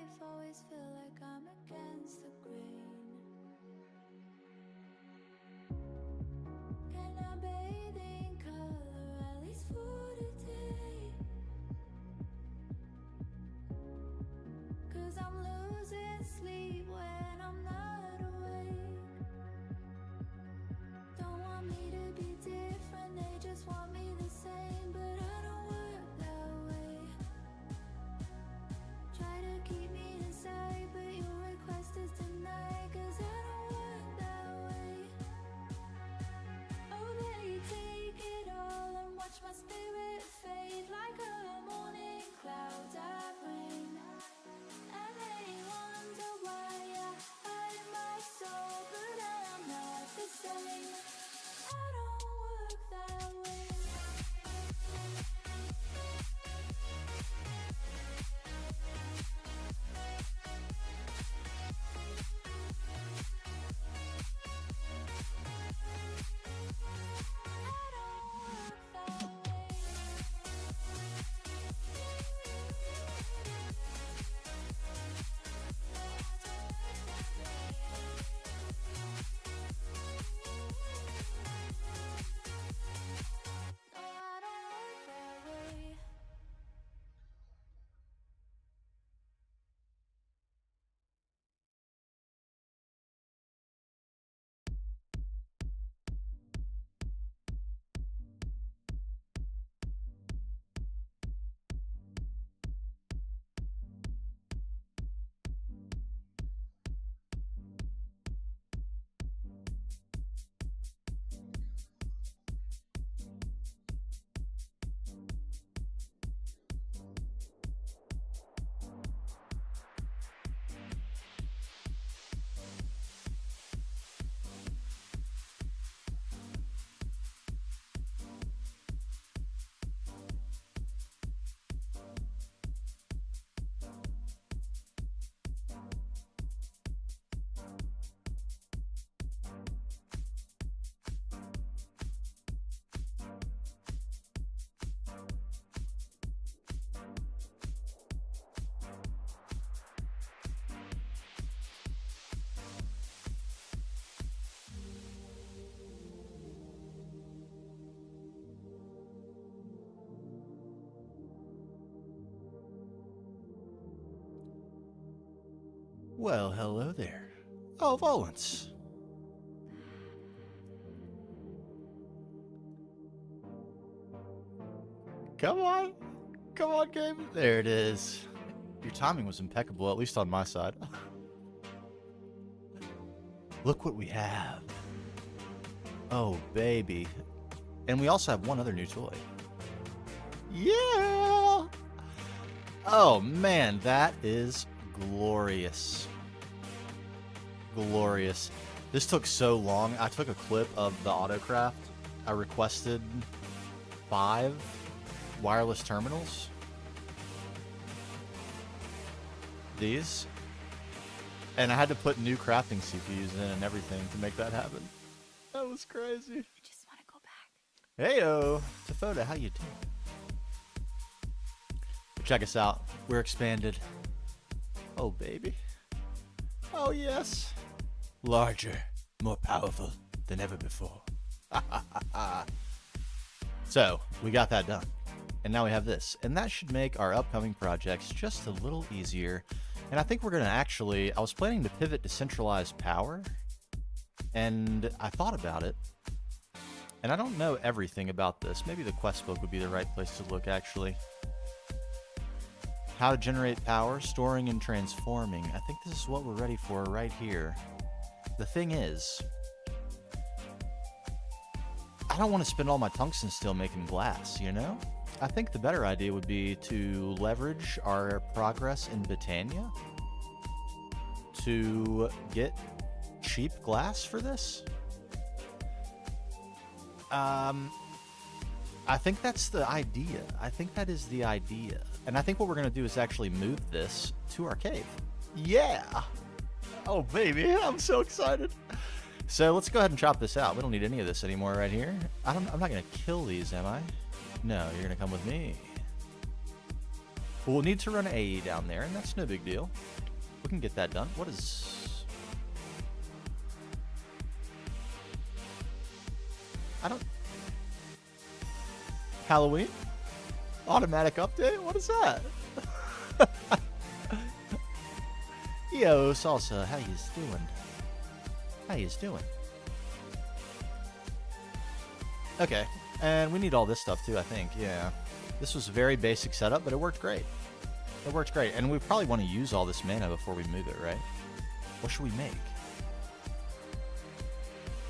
life, always feel like I'm against the grain. Can I bathe in color, at least for today? 'Cause I'm losing sleep when I'm not awake. Don't want me to be different, they just want me the same, but I don't work that way. Try to keep me inside, but your request is denied, 'cause I don't work that way. Oh baby, take it all and watch my spirit fade like a morning cloud that rain. And they wonder why I hide my soul, but I'm not the same. I don't work that way. Well, hello there. Oh, Volans. Come on. Come on, game. There it is. Your timing was impeccable, at least on my side. Look what we have. Oh, baby. And we also have one other new toy. Yeah! Oh, man, that is glorious. Glorious. This took so long. I took a clip of the autocraft. I requested 5 wireless terminals. These. And I had to put new crafting CPUs in and everything to make that happen. That was crazy. I just want to go back. Heyo, Tafoda, how you doing? Check us out. We're expanded. Oh, baby. Oh, yes. Larger, more powerful than ever before. So, we got that done. And now we have this. And that should make our upcoming projects just a little easier. And I think we're going to actually... I was planning to pivot to centralized power. And I thought about it. And I don't know everything about this. Maybe the quest book would be the right place to look, actually. How to generate power, storing and transforming. I think this is what we're ready for right here. The thing is, I don't want to spend all my tungsten steel making glass, you know? I think the better idea would be to leverage our progress in Britannia to get cheap glass for this. I think that's the idea. I think that is the idea. And I think what we're going to do is actually move this to our cave. Yeah! Oh, baby, I'm so excited. So let's go ahead and chop this out. We don't need any of this anymore right here. I'm not going to kill these, am I? No, you're going to come with me. We'll need to run AE down there, and that's no big deal. We can get that done. What is... I don't... Halloween? Automatic update? What is that? Yo, Salsa, how yous doing? How yous doing? Okay, and we need all this stuff too, I think, yeah. This was a very basic setup, but it worked great. It worked great, and we probably want to use all this mana before we move it, right? What should we make?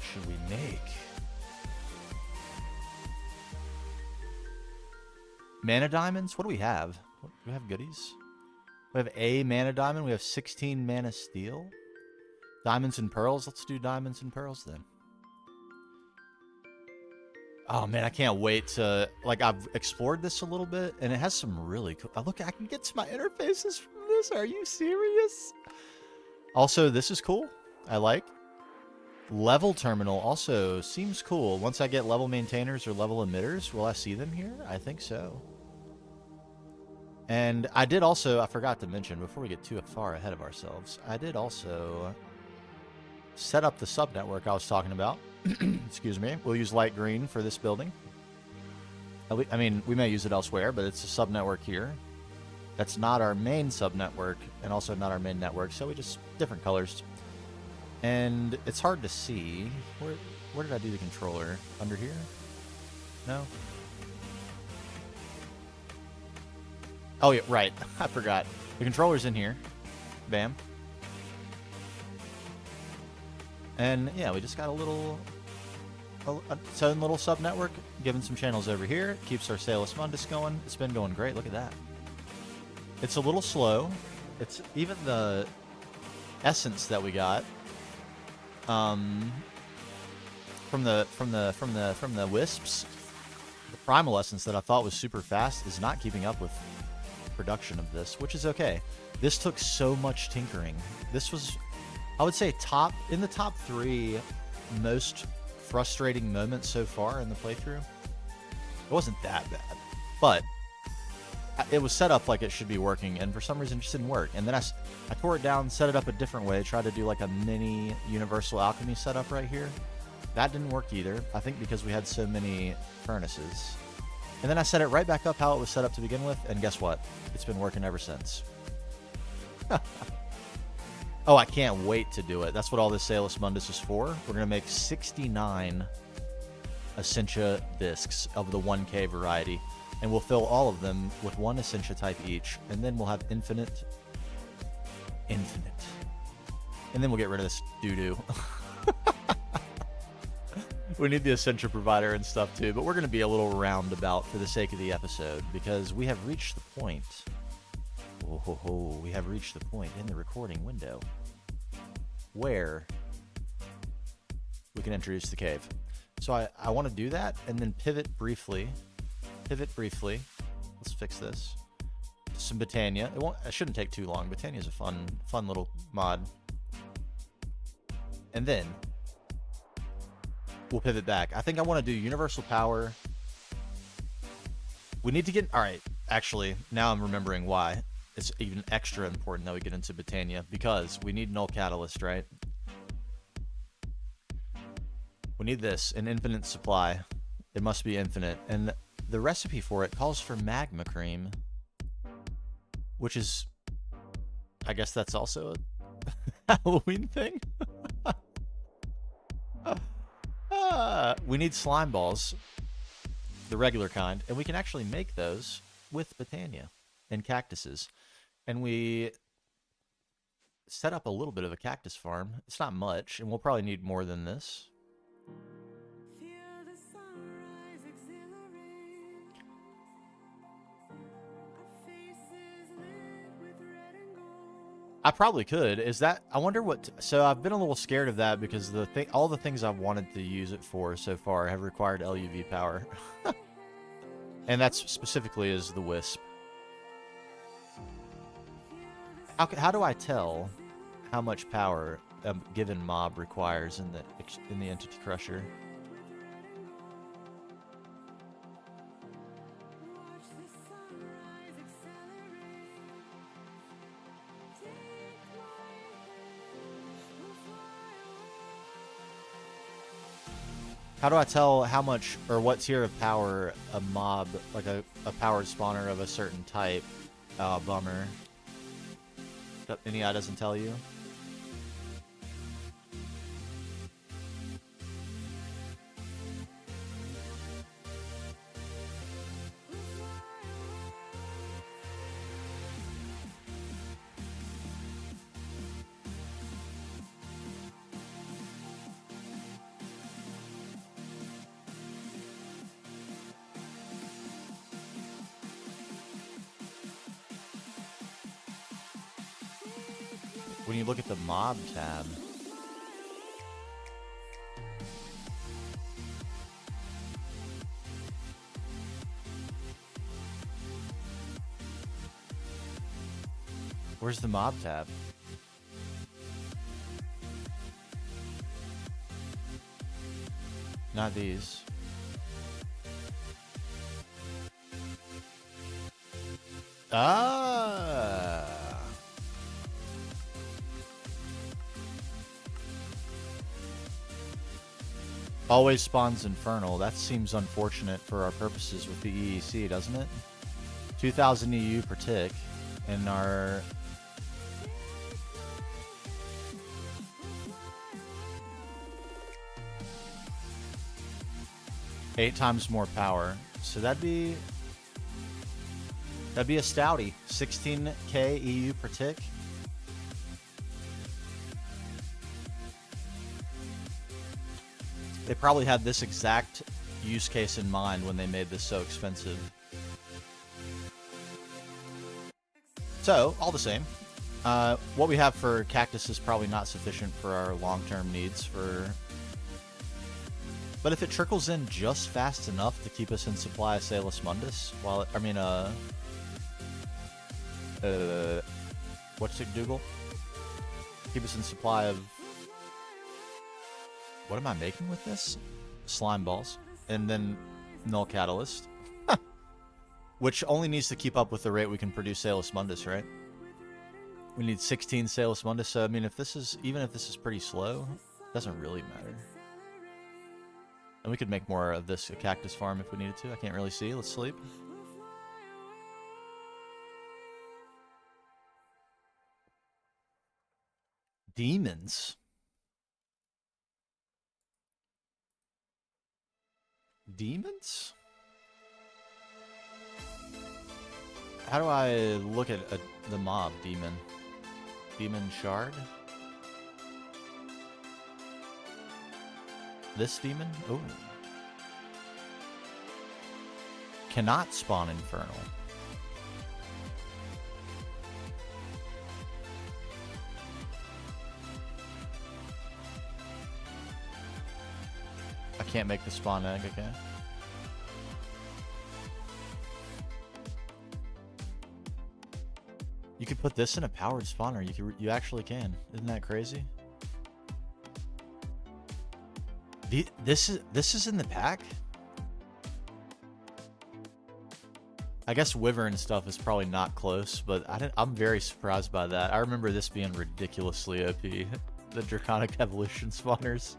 Should we make? Mana diamonds? What do we have? Do we have goodies? We have a mana diamond. We have 16 mana steel. Diamonds and pearls. Let's do diamonds and pearls then. Oh man, I can't wait to, like, I've explored this a little bit and it has some really cool, look, I can get to my interfaces from this. Are you serious? Also, this is cool. I like. Level terminal also seems cool. Once I get level maintainers or level emitters, will I see them here? I think so. And I did also, I forgot to mention before we get too far ahead of ourselves, I did also set up the subnetwork I was talking about. Excuse me. We'll use light green for this building. I mean, we may use it elsewhere, but it's a subnetwork here. That's not our main subnetwork, and also not our main network, so we just different colors. And it's hard to see. Where did I do the controller? Under here? No? Oh yeah, right. I forgot. The controller's in here. Bam. And yeah, we just got a little own little sub network, giving some channels over here. It keeps our Salus Mundus going. It's been going great. Look at that. It's a little slow. It's even the essence that we got from the wisps. The primal essence that I thought was super fast is not keeping up with production of this, which is okay. This took so much tinkering. This was, I would say, in the top 3 most frustrating moments so far in the playthrough. It wasn't that bad, but it was set up like it should be working, and for some reason it just didn't work. And then I tore it down, set it up a different way, tried to do like a mini universal alchemy setup right here. That didn't work either, I think because we had so many furnaces. And then I set it right back up how it was set up to begin with, and guess what? It's been working ever since. Oh, I can't wait to do it. That's what all this Salus Mundus is for. We're going to make 69 Essentia discs of the 1K variety, and we'll fill all of them with 1 Essentia type each, and then we'll have infinite. And then we'll get rid of this doo-doo. We need the Essentia provider and stuff too, but we're going to be a little roundabout for the sake of the episode, because we have reached the point. We have reached the point in the recording window where we can introduce the cave. So I want to do that and then pivot briefly. Let's fix this. Some Botania. It shouldn't take too long. Botania is a fun little mod. And then we'll pivot back. I think I want to do universal power. We need to get... Alright, actually, now I'm remembering why. It's even extra important that we get into Botania, because we need null catalyst, right? We need this, an infinite supply. It must be infinite. And the recipe for it calls for magma cream, which is... I guess that's also a Halloween thing? We need slime balls, the regular kind, and we can actually make those with Botania and cactuses. And we set up a little bit of a cactus farm. It's not much, and we'll probably need more than this. I probably could. Is that... I wonder what... So I've been a little scared of that because all the things I've wanted to use it for so far have required LUV power. And that's specifically is the Wisp. How do I tell how much power a given mob requires in the Entity Crusher? How do I tell how much or what tier of power a mob, like a powered spawner of a certain type? Oh, bummer. Any eye doesn't tell you? When you look at the mob tab, where's the mob tab? Not these. Ah. Always spawns Infernal. That seems unfortunate for our purposes with the EEC, doesn't it? 2,000 EU per tick, and our... Eight times more power. So that'd be a stouty. 16k EU per tick. They probably had this exact use case in mind when they made this so expensive. So, all the same, what we have for Cactus is probably not sufficient for our long-term needs for... But if it trickles in just fast enough to keep us in supply of Salus Mundus, while it, I mean, what's it, Dougal? Keep us in supply of... What am I making with this? Slime balls. And then Null Catalyst. Which only needs to keep up with the rate we can produce Salus Mundus, right? We need 16 Salus Mundus, so I mean, if this is, even if this is pretty slow, it doesn't really matter. And we could make more of this a cactus farm if we needed to. I can't really see. Let's sleep. Demons. Demons? How do I look at the mob demon? Demon shard? This demon? Oh. Cannot spawn infernal. I can't make the spawn egg, okay? You could put this in a powered spawner. You actually can. Isn't that crazy? This is in the pack? I guess Wyvern stuff is probably not close, but I'm very surprised by that. I remember this being ridiculously OP. The Draconic Evolution spawners.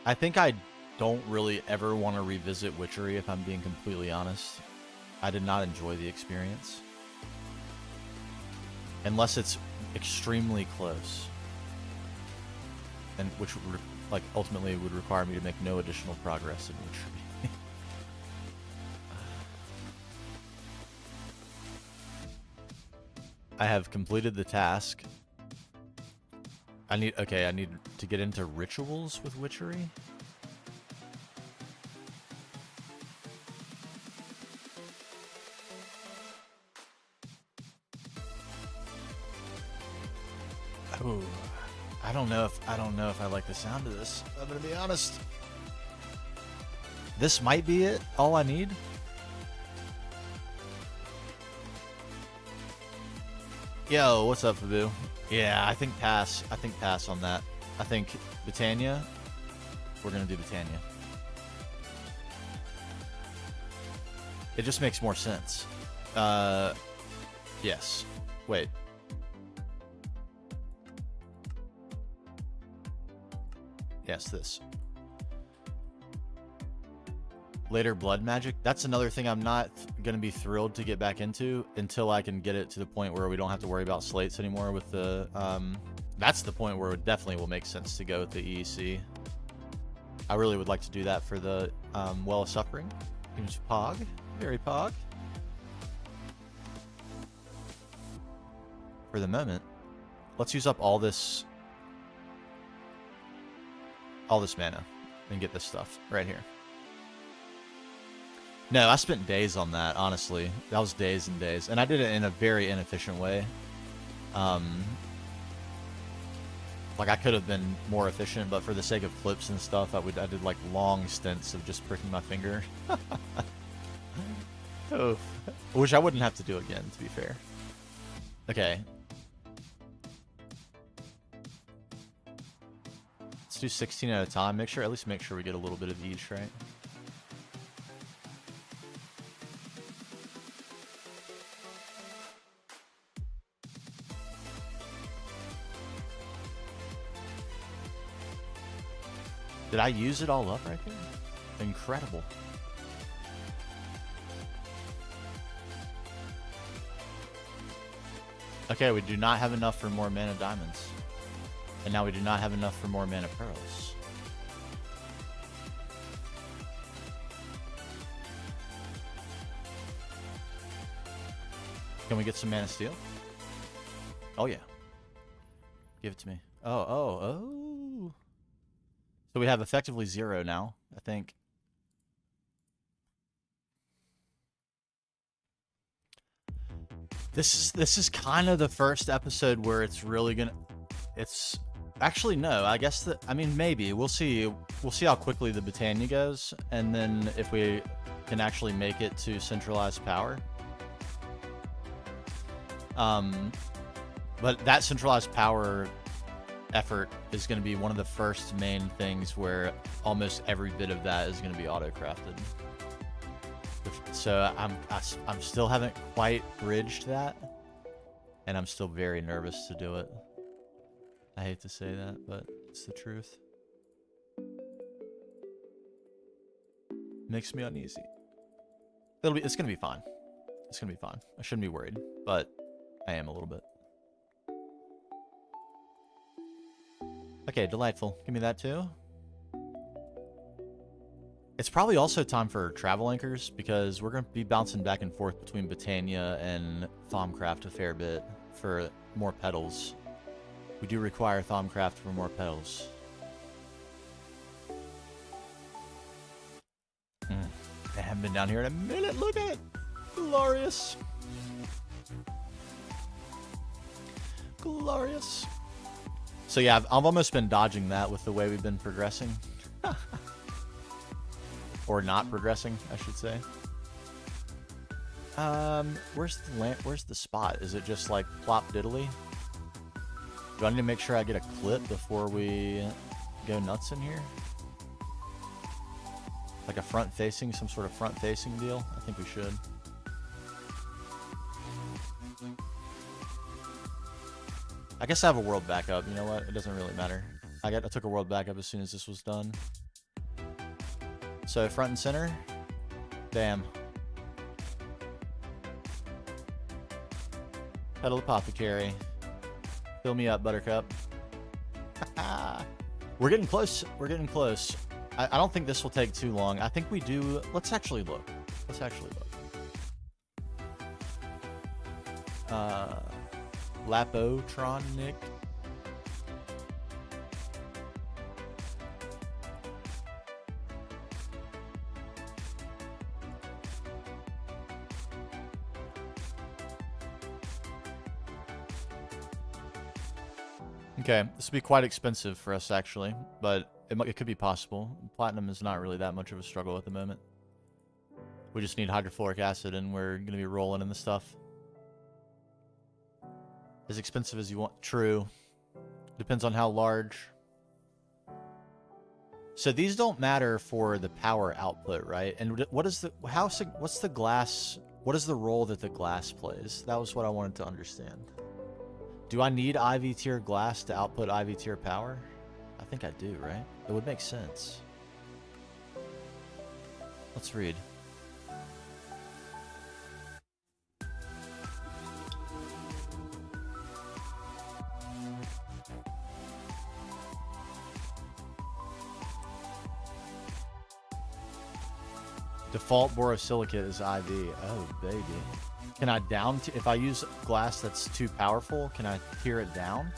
I think I don't really ever want to revisit Witchery, if I'm being completely honest. I did not enjoy the experience. Unless it's extremely close. And which like ultimately would require me to make no additional progress in Witchery. I have completed the task. I need to get into rituals with Witchery. Oh, I don't know if I like the sound of this. I'm gonna be honest. This might be it. All I need. Yo, what's up, Fabu? Yeah, I think pass. I think pass on that. I think Britannia. We're gonna do Britannia. It just makes more sense. Yes. Wait. Yes, this. Later blood magic. That's another thing I'm not going to be thrilled to get back into until I can get it to the point where we don't have to worry about slates anymore with the... that's the point where it definitely will make sense to go with the EEC. I really would like to do that for the Well of Suffering. Seems pog. Very pog. For the moment, let's use up all this mana and get this stuff right here. No, I spent days on that, honestly. That was days and days. And I did it in a very inefficient way. Like, I could have been more efficient, but for the sake of clips and stuff, I did, like, long stints of just pricking my finger. Oof. Which I wouldn't have to do again, to be fair. Okay. Let's do 16 at a time. At least make sure we get a little bit of each, right? Did I use it all up right there? Incredible. Okay, we do not have enough for more mana diamonds. And now we do not have enough for more mana pearls. Can we get some mana steel? Oh yeah. Give it to me. Oh. So we have effectively 0 now, I think. This is kind of the first episode where it's really gonna... It's... Actually, no. I guess that... I mean, maybe. We'll see. We'll see how quickly the Britannia goes, and then if we can actually make it to centralized power. But that centralized power effort is going to be one of the first main things where almost every bit of that is going to be auto-crafted. So I'm still haven't quite bridged that, and I'm still very nervous to do it. I hate to say that, but it's the truth. Makes me uneasy. It's gonna be fine. It's gonna be fine. I shouldn't be worried, but I am a little bit. Okay, delightful. Give me that too. It's probably also time for travel anchors, because we're going to be bouncing back and forth between Britannia and Thaumcraft a fair bit for more petals. We do require Thaumcraft for more petals. I haven't been down here in a minute. Look at it. Glorious. Glorious. So yeah, I've almost been dodging that with the way we've been progressing. Or not progressing, I should say. Where's the spot? Is it just like plop diddly? Do I need to make sure I get a clip before we go nuts in here? Like a front-facing, some sort of front-facing deal? I think we should. I guess I have a world backup. You know what? It doesn't really matter. I took a world backup as soon as this was done. So front and center. Bam. Petal Apothecary. Fill me up, Buttercup. We're getting close. We're getting close. I don't think this will take too long. I think we do. Let's actually look. Let's actually look. Lapotronic. Okay, this would be quite expensive for us actually, but it could be possible. Platinum is not really that much of a struggle at the moment. We just need hydrofluoric acid and we're going to be rolling in the stuff. As expensive as you want. True. Depends on how large. So these don't matter for the power output, right? And what is the what's the glass? What is the role that the glass plays? That was what I wanted to understand. Do I need IV tier glass to output IV tier power? I think I do, right? It would make sense. Let's read. Default borosilicate is IV. Oh, baby. Can I down... if I use glass that's too powerful, can I tier it down?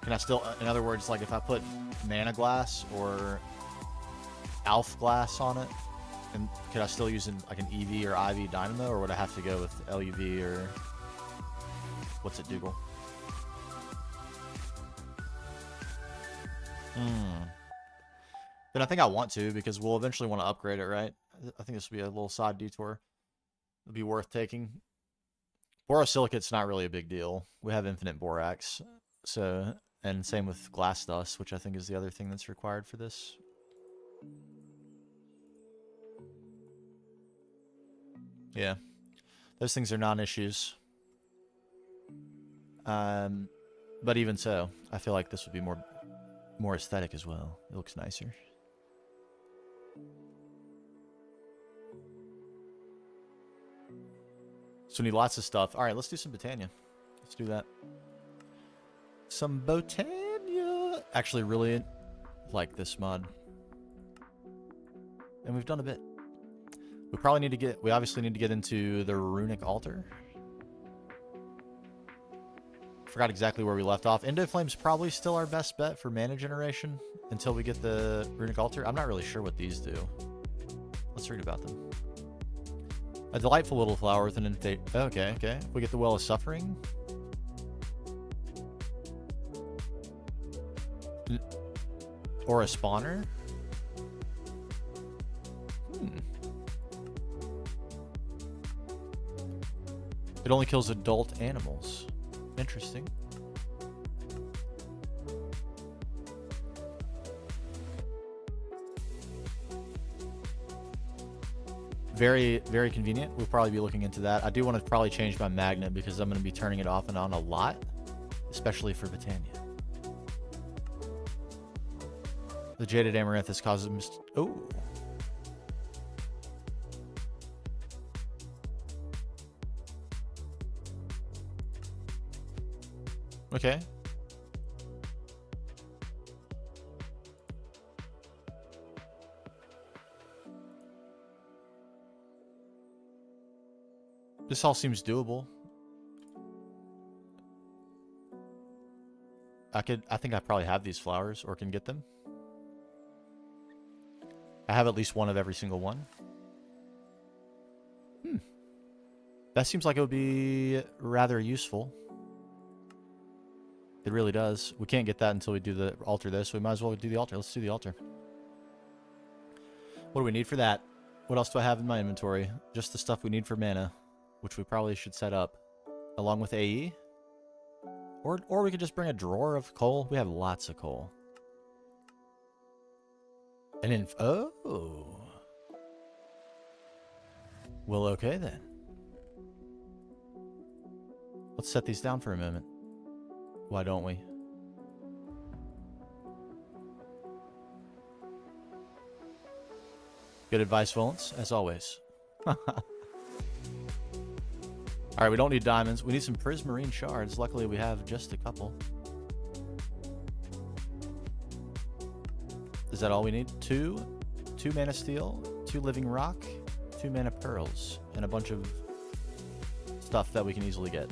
Can I still... in other words, like if I put mana glass or alpha glass on it, and could I still use like an EV or IV dynamo, or would I have to go with LUV or... what's it, Dougal? Then I think I want to, because we'll eventually want to upgrade it, right? I think this will be a little side detour. It'll be worth taking. Borosilicate's not really a big deal. We have infinite borax. So, and same with glass dust, which I think is the other thing that's required for this. Yeah. Those things are non-issues. But even so, I feel like this would be more aesthetic as well. It looks nicer. So we need lots of stuff. All right, let's do some Botania. Let's do that. Some Botania. Actually, really like this mod. And we've done a bit. We probably need to get... we obviously need to get into the runic altar. Forgot exactly where we left off. Endoflame's probably still our best bet for mana generation until we get the runic altar. I'm not really sure what these do. Let's read about them. A delightful little flower with an infate. Okay, okay. We get the Well of Suffering. Or a spawner. It only kills adult animals. Interesting. Very, very convenient. We'll probably be looking into that. I do want to probably change my magnet because I'm going to be turning it off and on a lot, especially for Botania. The Jaded Amaranthus causes... oh. Okay. This all seems doable. I think I probably have these flowers or can get them. I have at least one of every single one. That seems like it would be rather useful. It really does. We can't get that until we do the altar though, so we might as well do the altar. Let's do the altar. What do we need for that? What else do I have in my inventory? Just the stuff we need for mana, which we probably should set up along with AE. Or we could just bring a drawer of coal. We have lots of coal. And then, oh. Well, okay then. Let's set these down for a moment. Why don't we? Good advice, Volance, as always. Alright, we don't need diamonds. We need some prismarine shards. Luckily, we have just a couple. Is that all we need? Two mana steel, 2 living rock, 2 mana pearls, and a bunch of stuff that we can easily get.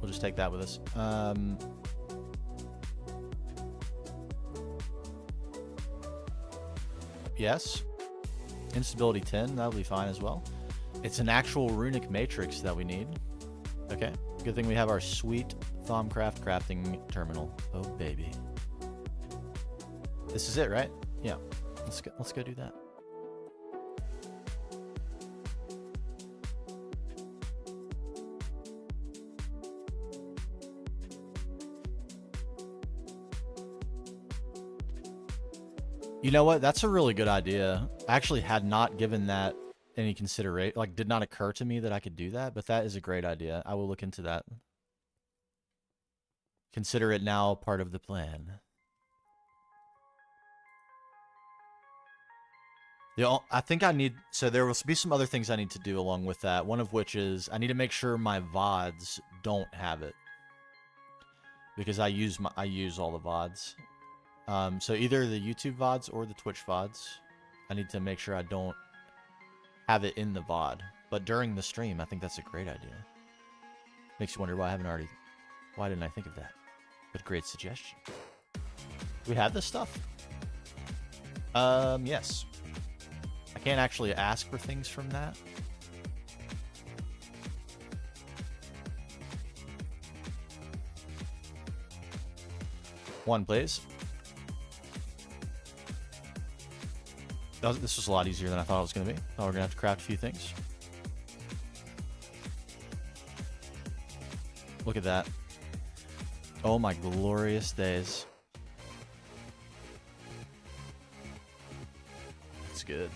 We'll just take that with us. Yes. Instability 10, that'll be fine as well. It's an actual runic matrix that we need. Okay. Good thing we have our sweet Thaumcraft crafting terminal. Oh, baby. This is it, right? Yeah. Let's go do that. You know what? That's a really good idea. I actually had not given that any consideration. Like, did not occur to me that I could do that, but that is a great idea. I will look into that. Consider it now part of the plan. I think I need... So there will be some other things I need to do along with that. One of which is I need to make sure my VODs don't have it. Because I use all the VODs. So either the YouTube VODs or the Twitch VODs. I need to make sure I don't have it in the VOD. But during the stream, I think that's a great idea. Makes you wonder why I haven't already... Why didn't I think of that? But great suggestion. Do we have this stuff? Yes. I can't actually ask for things from that. One, please. This was a lot easier than I thought it was going to be. Thought we were going to have to craft a few things. Look at that. Oh my glorious days. That's good.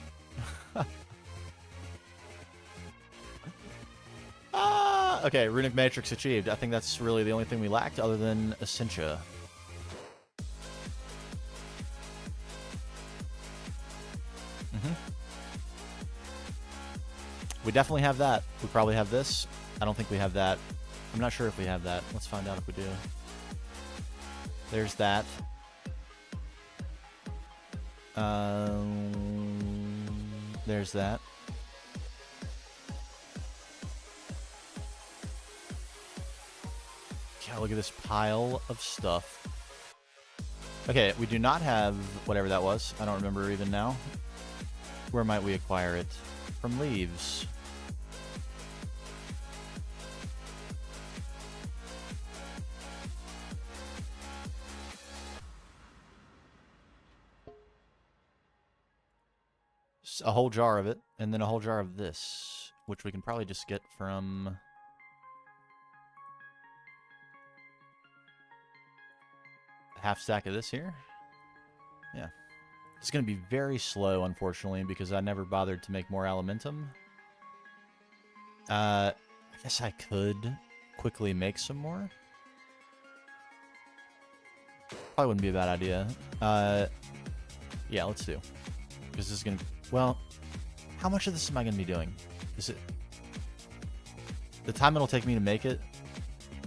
Okay, Runic Matrix achieved. I think that's really the only thing we lacked other than Essentia. We definitely have that. We probably have this. I don't think we have that. I'm not sure if we have that. Let's find out if we do. There's that. There's that. God, look at this pile of stuff. Okay, we do not have whatever that was. I don't remember even now. Where might we acquire it? From leaves. A whole jar of it, and then a whole jar of this, which we can probably just get from... a half stack of this here. Yeah. It's going to be very slow, unfortunately, because I never bothered to make more Alimentum. I guess I could quickly make some more. Probably wouldn't be a bad idea. Yeah, let's do. Because this is going to... Well, how much of this am I going to be doing? Is it... The time it'll take me to make it,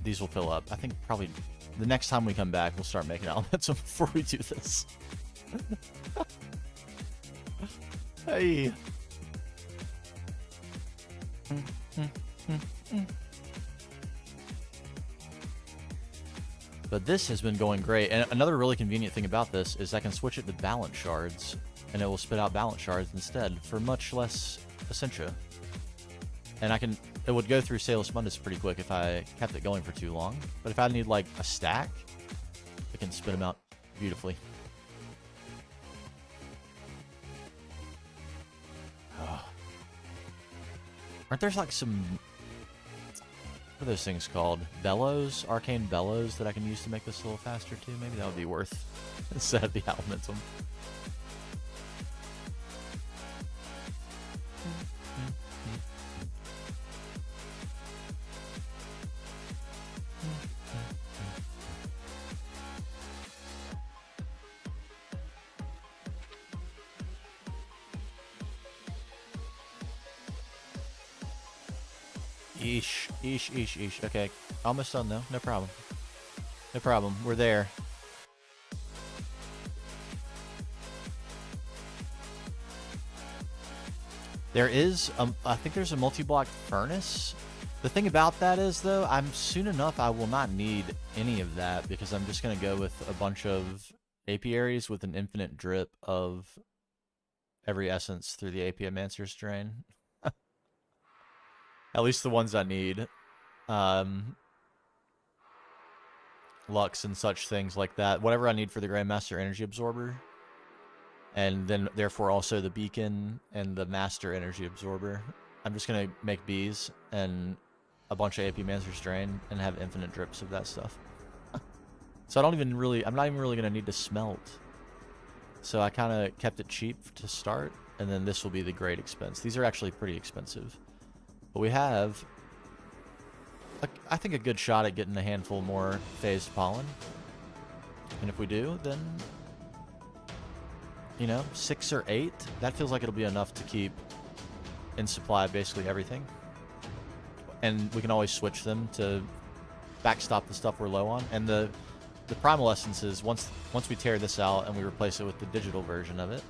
these will fill up. I think probably the next time we come back, we'll start making Alimentum before we do this. Hey. But this has been going great. And another really convenient thing about this is I can switch it to balance shards, and it will spit out balance shards instead for much less Essentia. And it would go through Salus Mundus pretty quick if I kept it going for too long. But if I need like a stack, I can spit them out beautifully. Aren't there like some... What are those things called? Bellows? Arcane bellows that I can use to make this a little faster too? Maybe that would be worth instead of the Alimentum. Eesh. Okay, almost done though. No problem. No problem. We're there. There is, I think there's a multi-block furnace. The thing about that is, though, soon enough I will not need any of that because I'm just going to go with a bunch of apiaries with an infinite drip of every essence through the Apiamancer's drain. At least the ones I need. Lux and such things like that. Whatever I need for the Grandmaster Energy Absorber. And then, therefore, also the Beacon and the Master Energy Absorber. I'm just going to make bees and a bunch of Apiamancer's Drain and have infinite drips of that stuff. So I'm not even really going to need to smelt So I kind of kept it cheap to start, and then this will be the great expense. These are actually pretty expensive. But we have, I think, a good shot at getting a handful more phased pollen. And if we do, then, you know, 6 or 8, that feels like it'll be enough to keep in supply basically everything. And we can always switch them to backstop the stuff we're low on. And the primal essences, once we tear this out and we replace it with the digital version of it,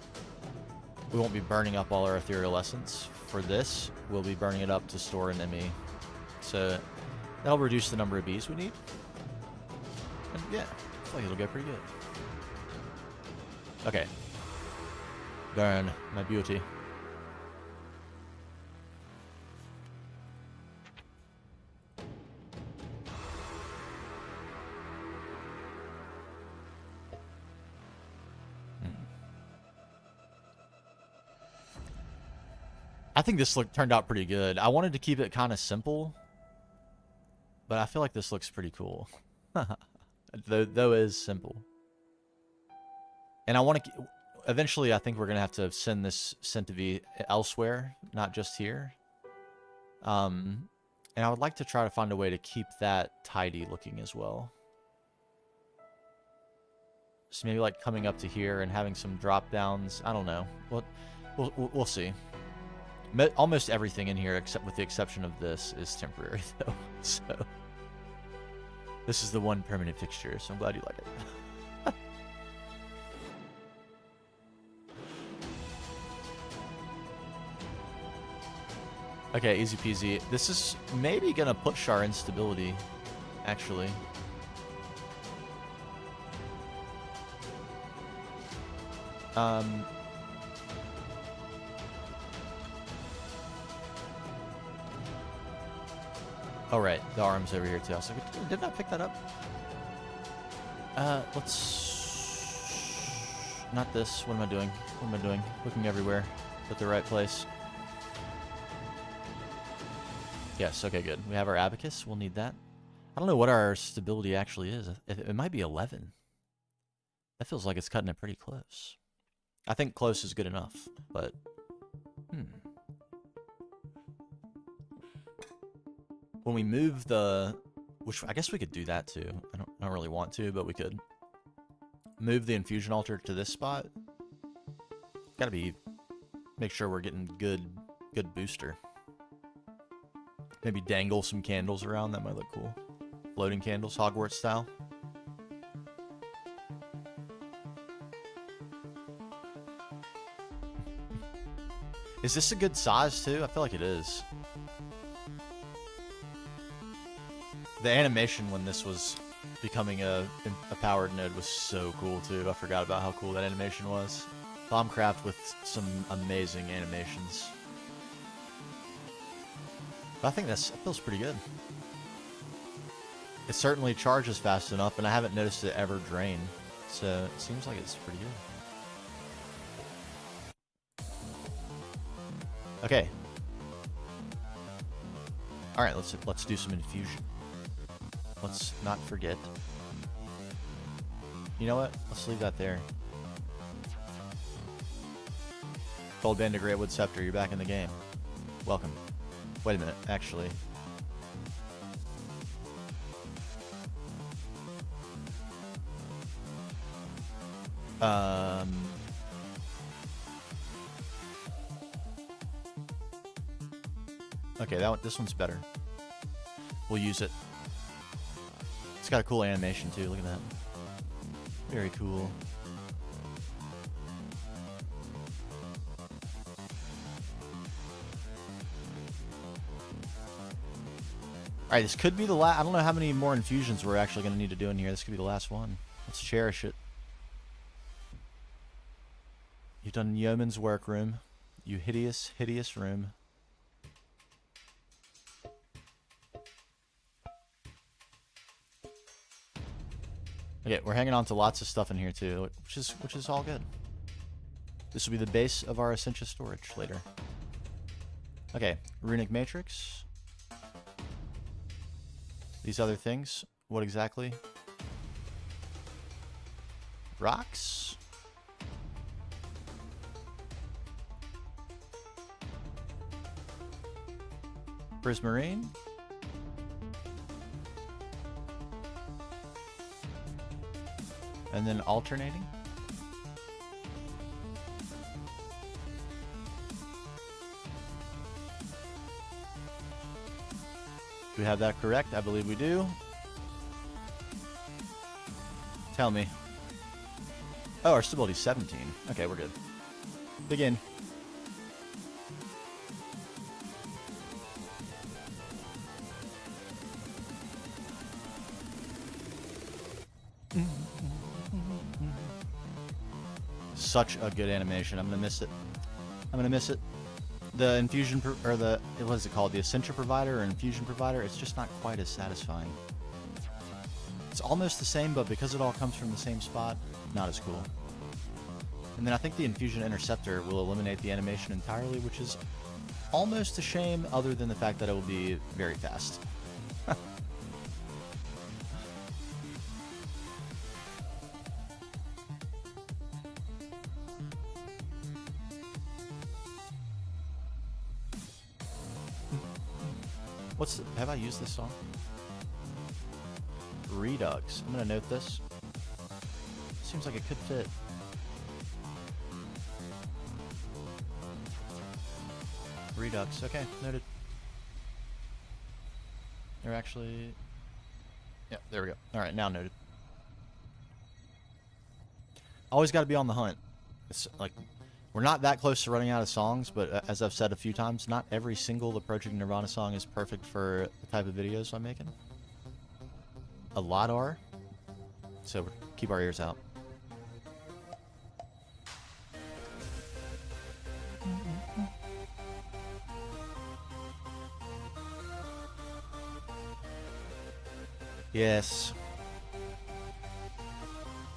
we won't be burning up all our ethereal essence. For this, we'll be burning it up to store an ME. So that'll reduce the number of bees we need. And yeah, I feel like it'll go pretty good. Okay. Burn, my beauty. I think this turned out pretty good. I wanted to keep it kind of simple, but I feel like this looks pretty cool. though it is simple. And I want to... Eventually, I think we're going to have to send this Centivi elsewhere, not just here. And I would like to try to find a way to keep that tidy looking as well. So maybe like coming up to here and having some drop downs. I don't know. We'll see. Almost everything in here, except with the exception of this, is temporary, though. So this is the one permanent fixture, so I'm glad you like it. Okay, easy peasy. This is maybe gonna push our instability, actually. Oh, right. The arm's over here, too. I was like, did I pick that up? Let's... Not this. What am I doing? What am I doing? Looking everywhere. At the right place. Yes, okay, good. We have our abacus. We'll need that. I don't know what our stability actually is. It might be 11. That feels like it's cutting it pretty close. I think close is good enough, but... When we move the... Which, I guess we could do that, too. I don't really want to, but we could. Move the infusion altar to this spot. Gotta be... Make sure we're getting good booster. Maybe dangle some candles around. That might look cool. Floating candles, Hogwarts style. Is this a good size, too? I feel like it is. The animation when this was becoming a powered node was so cool, too. I forgot about how cool that animation was. Bombcraft with some amazing animations. But I think that feels pretty good. It certainly charges fast enough, and I haven't noticed it ever drain. So it seems like it's pretty good. Okay. All right, let's do some infusion. Let's not forget. You know what? Let's leave that there. Gold Band to Greatwood Scepter, you're back in the game. Welcome. Wait a minute, actually. Okay, this one's better. We'll use it. It's got a cool animation too, look at that. Very cool. Alright, this could be the last... I don't know how many more infusions we're actually going to need to do in here. This could be the last one. Let's cherish it. You've done yeoman's work, room. You hideous, hideous room. Okay, we're hanging on to lots of stuff in here too, which is all good. This will be the base of our Essentia storage later. Okay, Runic Matrix. These other things, what exactly? Rocks? Prismarine. And then alternating. Do we have that correct? I believe we do. Tell me. Oh, our stability's 17. Okay, we're good. Begin. Such a good animation. I'm gonna miss it. I'm gonna miss it. The infusion or the what is it called? The Essentia provider or infusion provider. It's just not quite as satisfying. It's almost the same, but because it all comes from the same spot, not as cool. And then I think the infusion interceptor will eliminate the animation entirely, which is almost a shame, other than the fact that it will be very fast. Have I used this song? Redux. I'm gonna note this. Seems like it could fit. Redux. Okay, noted. They're actually... Yeah, there we go. Alright, now noted. Always gotta be on the hunt. It's like... We're not that close to running out of songs, but as I've said a few times, not every single Approaching Nirvana song is perfect for the type of videos I'm making. A lot are. So keep our ears out. Yes.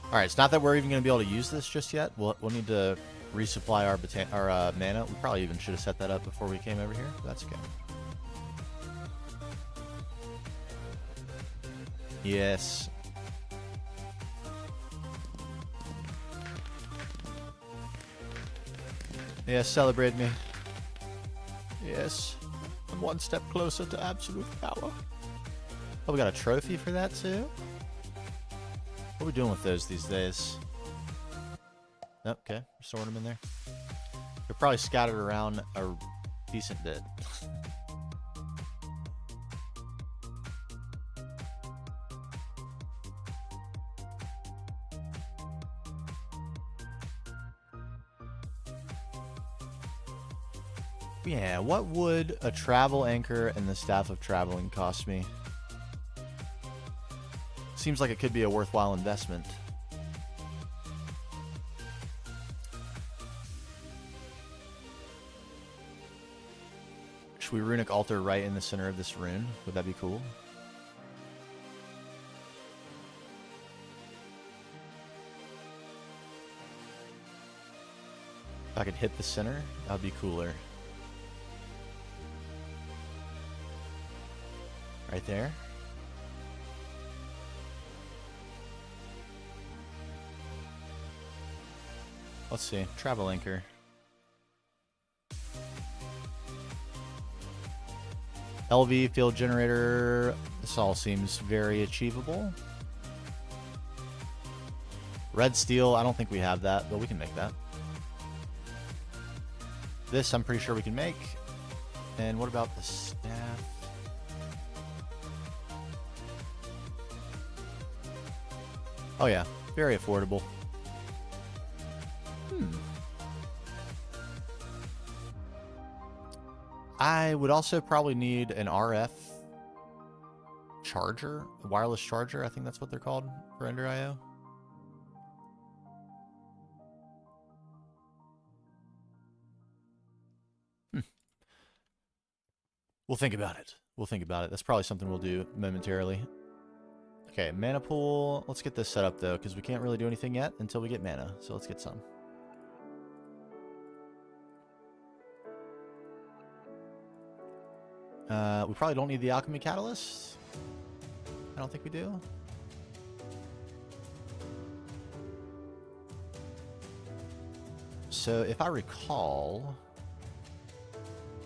Alright, it's not that we're even going to be able to use this just yet. We'll need to resupply our mana. We probably even should have set that up before we came over here. But that's okay. Yes. Yes, celebrate me. Yes. I'm one step closer to absolute power. Oh, we got a trophy for that too? What are we doing with those these days? Oh, okay, storing them in there. They're probably scattered around a decent bit. Yeah, what would a travel anchor and the staff of traveling cost me? Seems like it could be a worthwhile investment. Should we runic altar right in the center of this rune? Would that be cool? If I could hit the center, that would be cooler. Right there. Let's see. Travel anchor. LV field generator. This all seems very achievable. Red steel. I don't think we have that, but we can make that. This I'm pretty sure we can make. And what about the staff? Oh yeah, very affordable. I would also probably need an RF charger, a wireless charger. I think that's what they're called for Ender IO. We'll think about it. We'll think about it. That's probably something we'll do momentarily. Okay, mana pool. Let's get this set up though, because we can't really do anything yet until we get mana. So let's get some. We probably don't need the alchemy catalyst. I don't think we do. So if I recall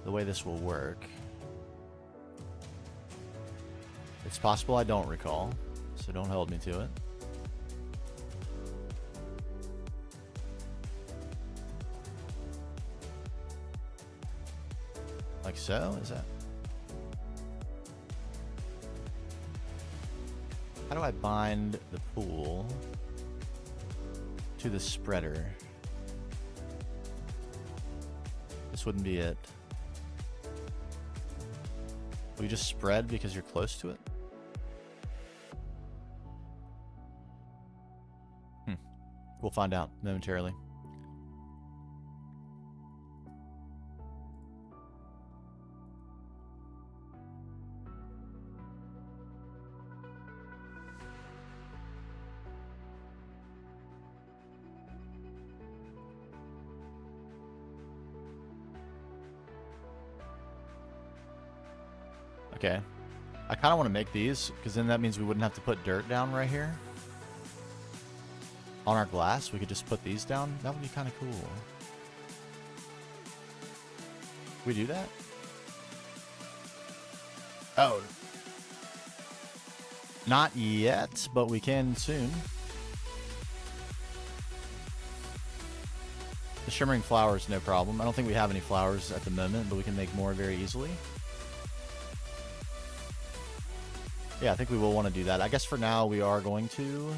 the way this will work, It's possible I don't recall, so don't hold me to it. Like so, is that? How do I bind the pool to the spreader? This wouldn't be it. Will you just spread because you're close to it? We'll find out momentarily. Okay. I kind of want to make these, because then that means we wouldn't have to put dirt down right here. On our glass, we could just put these down. That would be kind of cool. We do that? Oh. Not yet, but we can soon. The shimmering flowers, no problem. I don't think we have any flowers at the moment, but we can make more very easily. Yeah, I think we will want to do that. I guess for now we are going to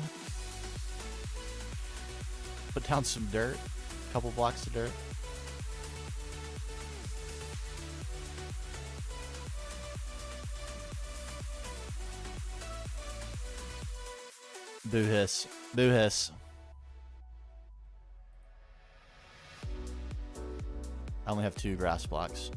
put down some dirt. A couple blocks of dirt. Boo hiss. Boo hiss. I only have 2 grass blocks.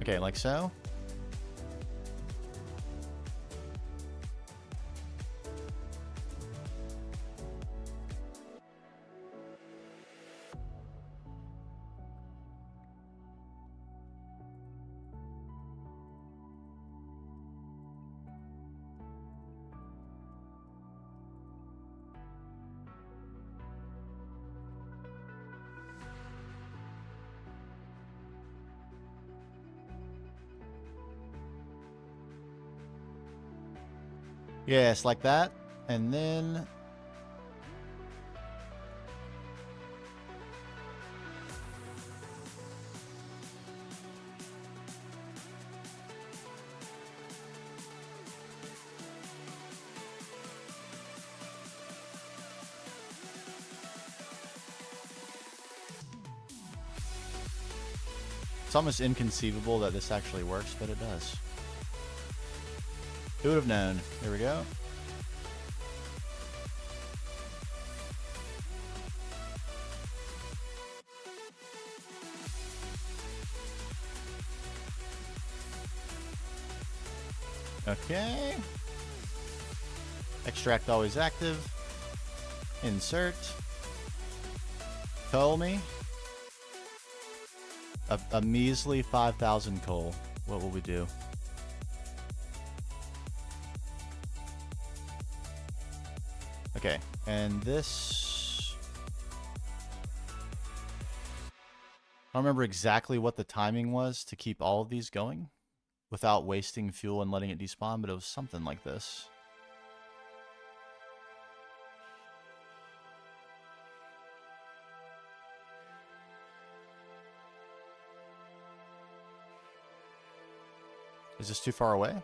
Okay, like so. Yes, like that. And then it's almost inconceivable that this actually works, but it does. Who would have known? Here we go. Okay. Extract always active. Insert. Coal me. A measly 5,000 coal. What will we do? Okay, and this... I don't remember exactly what the timing was to keep all of these going without wasting fuel and letting it despawn, but it was something like this. Is this too far away?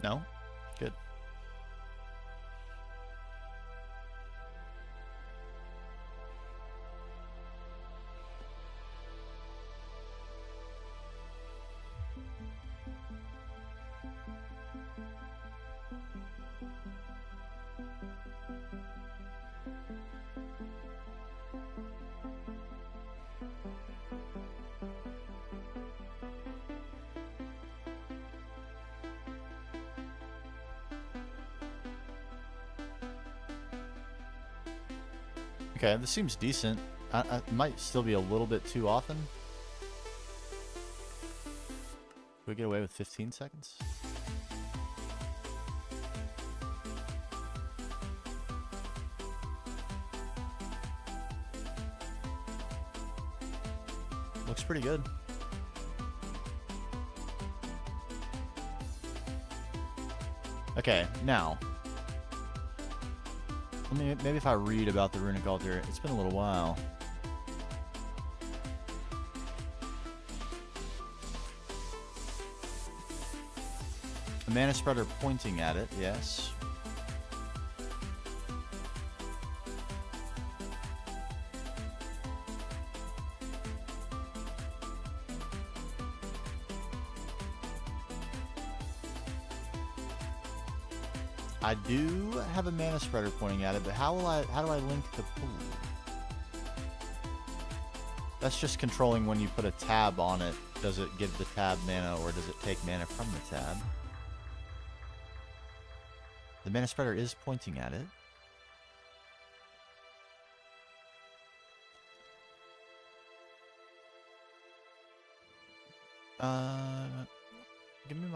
No? Good. Okay, this seems decent. I might still be a little bit too often. we get away with 15 seconds? Looks pretty good. Okay, now. Maybe if I read about the runic altar. It's been a little while. A mana spreader pointing at it, yes. I do have a mana spreader pointing at it, but how do I link the pool? That's just controlling when you put a tab on it. Does it give the tab mana or does it take mana from the tab? The mana spreader is pointing at it. Give me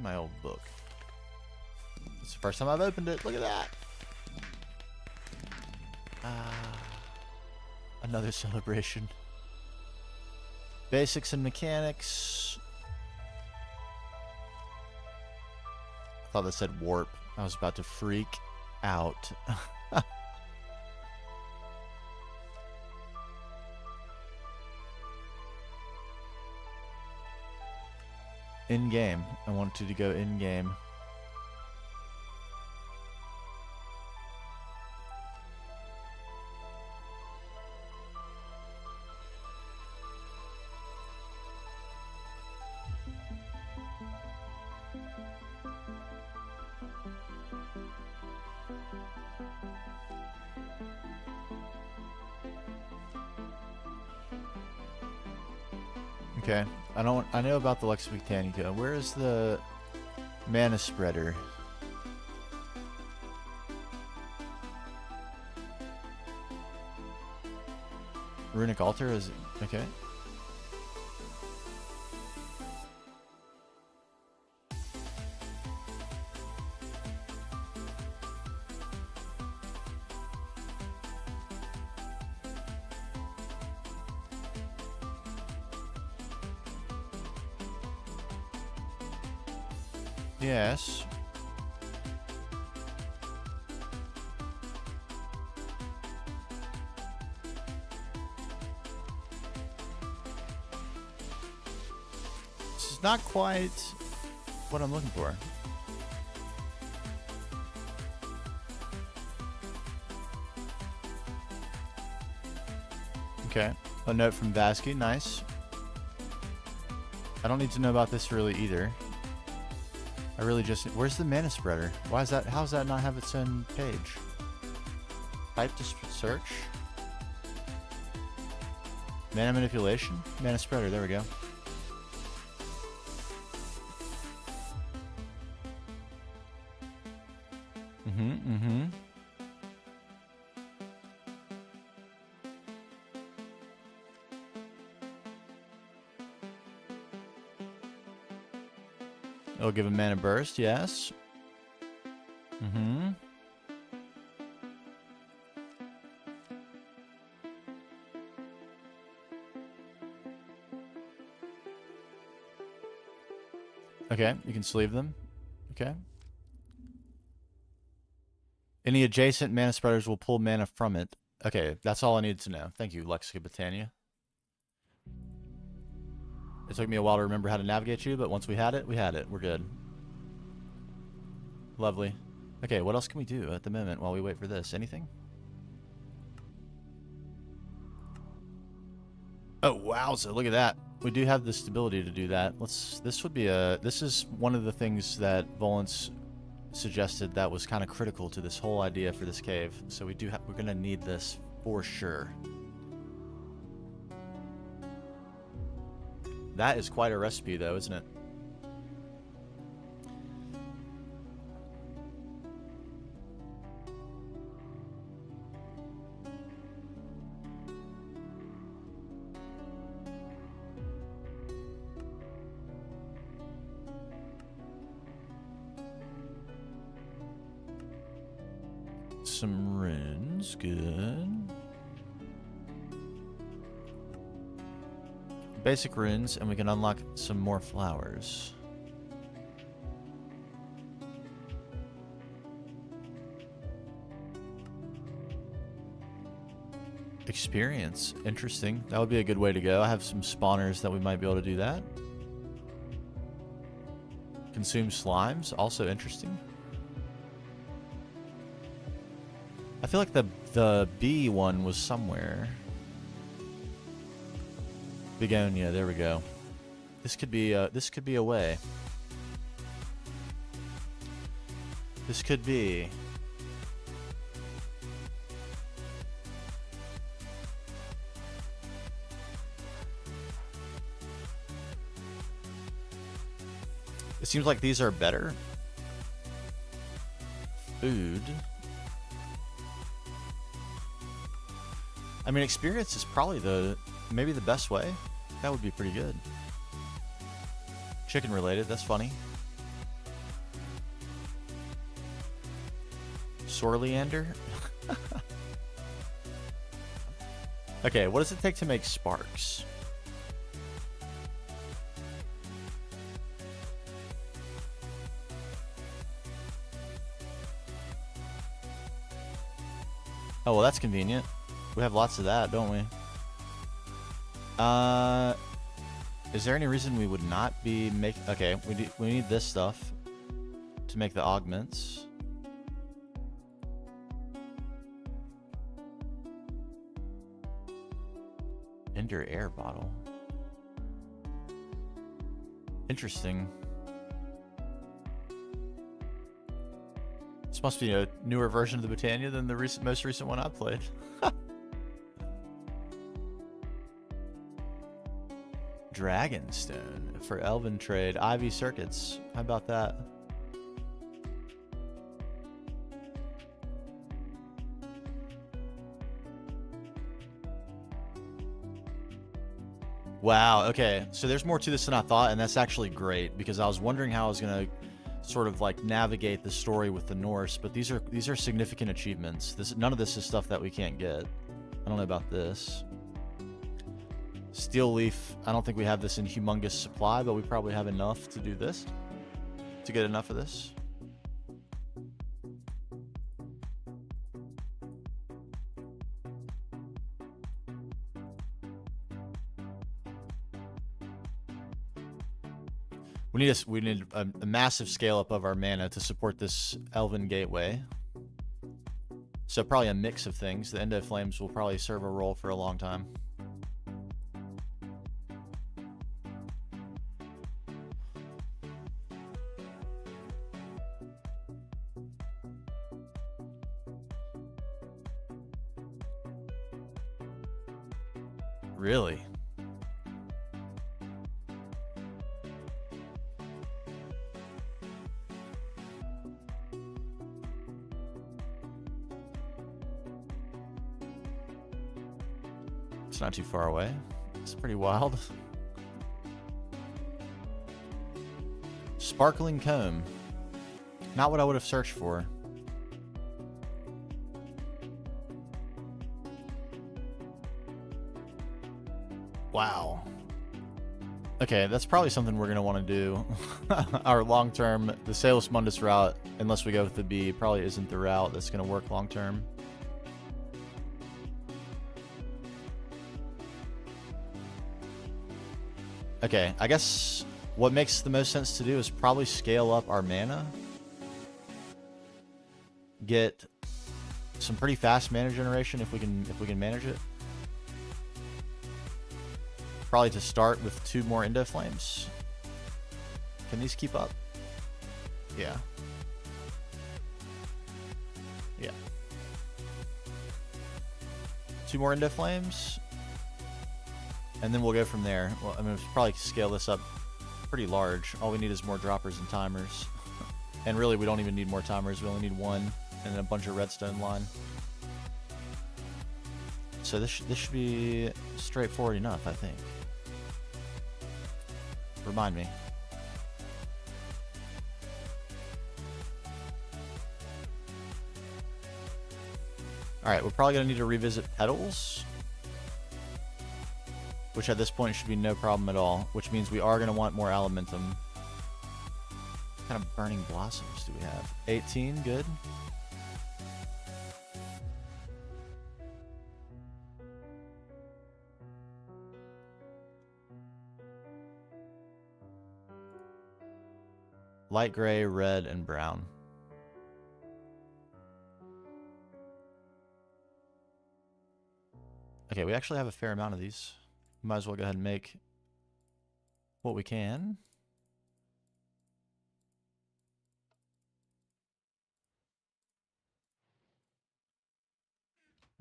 my old book. It's the first time I've opened it. Look at that. Another celebration. Basics and mechanics. I thought that said warp. I was about to freak out. In-game. I wanted to go in-game. Okay, I know about the Lex Mechanica. Where is the mana spreader? Runic altar is okay. Yes. This is not quite what I'm looking for. Okay. A note from Vasky. Nice. I don't need to know about this really either. I really just... Where's the mana spreader? Why is that... How does that not have its own page? Type to search. Mana manipulation? Mana spreader. There we go. Mm-hmm. It'll give a mana burst, yes. Okay, you can sleeve them. Okay. Any adjacent mana spreaders will pull mana from it. Okay, that's all I needed to know. Thank you, Lexica Botania. It took me a while to remember how to navigate you, but once we had it, we had it. We're good. Lovely. Okay, what else can we do at the moment while we wait for this? Anything? Oh, wowza, look at that. We do have the stability to do that. This is one of the things that Volance suggested that was kind of critical to this whole idea for this cave. So we're going to need this for sure. That is quite a recipe, though, isn't it? some runes. Good. Basic runes, and we can unlock some more flowers. Experience. Interesting. That would be a good way to go. I have some spawners that we might be able to do that. Consume slimes. Also interesting. I feel like the bee one was somewhere. Begonia. There we go. This could be a way. This could be. It seems like these are better. Food. I mean, experience is probably maybe the best way. That would be pretty good. Chicken related, that's funny. Sorleander? Okay, what does it take to make sparks? Oh, well, that's convenient. We have lots of that, don't we? Is there any reason we would not be okay, we need this stuff to make the augments. Ender air bottle. Interesting. This must be a newer version of the Britannia than the most recent one I played. Dragonstone for Elven trade. Ivy circuits. How about that? Wow, okay. So there's more to this than I thought, and that's actually great because I was wondering how I was going to sort of like navigate the story with the Norse, but these are significant achievements. None of this is stuff that we can't get. I don't know about this. Steel leaf, I don't think we have this in humongous supply, but we probably have enough to do this. To get enough of this. We need a massive scale up of our mana to support this Elven Gateway. So probably a mix of things. The Endo Flames will probably serve a role for a long time. Really? It's not too far away. It's pretty wild. Sparkling comb. Not what I would have searched for. Wow. Okay, that's probably something we're going to want to do. Our long-term, the Salus Mundus route, unless we go with the B, probably isn't the route that's going to work long-term. Okay, I guess what makes the most sense to do is probably scale up our mana. Get some pretty fast mana generation if we can manage it. Probably to start with 2 more Endo Flames. Can these keep up? Yeah. Yeah. 2 more Endo Flames. And then we'll go from there. Well, I mean, we'll probably scale this up pretty large. All we need is more droppers and timers. And really, we don't even need more timers. We only need 1 and then a bunch of redstone line. So this should be straightforward enough, I think. Remind me. Alright, we're probably going to need to revisit petals. Which at this point should be no problem at all. Which means we are going to want more Elementum. What kind of burning blossoms do we have? 18, good. Light gray, red, and brown. Okay, we actually have a fair amount of these. Might as well go ahead and make what we can.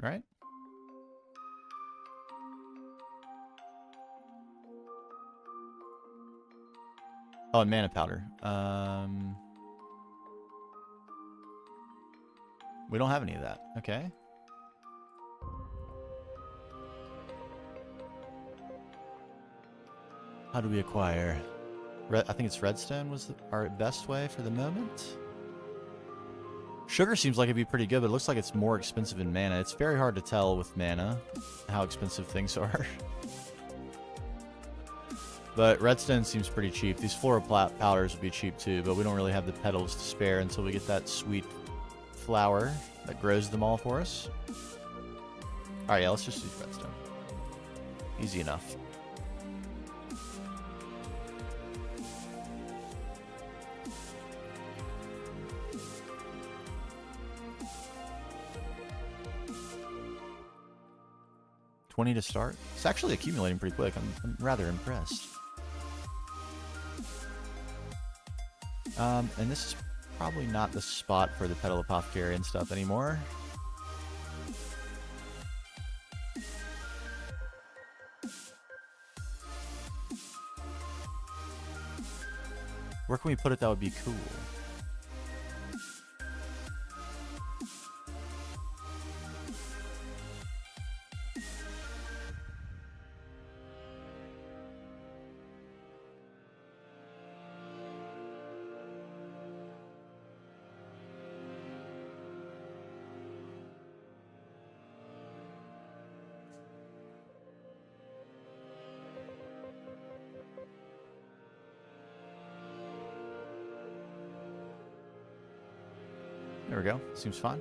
Right? Oh, and mana powder. We don't have any of that. Okay. How do we acquire? I think it's redstone was our best way for the moment. Sugar seems like it'd be pretty good, but it looks like it's more expensive in mana. It's very hard to tell with mana how expensive things are. But redstone seems pretty cheap. These floral powders would be cheap too, but we don't really have the petals to spare until we get that sweet flower that grows them all for us. Alright, yeah, let's just use redstone. Easy enough. $20 to start. It's actually accumulating pretty quick. I'm rather impressed. And this is probably not the spot for the Petal Apothecary and stuff anymore. Where can we put it that would be cool? There we go. Seems fine.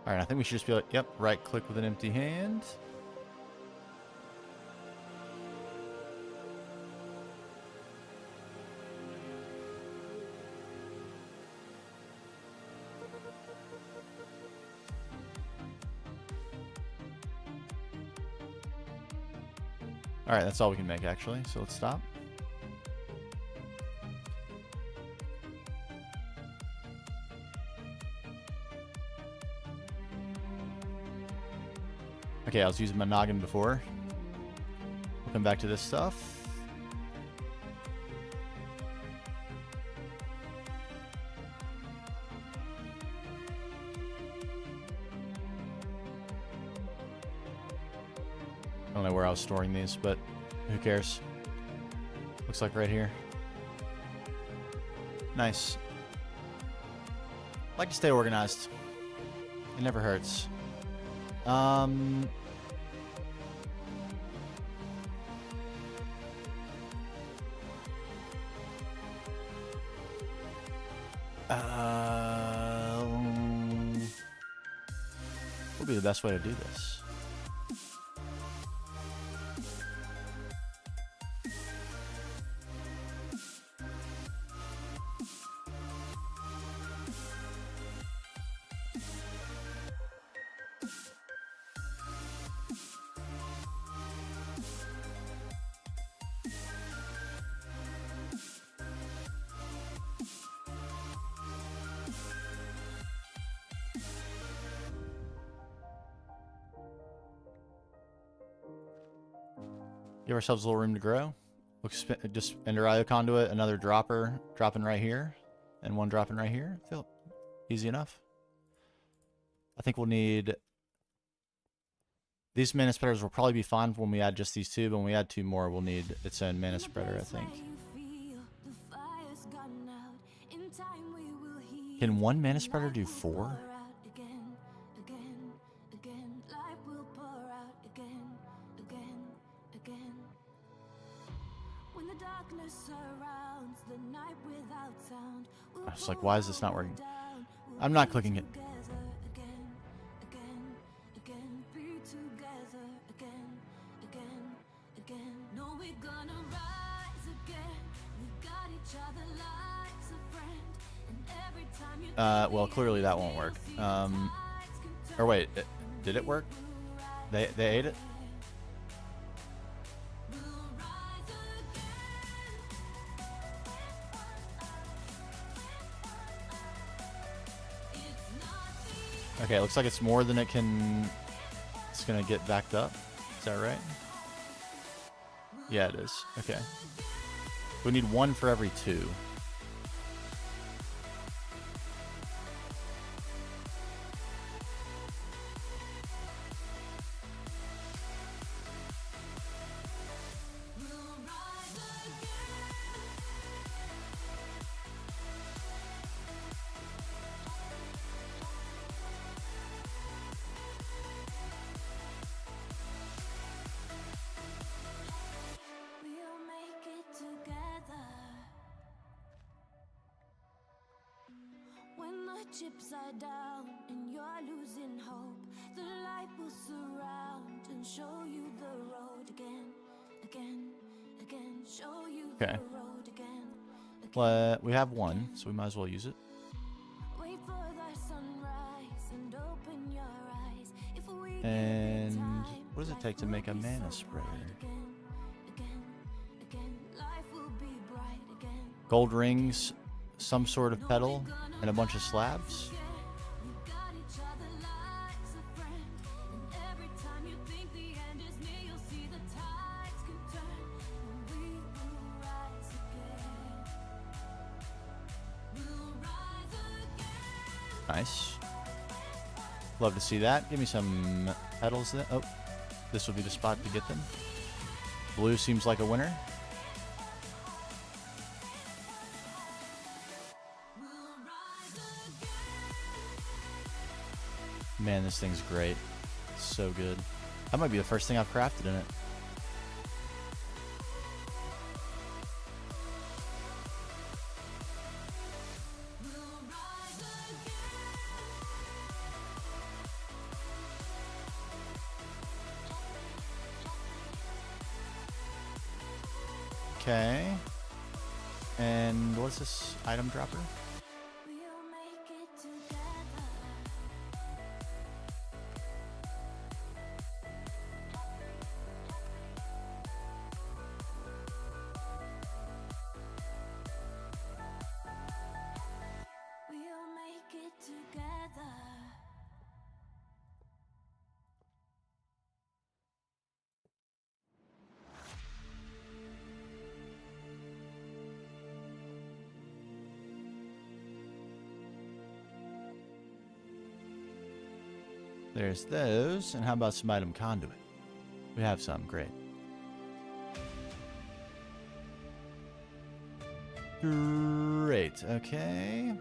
Alright, I think we should just be like, yep, right click with an empty hand. Alright, that's all we can make actually, so let's stop. Okay, I was using my noggin before. We'll come back to this stuff. I don't know where I was storing these, but who cares? Looks like right here. Nice. Like to stay organized. It never hurts. What would be the best way to do this? Give ourselves a little room to grow. Just Ender IO conduit, another dropper dropping right here. And one dropping right here. Feel easy enough. I think we'll need... These mana spreaders will probably be fine when we add just these two, but when we add two more, we'll need its own mana spreader, I think. Can one mana spreader do 4? I was like, why is this not working? I'm not clicking it. Well, clearly that won't work. Or wait, did it work? They ate it? Okay, it looks like it's more than it can... It's gonna get backed up. Is that right? Yeah, it is. Okay. We need one for every two. Chips are down and you're losing hope. The light will surround and show you the road again. Show you the road again. Well, we have one, so we might as well use it. Wait for the sunrise and open your eyes. If we And what does it take to make a mana spreader? Life will be bright again. Gold rings, some sort of petal, and a bunch of slabs. Nice. Love to see that. Give me some petals then. Oh, this will be the spot to get them. Blue seems like a winner. Man, this thing's great. So good. That might be the first thing I've crafted in it. Okay. And what's this item dropper? There's those. And how about some item conduit? We have some. Great. Great. Okay.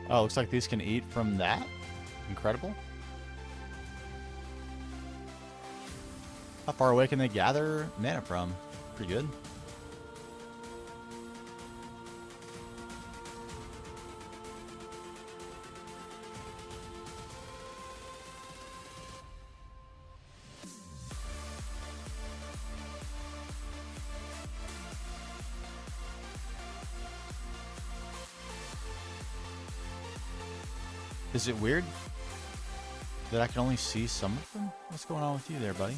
Oh, looks like these can eat from that. Incredible. How far away can they gather mana from? Pretty good. Is it weird that I can only see some of them? What's going on with you there, buddy?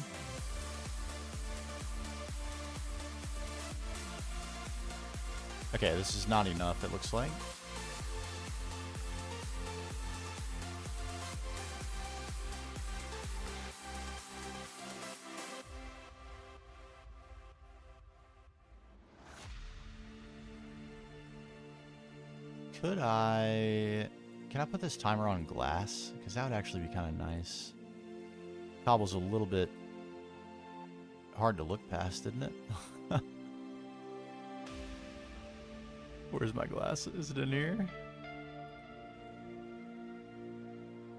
Okay, this is not enough, it looks like. Could I... Can I put this timer on glass? Because that would actually be kind of nice. Cobble's a little bit hard to look past, isn't it? Where's my glass? Is it in here?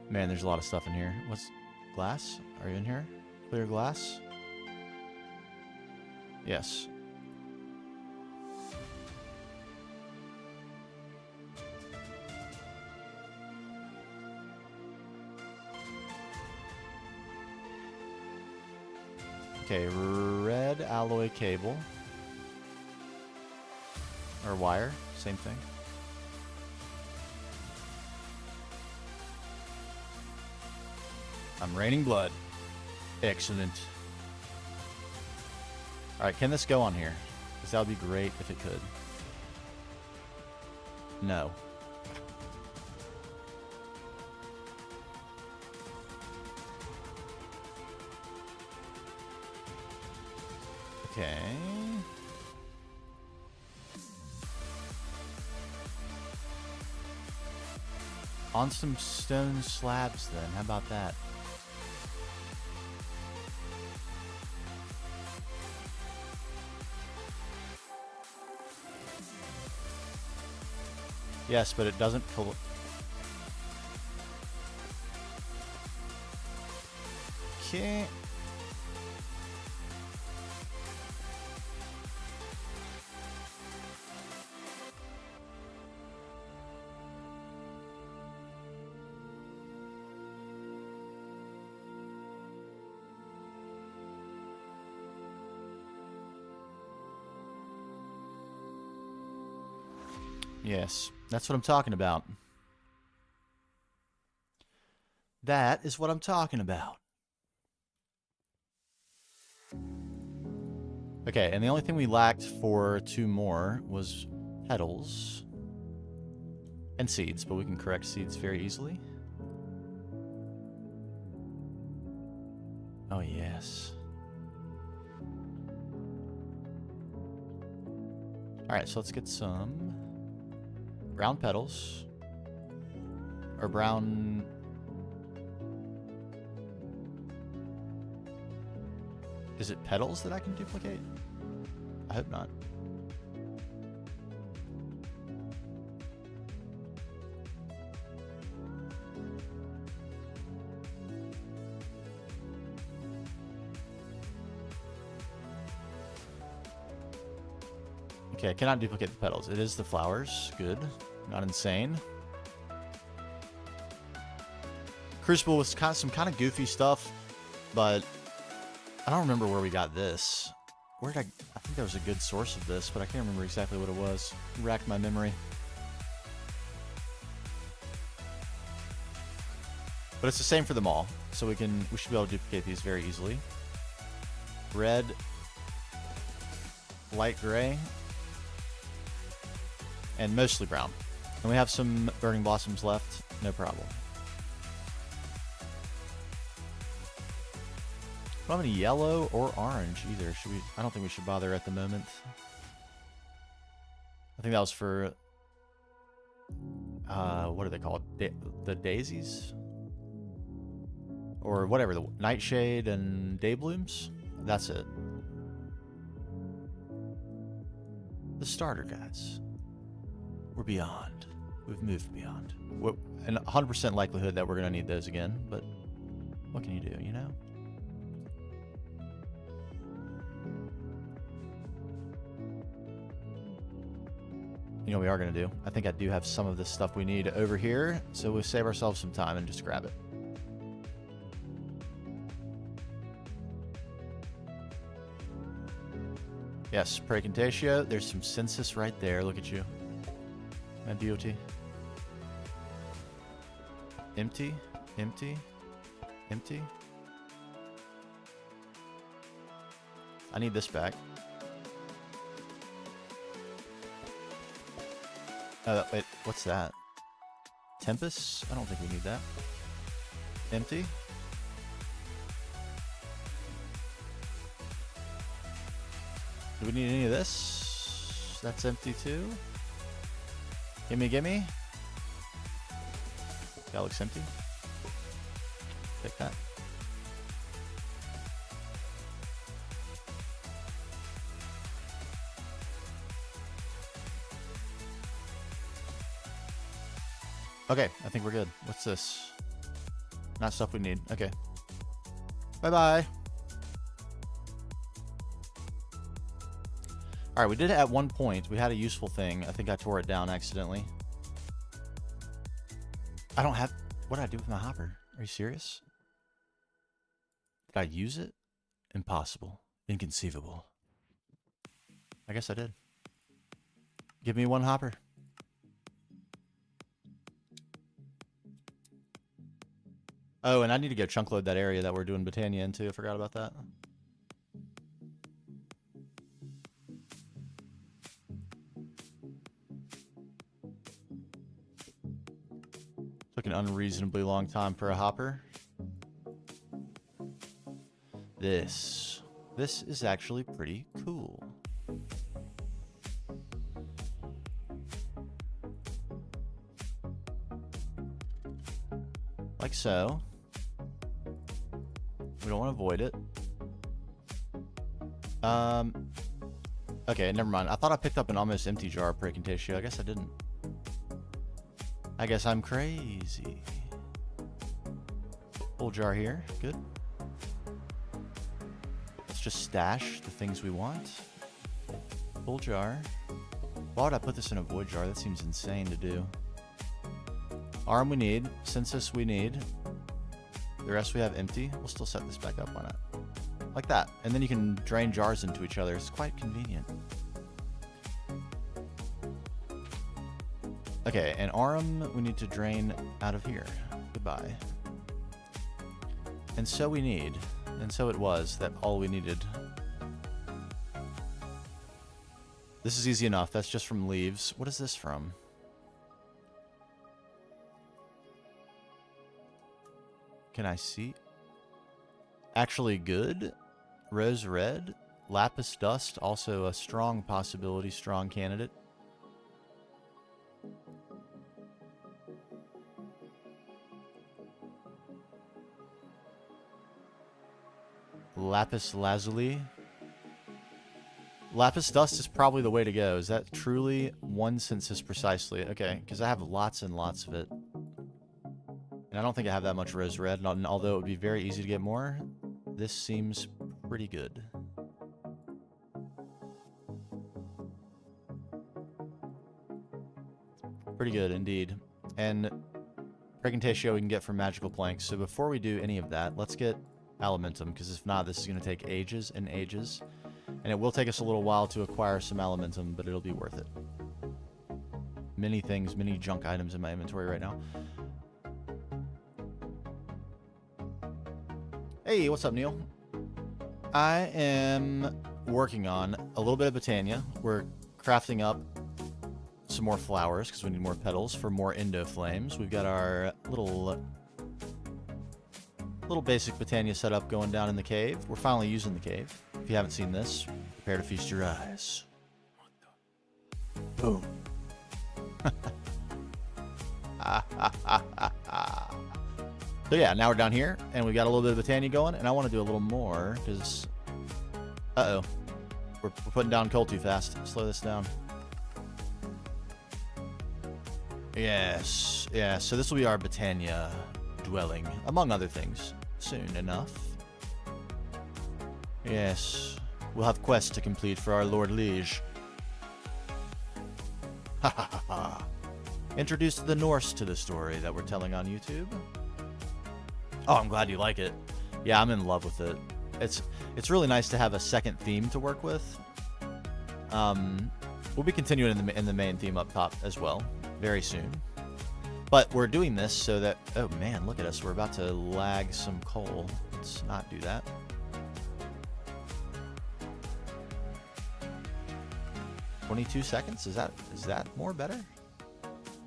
Man, there's a lot of stuff in here. What's... Glass? Are you in here? Clear glass? Yes. Okay, red alloy cable. Or wire, same thing. I'm raining blood. Excellent. Alright, can this go on here? Because that would be great if it could. No. Okay. On some stone slabs then. How about that? Yes, but it doesn't pull. Okay. Yes, that's what I'm talking about. That is what I'm talking about. Okay, and the only thing we lacked for 2 more was petals and seeds, but we can correct seeds very easily. Oh, yes. Alright, so let's get some brown petals. Or brown... Is it petals that I can duplicate? I hope not. Okay, I cannot duplicate the petals. It is the flowers. Good. Not insane. Crucible was some kind of goofy stuff, but I don't remember where we got this. Where did I think there was a good source of this, but I can't remember exactly what it was. Racked my memory. But it's the same for them all, so we should be able to duplicate these very easily. Red, light gray, and mostly brown. And we have some burning blossoms left, no problem. I don't have any yellow or orange either. Should we? I don't think we should bother at the moment. I think that was for what are they called? The daisies, or whatever. The nightshade and day blooms. That's it. The starter guides. We're beyond. We've moved beyond. And 100% likelihood that we're gonna need those again. But what can you do? You know. You know what we are going to do? I think I do have some of this stuff we need over here, so we'll save ourselves some time and just grab it. Yes, Praecantatio. There's some census right there. Look at you. My beauty. Empty, empty, empty. I need this back. Wait, what's that? Tempest? I don't think we need that. Empty? Do we need any of this? That's empty too. Gimme, gimme. That looks empty. Take that. Okay, I think we're good. What's this? Not stuff we need. Okay. Bye-bye. Alright, we did it at one point. We had a useful thing. I think I tore it down accidentally. I don't have... What did I do with my hopper? Are you serious? Did I use it? Impossible. Inconceivable. I guess I did. Give me one hopper. Oh, and I need to go chunk load that area that we're doing Botania into. I forgot about that. Took an unreasonably long time for a hopper. This is actually pretty cool. Like so. We don't want to avoid it. Okay, never mind. I thought I picked up an almost empty jar of Precontatio. I guess I didn't. I guess I'm crazy. Full jar here. Good. Let's just stash the things we want. Full jar. Why would I put this in a void jar? That seems insane to do. Arm we need. Census we need. The rest we have empty. We'll still set this back up. Why not? Like that. And then you can drain jars into each other. It's quite convenient. Okay, and Arum we need to drain out of here. Goodbye. And so we need. And so it was that all we needed. This is easy enough. That's just from leaves. What is this from? Can I see? Actually good. Rose red. Lapis dust. Also a strong possibility. Strong candidate. Lapis lazuli. Lapis dust is probably the way to go. Is that truly one census precisely? Okay, because I have lots and lots of it. And I don't think I have that much rose red, and although it would be very easy to get more, this seems pretty good. Pretty good indeed. And Precontatio we can get from magical planks. So before we do any of that, let's get Alimentum, because if not, this is going to take ages and ages. And it will take us a little while to acquire some Alimentum, but it'll be worth it. Many things, many junk items in my inventory right now. Hey, what's up, Neil? I am working on a little bit of Botania. We're crafting up some more flowers because we need more petals for more Indo Flames. We've got our little basic Botania setup going down in the cave. We're finally using the cave. If you haven't seen this, prepare to feast your eyes. Boom. So yeah, now we're down here, and we got a little bit of Botania going, and I want to do a little more, because... Uh-oh. We're putting down coal too fast. Slow this down. Yes. Yeah, so this will be our Botania dwelling, among other things, soon enough. Yes. We'll have quests to complete for our Lord Liege. Ha ha ha ha. Introduce the Norse to the story that we're telling on YouTube. Oh, I'm glad you like it. Yeah, I'm in love with it. It's really nice to have a second theme to work with. We'll be continuing in the main theme up top as well, very soon. But we're doing this so that... Oh man, look at us. We're about to lag some coal. Let's not do that. ...22 seconds? Is that more better?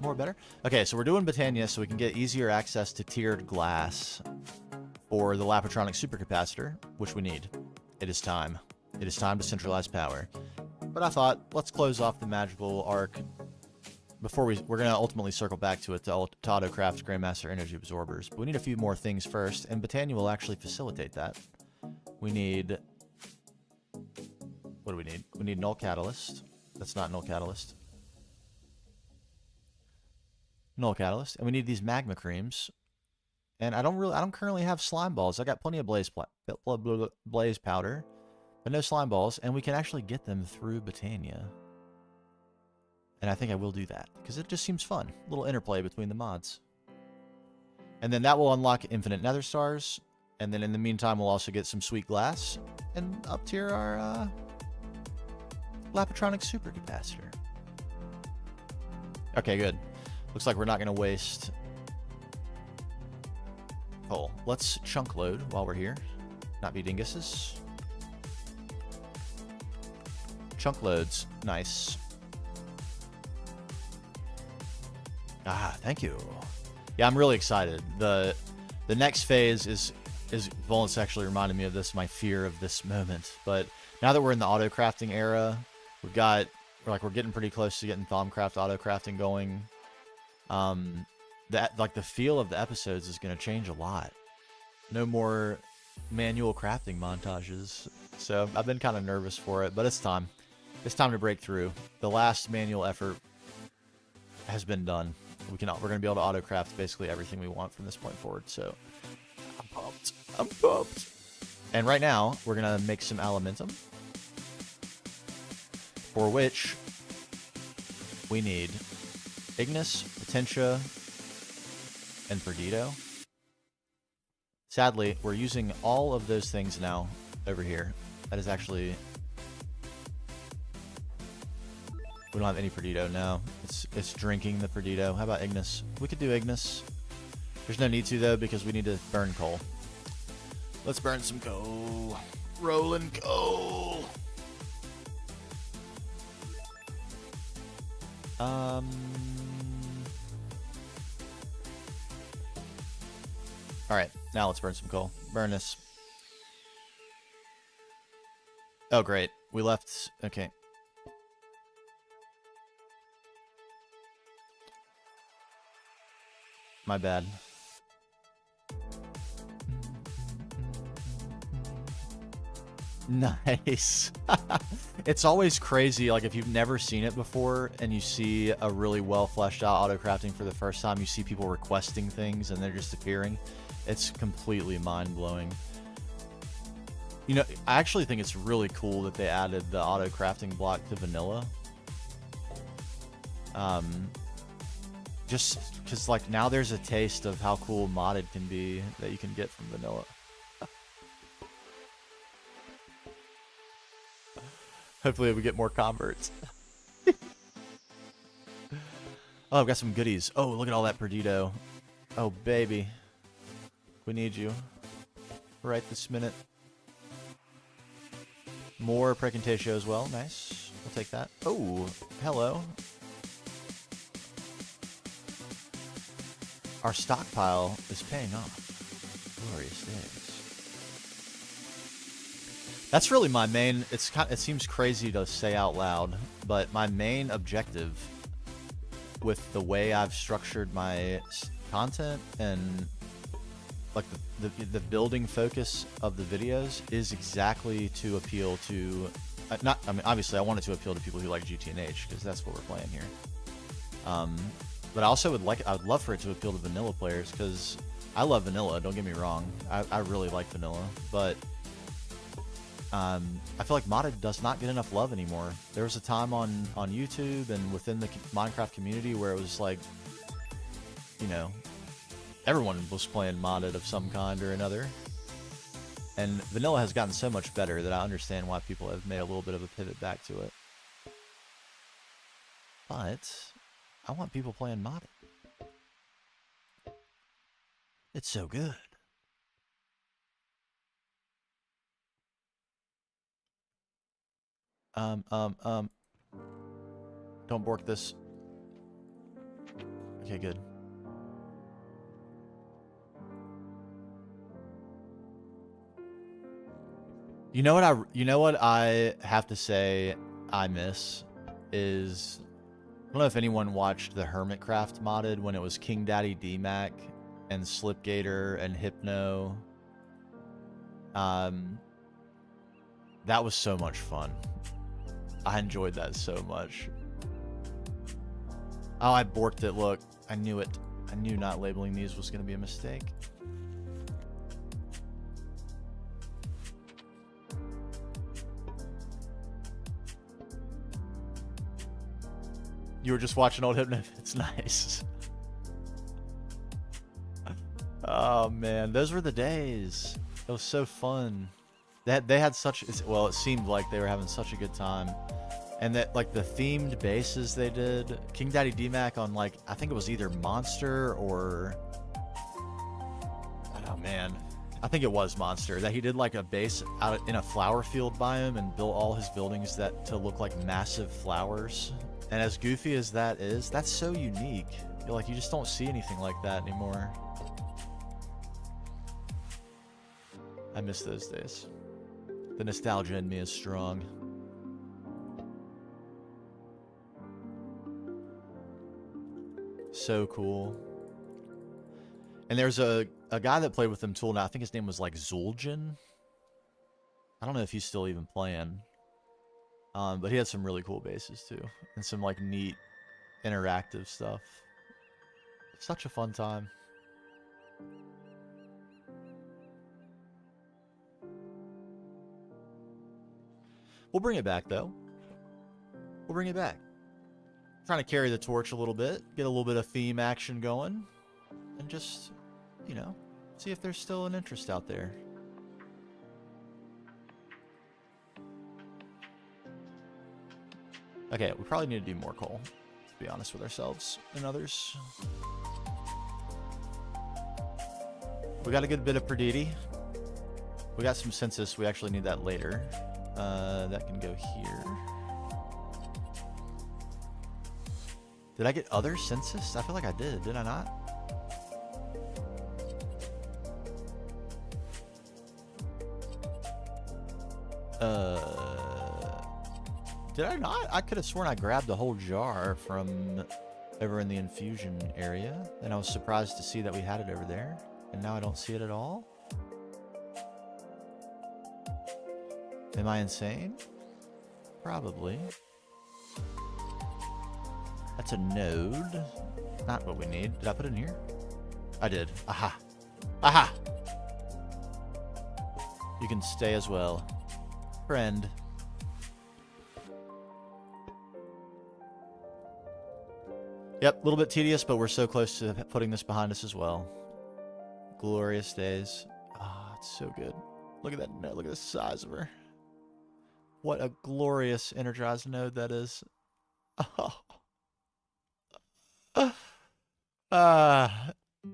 more better. Okay, so we're doing Botania so we can get easier access to tiered glass for the Lapatronic supercapacitor, which we need. It is time. It is time to centralize power. But I thought, let's close off the magical arc before we're going to ultimately circle back to it to autocraft Grandmaster energy absorbers. But we need a few more things first, and Botania will actually facilitate that. We need... What do we need? We need Null Catalyst. That's not Null Catalyst. Null Catalyst. And we need these Magma Creams. And I don't currently have slime balls. I got plenty of blaze powder, but no slime balls. And we can actually get them through Botania. And I think I will do that, because it just seems fun. A little interplay between the mods. And then that will unlock infinite nether stars. And then in the meantime, we'll also get some sweet glass. And up tier our Lapatronic supercapacitor. Okay, good. Looks like we're not going to waste coal. Let's chunk load while we're here. Not be dinguses. Chunk loads. Nice. Ah, thank you. Yeah, I'm really excited. The next phase is Volant's actually reminded me of this, my fear of this moment. But now that we're in the auto crafting era, we're getting pretty close to getting Thaumcraft auto crafting going. The feel of the episodes is going to change a lot. No more manual crafting montages. So I've been kind of nervous for it, but it's time. It's time to break through. The last manual effort has been done. We're going to be able to auto craft basically everything we want from this point forward. So I'm pumped. I'm pumped. And right now we're going to make some Alimentum, for which we need Ignis, Potentia, and Perdido. Sadly, we're using all of those things now over here. That is actually... We don't have any Perdido now. It's drinking the Perdido. How about Ignis? We could do Ignis. There's no need to, though, because we need to burn coal. Let's burn some coal. Rolling coal. Alright, now let's burn some coal. Burn this. Oh, great. We left... Okay. My bad. Nice. It's always crazy, like if you've never seen it before and you see a really well fleshed out auto crafting for the first time, you see people requesting things and they're just appearing. It's completely mind-blowing. You know, I actually think it's really cool that they added the auto crafting block to vanilla. Just because, like, now there's a taste of how cool modded can be that you can get from vanilla. Hopefully we get more converts. Oh, I've got some goodies. Oh, look at all that Perdido. Oh, baby. We need you. Right this minute. More Precantatio as well. Nice. We'll take that. Oh, hello. Our stockpile is paying off. Glorious days. That's really my main... It seems crazy to say out loud, but my main objective with the way I've structured my content and like the building focus of the videos is exactly to appeal to... obviously I want it to appeal to people who like GTNH, because that's what we're playing here. But I also I'd love for it to appeal to vanilla players, because I love vanilla, don't get me wrong. I really like vanilla, but I feel like modded does not get enough love anymore. There was a time on YouTube and within the Minecraft community where it was like, you know, everyone was playing modded of some kind or another. And vanilla has gotten so much better that I understand why people have made a little bit of a pivot back to it. But I want people playing modded. It's so good. Don't bork this. Okay, good. You know what I have to say I miss is, I don't know if anyone watched the Hermitcraft modded when it was King Daddy DMAC and Slipgator and Hypno. That was so much fun. I enjoyed that so much. Oh, I borked it. Look, I knew it. I knew not labeling these was going to be a mistake. You were just watching old Hypno. It's nice. Oh man, those were the days. It was so fun. They had such, well, it seemed like they were having such a good time. And that, like, the themed bases they did, King Daddy DMAC on, like, I think it was either Monster or, oh man, I think it was Monster, that he did like a base out in a flower field biome and built all his buildings that to look like massive flowers. And as goofy as that is, that's so unique. Like, you just don't see anything like that anymore. I miss those days. The nostalgia in me is strong. So cool. And there's a guy that played with them too now. I think his name was like Zul'jin. I don't know if he's still even playing. But he had some really cool bases too. And some like neat interactive stuff. Such a fun time. We'll bring it back though. We'll bring it back. Trying to carry the torch a little bit, get a little bit of theme action going, and just, you know, see if there's still an interest out there. Okay, we probably need to do more coal, to be honest with ourselves and others. We got a good bit of Perditi. We got some census. We actually need that later. That can go here. Did I get other census? I feel like I did I not? Did I not? I could have sworn I grabbed a whole jar from over in the infusion area, and I was surprised to see that we had it over there, and now I don't see it at all. Am I insane? Probably. That's a node. Not what we need. Did I put it in here? I did. Aha. Aha! You can stay as well. Friend. Yep, a little bit tedious, but we're so close to putting this behind us as well. Glorious days. Ah, it's so good. Look at that node. Look at the size of her. What a glorious energized node that is. Oh.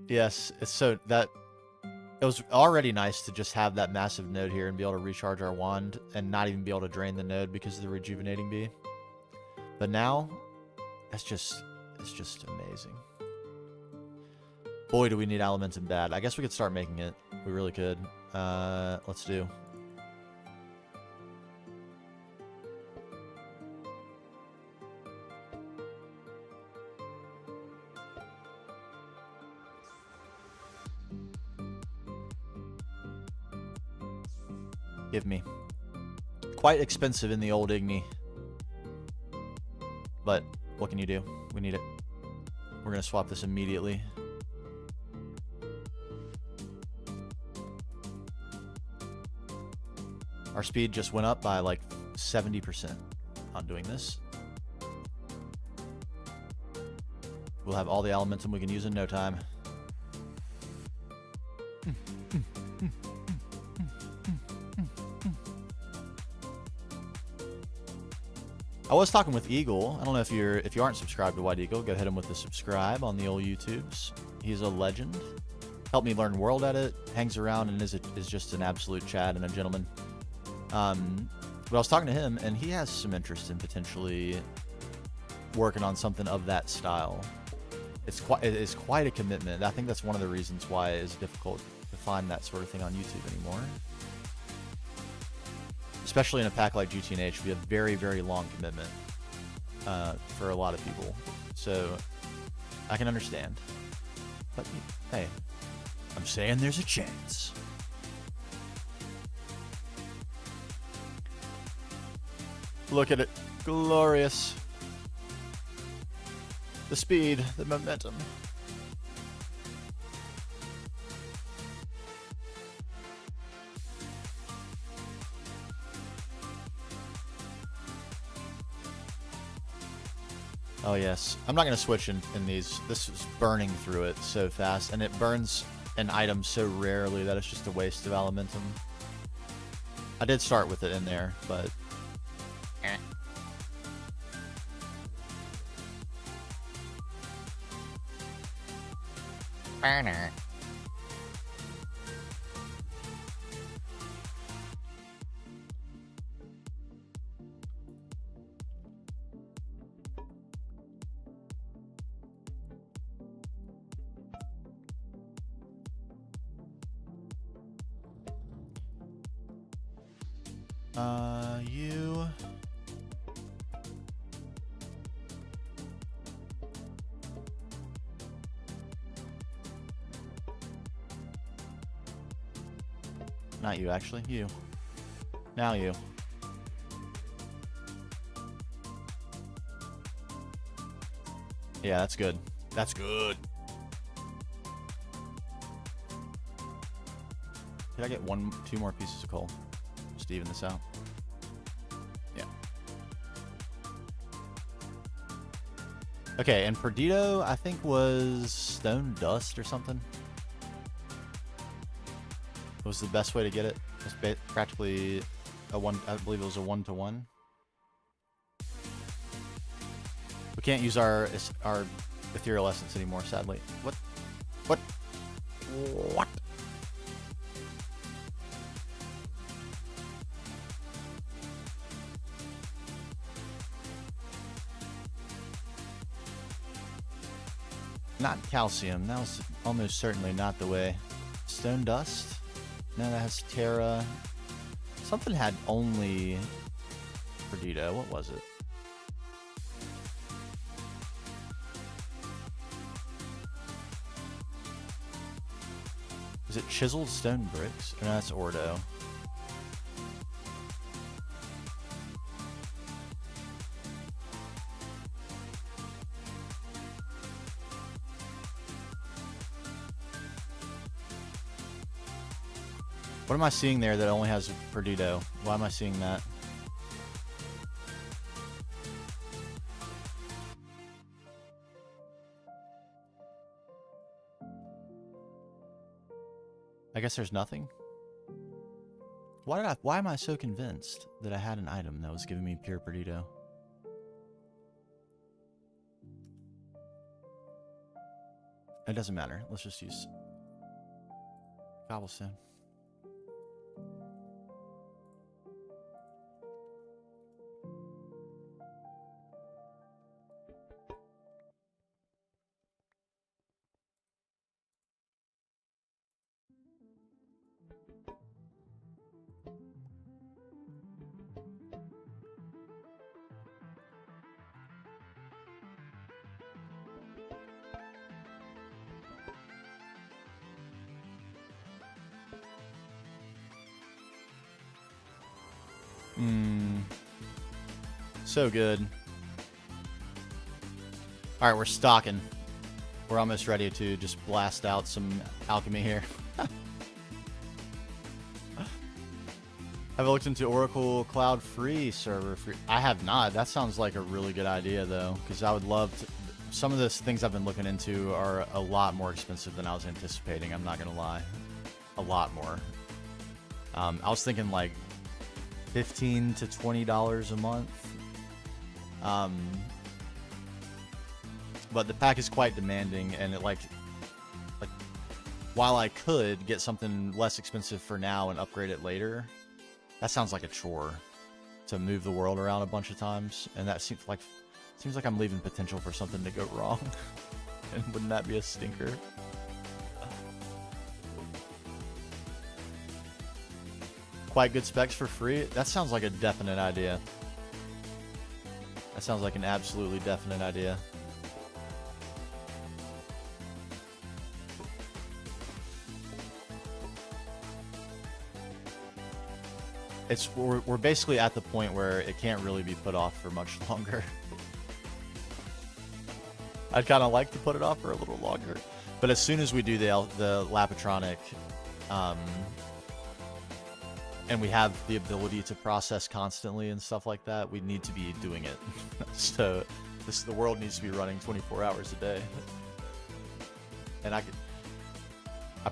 Yes, it's so that it was already nice to just have that massive node here and be able to recharge our wand and not even be able to drain the node because of the rejuvenating bee. But now, it's just amazing. Boy, do we need Alimentum bad. I guess we could start making it. We really could. Let's do. Give me. Quite expensive in the old Igni. But what can you do? We need it. We're going to swap this immediately. Our speed just went up by like 70% on doing this. We'll have all the Alimentum we can use in no time. I was talking with Eagle. I don't know if you aren't subscribed to White Eagle, go hit him with the subscribe on the old YouTubes. He's a legend. Helped me learn World Edit, hangs around, and is just an absolute Chad and a gentleman. But I was talking to him, and he has some interest in potentially working on something of that style. it is quite a commitment. I think that's one of the reasons why it is difficult to find that sort of thing on YouTube anymore. Especially in a pack like GTNH, we have very, very long commitment for a lot of people. So I can understand. But hey, I'm saying there's a chance. Look at it. Glorious. The speed, the momentum. Oh yes, I'm not going to switch in these. This is burning through it so fast, and it burns an item so rarely that it's just a waste of elementum. I did start with it in there, but... Burner. You... Not you, actually. You. Now you. Yeah, that's good. That's good. Can I get two more pieces of coal? Just to even this out. Yeah. Okay, and Perdido, I think, was stone dust or something. Was the best way to get it. It was practically a one. I believe it was a 1-to-1. We can't use our ethereal essence anymore, sadly. What? What? What? Not calcium. That was almost certainly not the way. Stone dust. No, that has Terra. Something had only Perdido. What was it? Is it chiseled stone bricks? No, that's Ordo. What am I seeing there that only has Perdido? Why am I seeing that? I guess there's nothing. Why am I so convinced that I had an item that was giving me pure Perdido? It doesn't matter. Let's just use cobblestone. So good. Alright, we're stocking. We're almost ready to just blast out some alchemy here. Have I looked into Oracle Cloud Free server? I have not. That sounds like a really good idea, though, because I would love to... Some of the things I've been looking into are a lot more expensive than I was anticipating. I'm not going to lie. A lot more. I was thinking like $15 to $20 a month. But the pack is quite demanding, and it like while I could get something less expensive for now and upgrade it later, that sounds like a chore to move the world around a bunch of times, and that seems like I'm leaving potential for something to go wrong. And wouldn't that be a stinker? Quite good specs for free? That sounds like a definite idea. That sounds like an absolutely definite idea. We're basically at the point where it can't really be put off for much longer. I'd kind of like to put it off for a little longer, but as soon as we do the Lapatronic, and we have the ability to process constantly and stuff like that, we need to be doing it. So the world needs to be running 24 hours a day. And I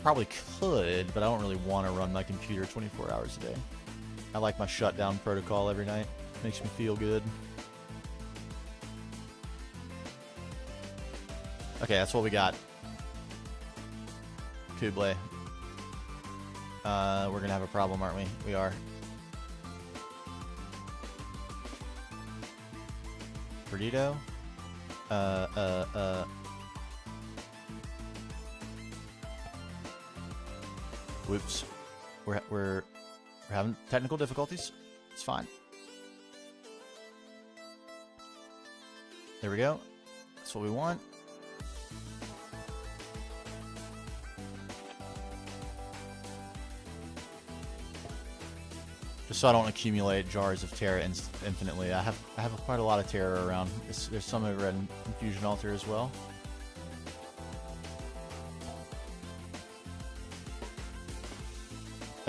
probably could, but I don't really want to run my computer 24 hours a day. I like my shutdown protocol every night. Makes me feel good. Okay, that's what we got. Kublai. We're gonna have a problem, aren't we? We are. Perdido. Whoops. We're having technical difficulties. It's fine. There we go. That's what we want. Just so I don't accumulate jars of Terra infinitely. I have quite a lot of Terra around. There's some over at Infusion Altar as well.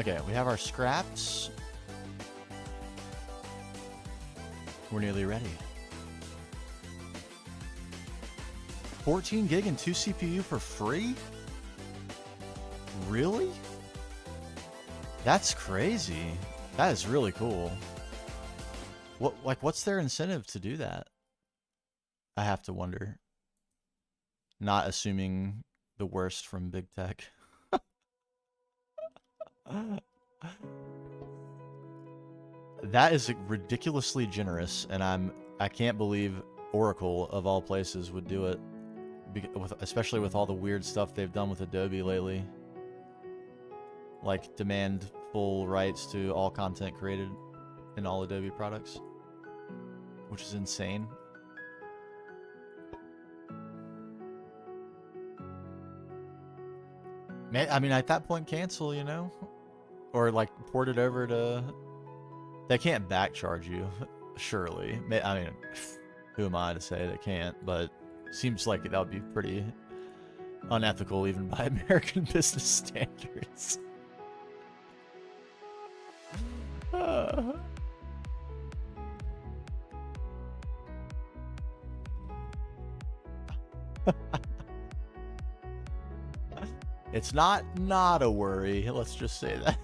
Okay, we have our scraps. We're nearly ready. 14 gig and 2 CPU for free? Really? That's crazy. That is really cool. What's their incentive to do that? I have to wonder. Not assuming the worst from big tech. That is ridiculously generous, and I can't believe Oracle of all places would do it, especially with all the weird stuff they've done with Adobe lately, like demand full rights to all content created in all Adobe products, which is insane. Man, I mean, at that point, cancel, you know? Or, like, port it over to... They can't backcharge you, surely. I mean, who am I to say they can't? But seems like that would be pretty unethical, even by American business standards. It's not a worry, let's just say that.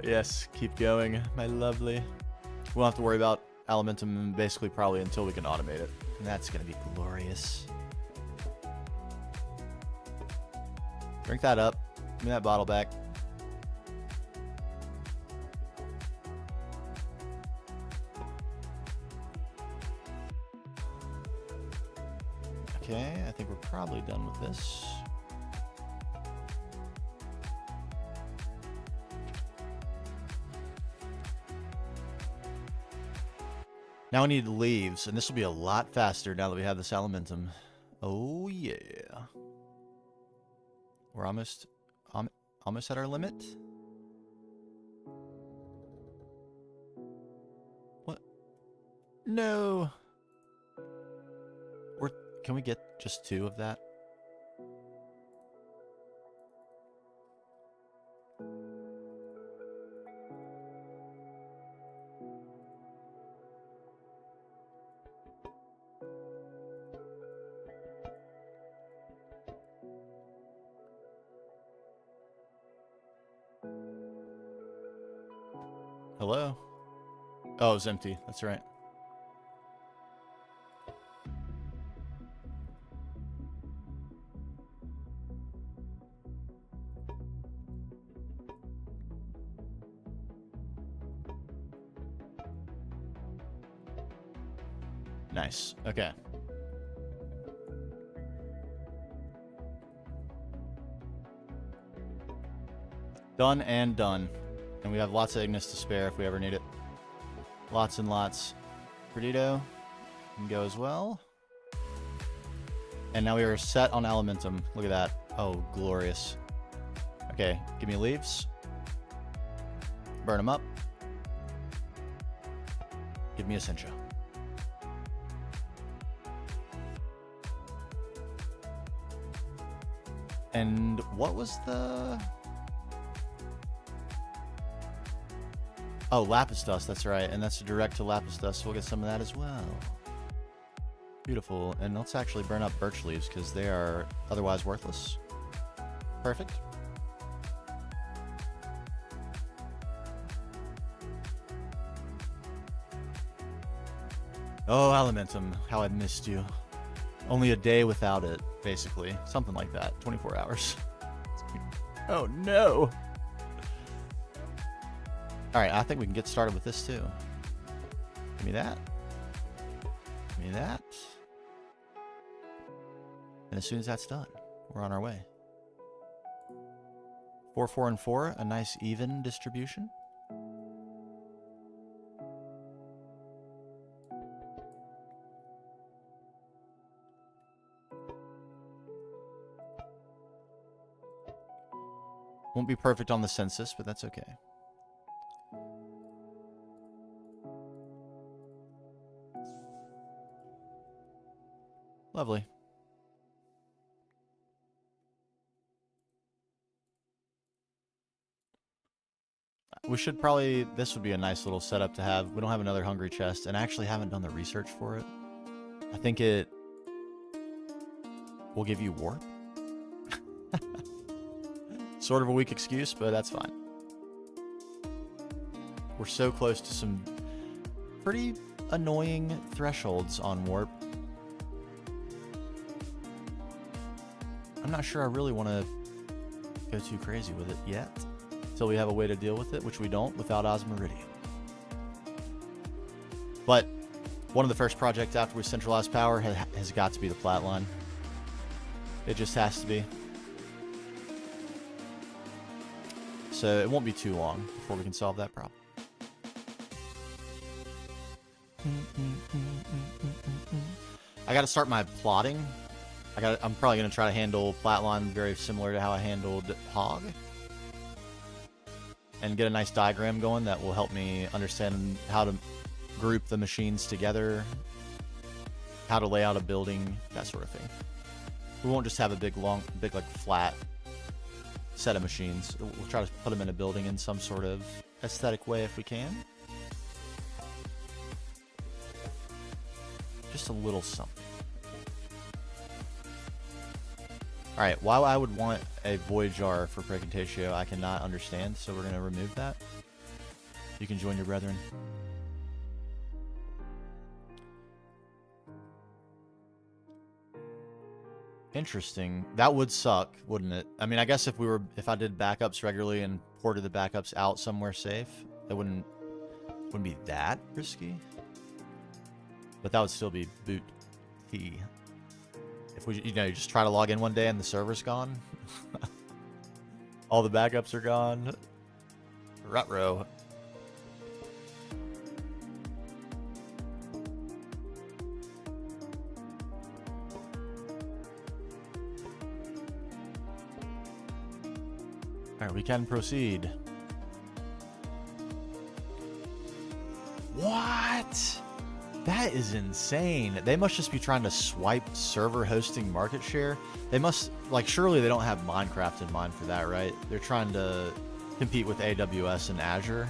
Yes, keep going, my lovely. We won't have to worry about Elementum basically probably until we can automate it. And that's gonna be glorious. Drink that up. Give me that bottle back. Okay, I think we're probably done with this. Now we need leaves, and this will be a lot faster now that we have this Elementum. Oh yeah. We're almost at our limit. What? No. Can we get just 2 of that? Hello? Oh, it was empty. That's right. Nice. Okay. Done and done. And we have lots of Ignis to spare if we ever need it. Lots and lots. Perdido can go as well. And now we are set on Elementum. Look at that. Oh, glorious. Okay, give me leaves. Burn them up. Give me a Essentia. And what was the... Oh, Lapis Dust, that's right. And that's direct to Lapis Dust, so we'll get some of that as well. Beautiful. And let's actually burn up birch leaves, because they are otherwise worthless. Perfect. Oh, Elementum, how I missed you. Only a day without it, basically. Something like that. 24 hours. Oh, no. Alright, I think we can get started with this, too. Give me that. Give me that. And as soon as that's done, we're on our way. 4, 4, and 4. A nice even distribution. Won't be perfect on the census, but that's okay. Lovely. We should probably... This would be a nice little setup to have. We don't have another hungry chest, and I actually haven't done the research for it. I think it will give you warp. Sort of a weak excuse, but that's fine. We're so close to some pretty annoying thresholds on warp. I'm not sure I really want to go too crazy with it yet, until we have a way to deal with it, which we don't without Osmeridium. But one of the first projects after we centralize power has got to be the plat line. It just has to be. So it won't be too long before we can solve that problem. I got to start my plotting. I'm probably going to try to handle Flatline very similar to how I handled Hog. And get a nice diagram going that will help me understand how to group the machines together, how to lay out a building, that sort of thing. We won't just have a big like flat set of machines. We'll try to put them in a building in some sort of aesthetic way if we can. Just a little something. Alright, why I would want a void jar for Precantatio, I cannot understand, so we're going to remove that. You can join your brethren. Interesting. That would suck, wouldn't it? I mean, I guess if I did backups regularly and ported the backups out somewhere safe, it wouldn't be that risky. But that would still be boot key. If we, you just try to log in one day and the server's gone. All the backups are gone. Ruh-roh. Alright, we can proceed. What? That is insane. They must just be trying to swipe server hosting market share. They must, like, surely they don't have Minecraft in mind for that, right? They're trying to compete with AWS and Azure.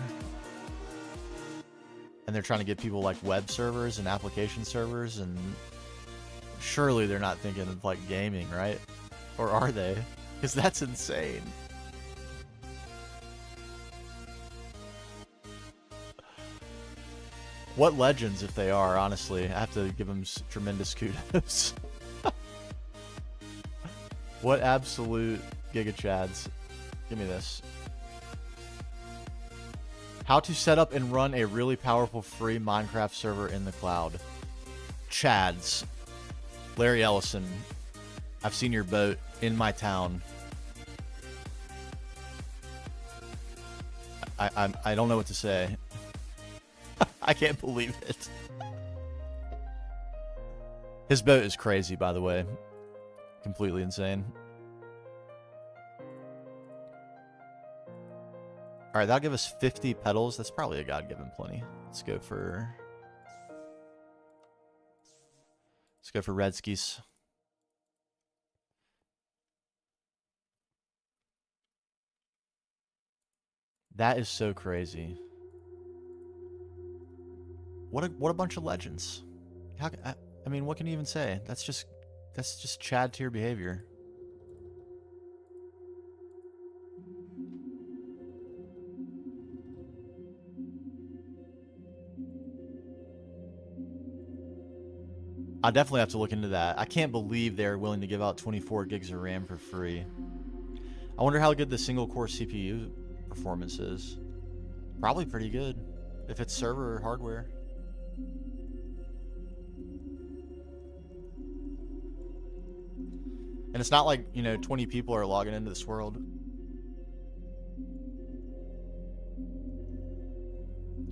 And they're trying to get people like web servers and application servers, and surely they're not thinking of like gaming, right? Or are they? Because that's insane. What legends if they are, honestly. I have to give them tremendous kudos. What absolute Giga Chads. Give me this. How to set up and run a really powerful free Minecraft server in the cloud. Chads. Larry Ellison. I've seen your boat in my town. I don't know what to say. I can't believe it. His boat is crazy, by the way. Completely insane. Alright, that'll give us 50 petals. That's probably a God-given plenty. Let's go for Redskis. That is so crazy. What a bunch of legends. I mean, what can you even say? That's just Chad tier behavior. I definitely have to look into that. I can't believe they're willing to give out 24 gigs of RAM for free. I wonder how good the single core CPU performance is. Probably pretty good if it's server or hardware. And it's not like, you know, 20 people are logging into this world.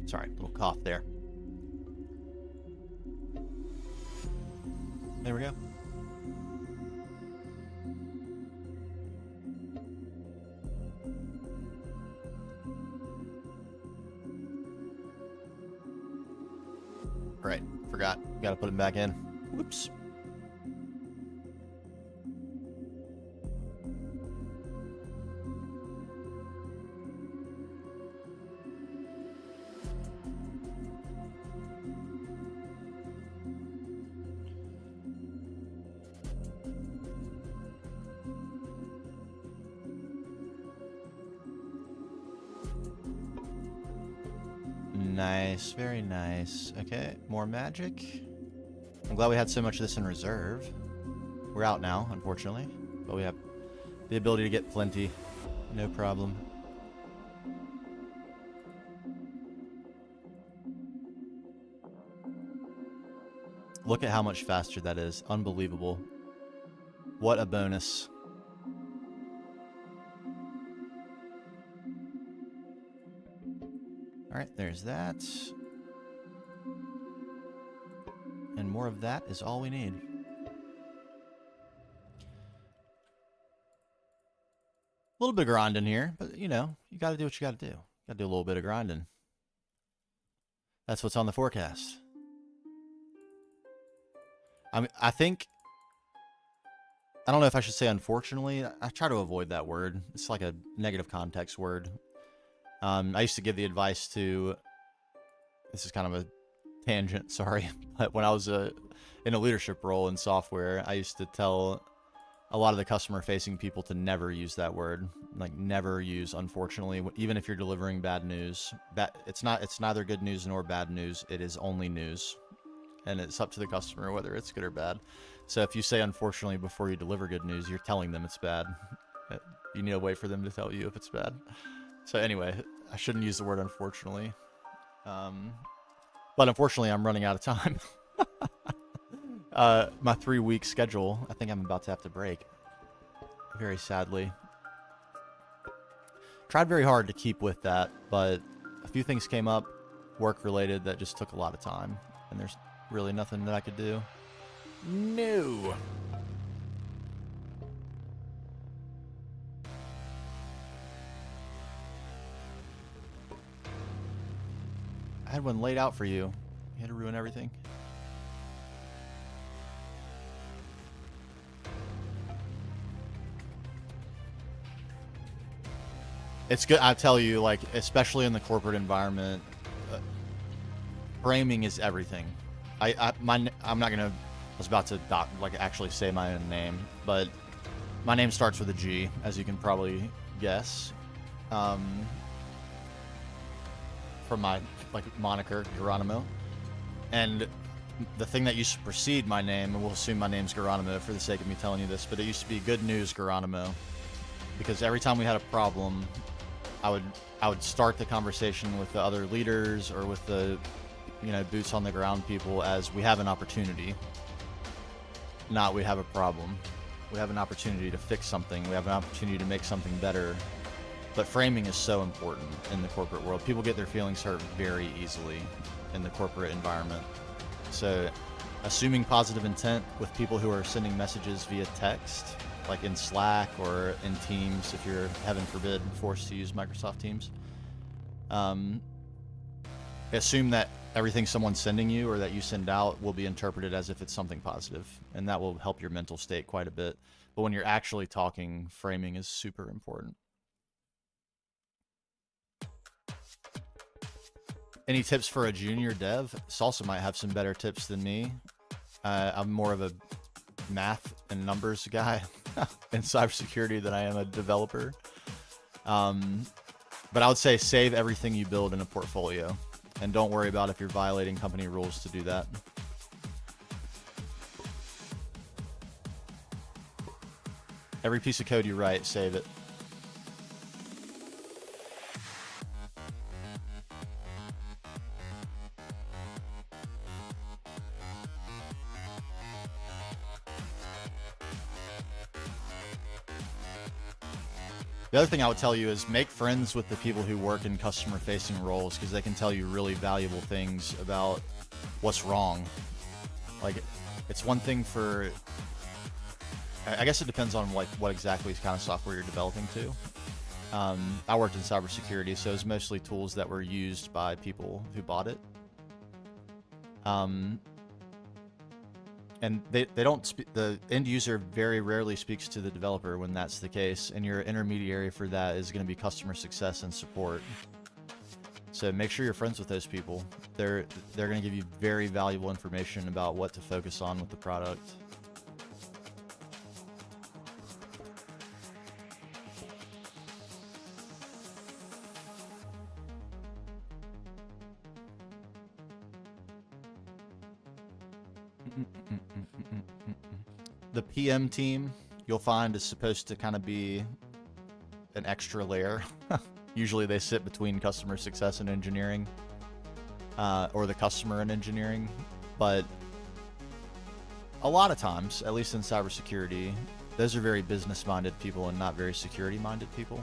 Sorry, little cough there. There we go. Right, forgot. Gotta put him back in. Whoops. Nice, very nice. Okay, more magic. I'm glad we had so much of this in reserve. We're out now, unfortunately, but we have the ability to get plenty. No problem. Look at how much faster that is. Unbelievable. What a bonus. Alright, there's that. And more of that is all we need. A little bit of grinding here, but you know, you gotta do what you gotta do. Gotta do a little bit of grinding. That's what's on the forecast. I don't know if I should say unfortunately. I try to avoid that word. It's like a negative context word. I used to give the advice to, this is kind of a tangent, sorry, but when I was in a leadership role in software, I used to tell a lot of the customer-facing people to never use that word. Like, never use unfortunately, even if you're delivering bad news. It's neither good news nor bad news. It is only news, and it's up to the customer whether it's good or bad. So if you say unfortunately before you deliver good news, you're telling them it's bad. You need to wait for them to tell you if it's bad. So anyway, I shouldn't use the word unfortunately. But unfortunately, I'm running out of time. My 3-week schedule, I think I'm about to have to break. Very sadly. Tried very hard to keep with that, but a few things came up, work-related, that just took a lot of time. And there's really nothing that I could do. No! I had one laid out for you. You had to ruin everything. It's good. I tell you, like, especially in the corporate environment, framing is everything. I'm not gonna. I was about to actually say my own name, but my name starts with a G, as you can probably guess. From my moniker Geronimo, and the thing that used to precede my name, and we'll assume my name's Geronimo for the sake of me telling you this, but it used to be Good News Geronimo, because every time we had a problem, I would start the conversation with the other leaders or with the you know, boots on the ground people as we have an opportunity, not we have a problem. We have an opportunity to fix something. We have an opportunity to make something better. But framing is so important in the corporate world. People get their feelings hurt very easily in the corporate environment. So assuming positive intent with people who are sending messages via text, like in Slack or in Teams, if you're, heaven forbid, forced to use Microsoft Teams. Assume that everything someone's sending you or that you send out will be interpreted as if it's something positive, and that will help your mental state quite a bit. But when you're actually talking, framing is super important. Any tips for a junior dev? Salsa might have some better tips than me. I'm more of a math and numbers guy in cybersecurity than I am a developer. But I would say save everything you build in a portfolio, and don't worry about if you're violating company rules to do that. Every piece of code you write, save it. The other thing I would tell you is make friends with the people who work in customer-facing roles, because they can tell you really valuable things about what's wrong. Like, it's one thing for... I guess it depends on what exactly kind of software you're developing to. I worked in cybersecurity, so it's mostly tools that were used by people who bought it. And they don't the end user very rarely speaks to the developer when that's the case, and your intermediary for that is going to be customer success and support. So make sure you're friends with those people. They're going to give you very valuable information about what to focus on with the product. The PM team, you'll find, is supposed to kind of be an extra layer. Usually they sit between customer success and engineering, or the customer and engineering. But a lot of times, at least in cybersecurity, those are very business-minded people and not very security-minded people,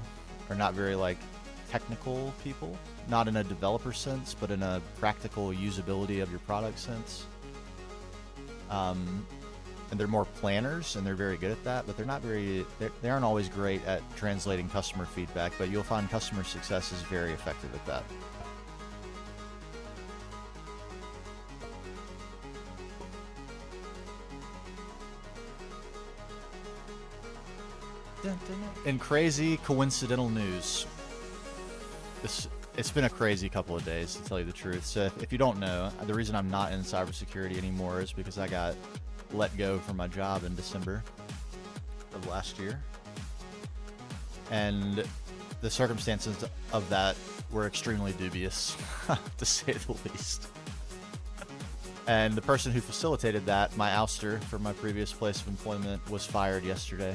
or not very like technical people. Not in a developer sense, but in a practical usability of your product sense. And they're more planners, and they're very good at that, but they're not very, they aren't always great at translating customer feedback, but you'll find customer success is very effective at that. In crazy coincidental news, it's been a crazy couple of days, to tell you the truth. So if you don't know, the reason I'm not in cybersecurity anymore is because I got let go from my job in December of last year. And the circumstances of that were extremely dubious, to say the least. And the person who facilitated that, my ouster from my previous place of employment, was fired yesterday.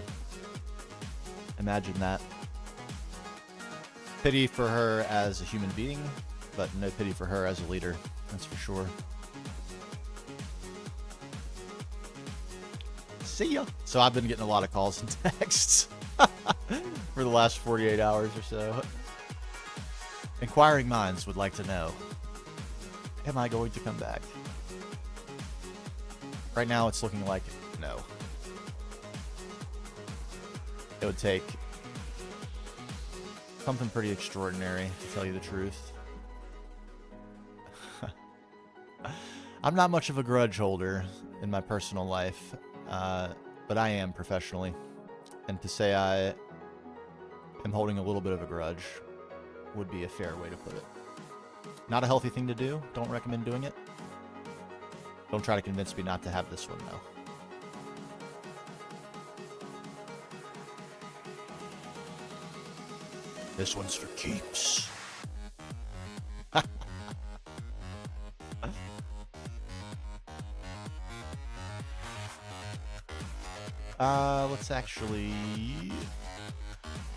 Imagine that. Pity for her as a human being, but no pity for her as a leader, that's for sure. See ya. So I've been getting a lot of calls and texts for the last 48 hours or so. Inquiring minds would like to know, am I going to come back? Right now it's looking like no. It would take something pretty extraordinary, to tell you the truth. I'm not much of a grudge holder in my personal life, but I am professionally. And to say I am holding a little bit of a grudge would be a fair way to put it. Not a healthy thing to do. Don't recommend doing it. Don't try to convince me not to have this one, though. This one's for keeps. Let's actually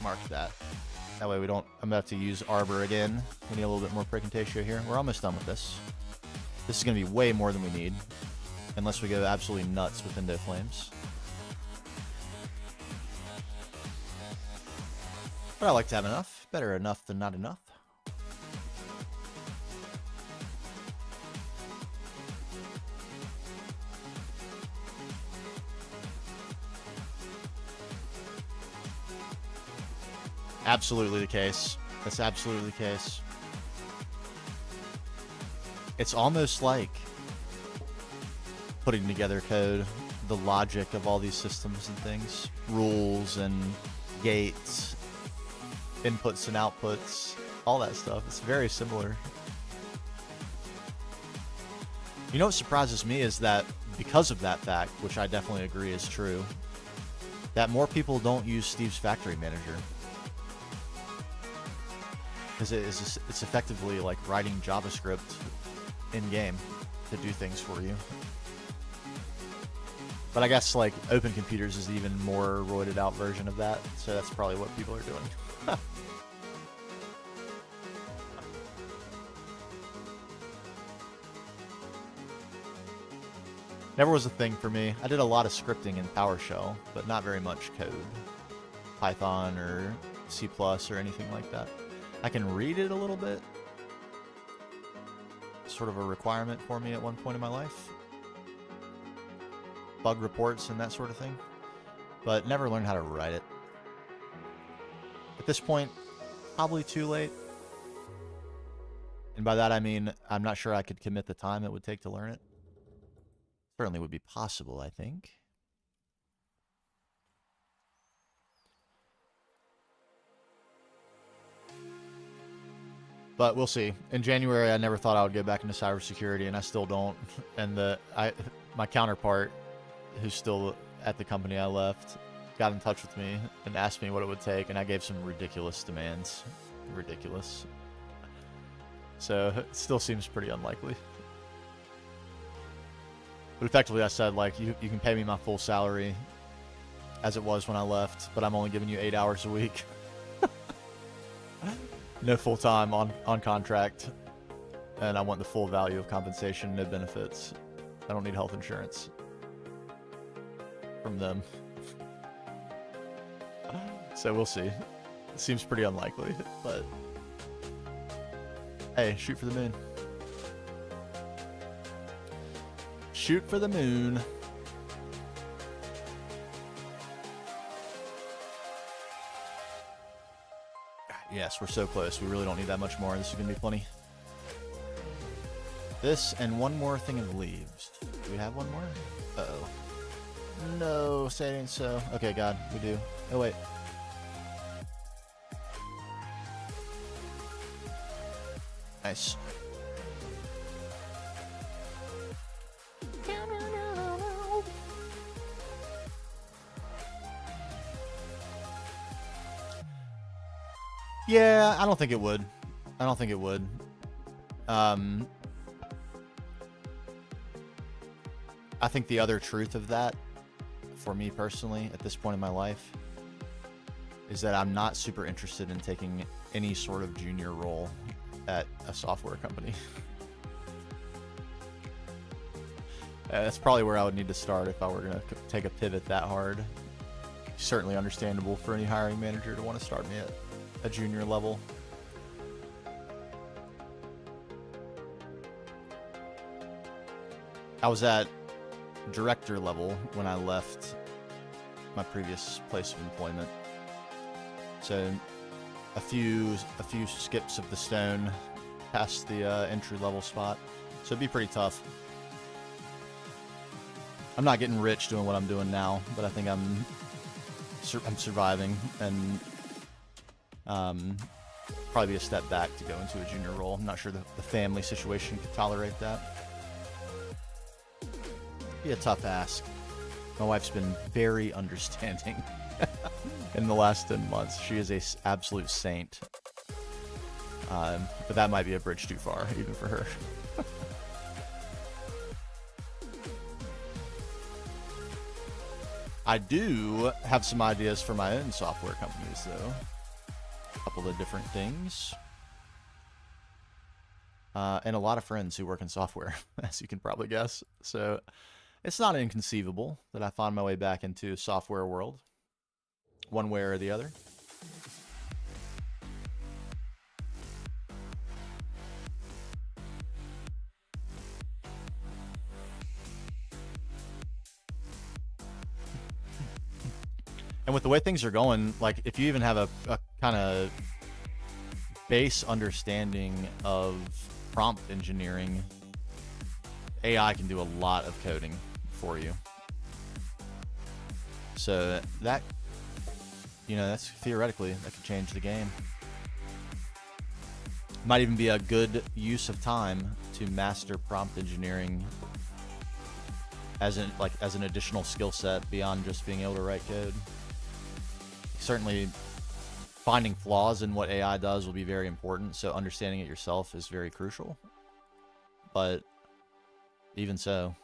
mark that. That way we don't, I'm about to use Arbor again. We need a little bit more precontatio here. We're almost done with this. This is going to be way more than we need, unless we go absolutely nuts with Endo Flames. But I like to have enough. Better enough than not enough. Absolutely the case. That's absolutely the case. It's almost like putting together code, the logic of all these systems and things, rules and gates, inputs and outputs, all that stuff. It's very similar. You know what surprises me is that because of that fact, which I definitely agree is true, that more people don't use Steve's Factory Manager. Because it's effectively like writing JavaScript in-game to do things for you. But I guess like Open Computers is the even more roided out version of that, so that's probably what people are doing. Never was a thing for me. I did a lot of scripting in PowerShell, but not very much code. Python or C++ or anything like that. I can read it a little bit. Sort of a requirement for me at one point in my life. Bug reports and that sort of thing. But never learned how to write it. At this point, probably too late. And by that I mean, I'm not sure I could commit the time it would take to learn it. Certainly would be possible, I think. But we'll see. In January, I never thought I would get back into cybersecurity, and I still don't. And my counterpart, who's still at the company I left, got in touch with me and asked me what it would take, and I gave some ridiculous demands. Ridiculous. So it still seems pretty unlikely. But effectively, I said, like, you can pay me my full salary as it was when I left, but I'm only giving you 8 hours a week. No full-time on contract, and I want the full value of compensation, no benefits. I don't need health insurance from them. So we'll see. It seems pretty unlikely, but hey, shoot for the moon. Shoot for the moon. Yes, we're so close. We really don't need that much more. This is going to be plenty. This and one more thing of leaves. Do we have one more? Uh-oh. No, say it ain't so. Okay, God, we do. Oh, wait. Nice. Yeah, I don't think it would. I don't think it would. I think the other truth of that, for me personally, at this point in my life, is that I'm not super interested in taking any sort of junior role at a software company. That's probably where I would need to start if I were going to take a pivot that hard. Certainly understandable for any hiring manager to want to start me at a junior level. I was at director level when I left my previous place of employment. So a few skips of the stone past the entry level spot. So it'd be pretty tough. I'm not getting rich doing what I'm doing now, but I think I'm surviving, and probably be a step back to go into a junior role. I'm not sure the family situation could tolerate that. Be a tough ask. My wife's been very understanding in the last 10 months. She is an absolute saint. But that might be a bridge too far, even for her. I do have some ideas for my own software companies, though. A couple of different things. and a lot of friends who work in software, as you can probably guess. So it's not inconceivable that I found my way back into software world, one way or the other. And with the way things are going, like if you even have a kind of base understanding of prompt engineering, AI can do a lot of coding for you. So that, you know, that's theoretically, that could change the game. Might even be a good use of time to master prompt engineering as an additional skill set beyond just being able to write code. Certainly finding flaws in what AI does will be very important, so understanding it yourself is very crucial. But even so,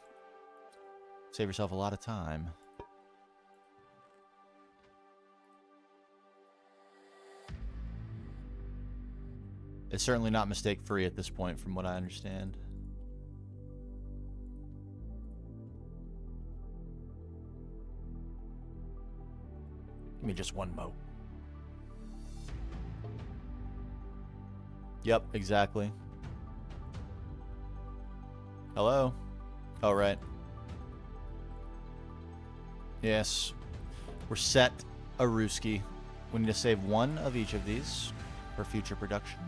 save yourself a lot of time. It's certainly not mistake-free at this point, from what I understand. Give me just one mo. Yep, exactly. Hello? Oh, right. Yes. We're set a Ruski. We need to save one of each of these for future production.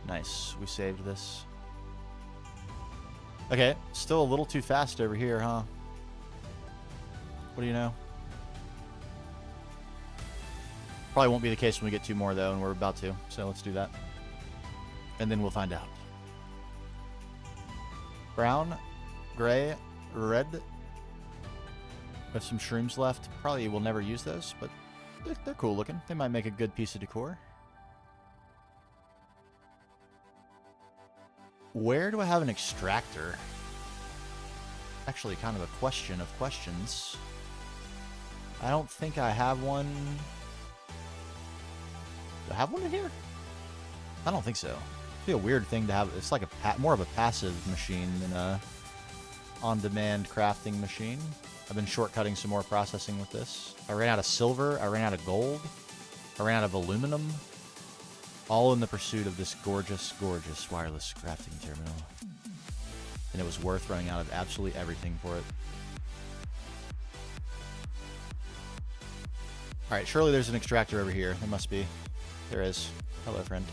Nice. We saved this. Okay, still a little too fast over here, huh? What do you know? Probably won't be the case when we get two more, though, and we're about to. So let's do that. And then we'll find out. Brown, gray, red. We have some shrooms left. Probably will never use those, but they're cool looking. They might make a good piece of decor. Where do I have an extractor? Actually, kind of a question of questions. I don't think I have one. Do I have one in here? I don't think so. It'd be a weird thing to have. It's like more of a passive machine than a on-demand crafting machine. I've been shortcutting some more processing with this. I ran out of silver. I ran out of gold. I ran out of aluminum. All in the pursuit of this gorgeous, gorgeous wireless crafting terminal. And it was worth running out of absolutely everything for it. Alright, surely there's an extractor over here. There must be. There is. Hello, friend.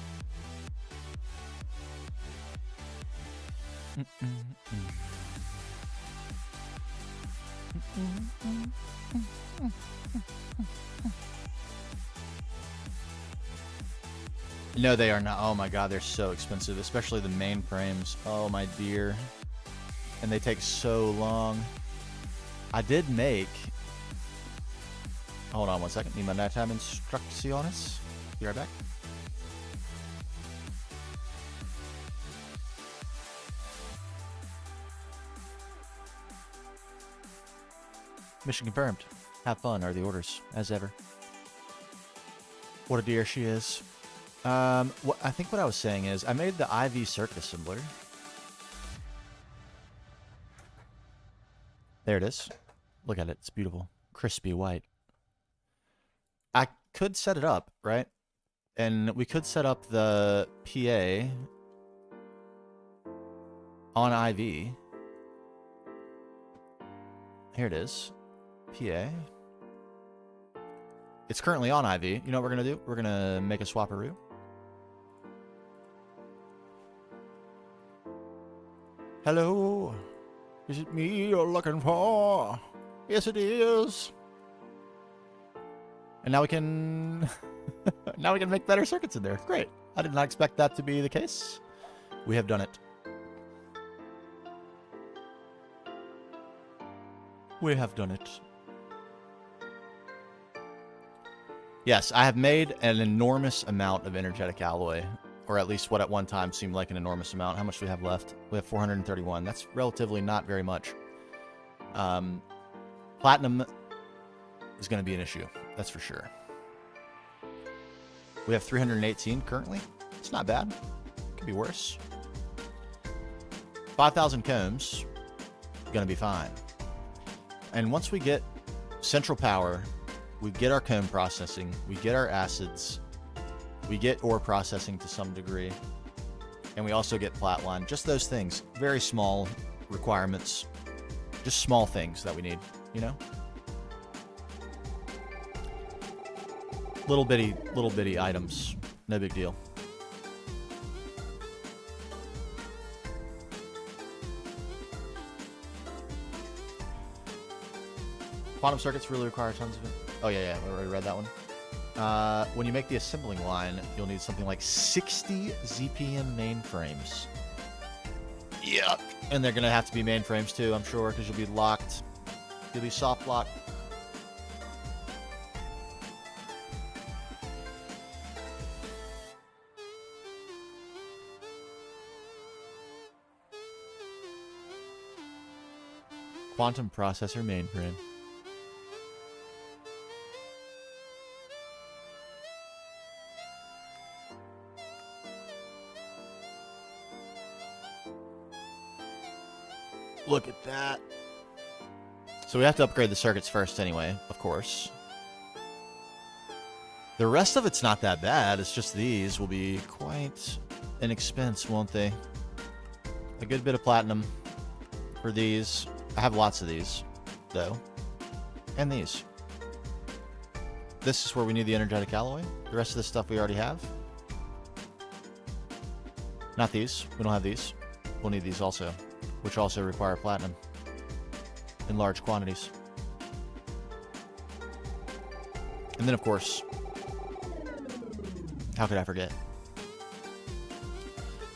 No, they are not. Oh my god, they're so expensive, especially the main frames. Oh my dear. And they take so long. I did make... Hold on one second. Need my nighttime instrucciones. Be right back. Mission confirmed. Have fun are the orders, as ever. What a dear she is. I think what I was saying is, I made the IV circuit assembler. There it is. Look at it. It's beautiful. Crispy white. I could set it up, right? And we could set up the PA on IV. Here it is. PA. It's currently on IV. You know what we're going to do? We're going to make a swapperoo. Hello. Is it me you're looking for? Yes, it is. And now we can... now we can make better circuits in there. Great. I did not expect that to be the case. We have done it. We have done it. Yes, I have made an enormous amount of energetic alloy, or at least what at one time seemed like an enormous amount. How much do we have left? We have 431. That's relatively not very much. Platinum is going to be an issue. That's for sure. We have 318 currently, It's not bad. Could be worse. 5,000 combs, gonna be fine. And once we get central power, we get our comb processing, we get our acids, we get ore processing to some degree, and we also get flatline. Just those things. Very small requirements. Just small things that we need, you know? Little bitty items. No big deal. Quantum circuits really require tons of it. Oh, yeah, I already read that one. When you make the assembling line, you'll need something like 60 ZPM mainframes. Yuck. And they're going to have to be mainframes too, I'm sure, because you'll be locked. You'll be soft locked. Quantum processor mainframe. Look at that. So we have to upgrade the circuits first anyway, of course. The rest of it's not that bad. It's just these will be quite an expense, won't they? A good bit of platinum for these. I have lots of these, though. And these. This is where we need the energetic alloy. The rest of this stuff we already have. Not these. We don't have these. We'll need these also, which also require platinum in large quantities. And then, of course, how could I forget?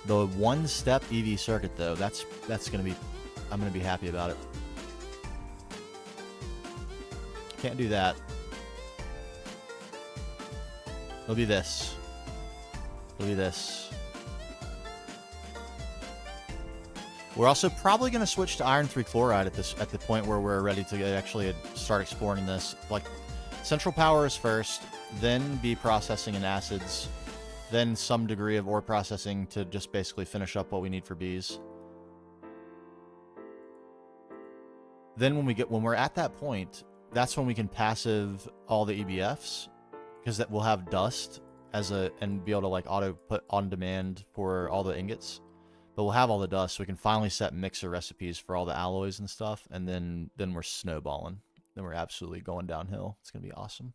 The one-step EV circuit, though, that's gonna be, I'm gonna be happy about it. Can't do that. It'll be this. It'll be this. We're also probably going to switch to iron 3 chloride at the point where we're ready to actually start exploring this. Like, central power is first, then be processing in acids, then some degree of ore processing to just basically finish up what we need for bees. Then when we're at that point, that's when we can passive all the EBFs, because that will have dust and be able to like auto put on demand for all the ingots. But we'll have all the dust, so we can finally set mixer recipes for all the alloys and stuff, and then we're snowballing. Then we're absolutely going downhill. It's gonna be awesome.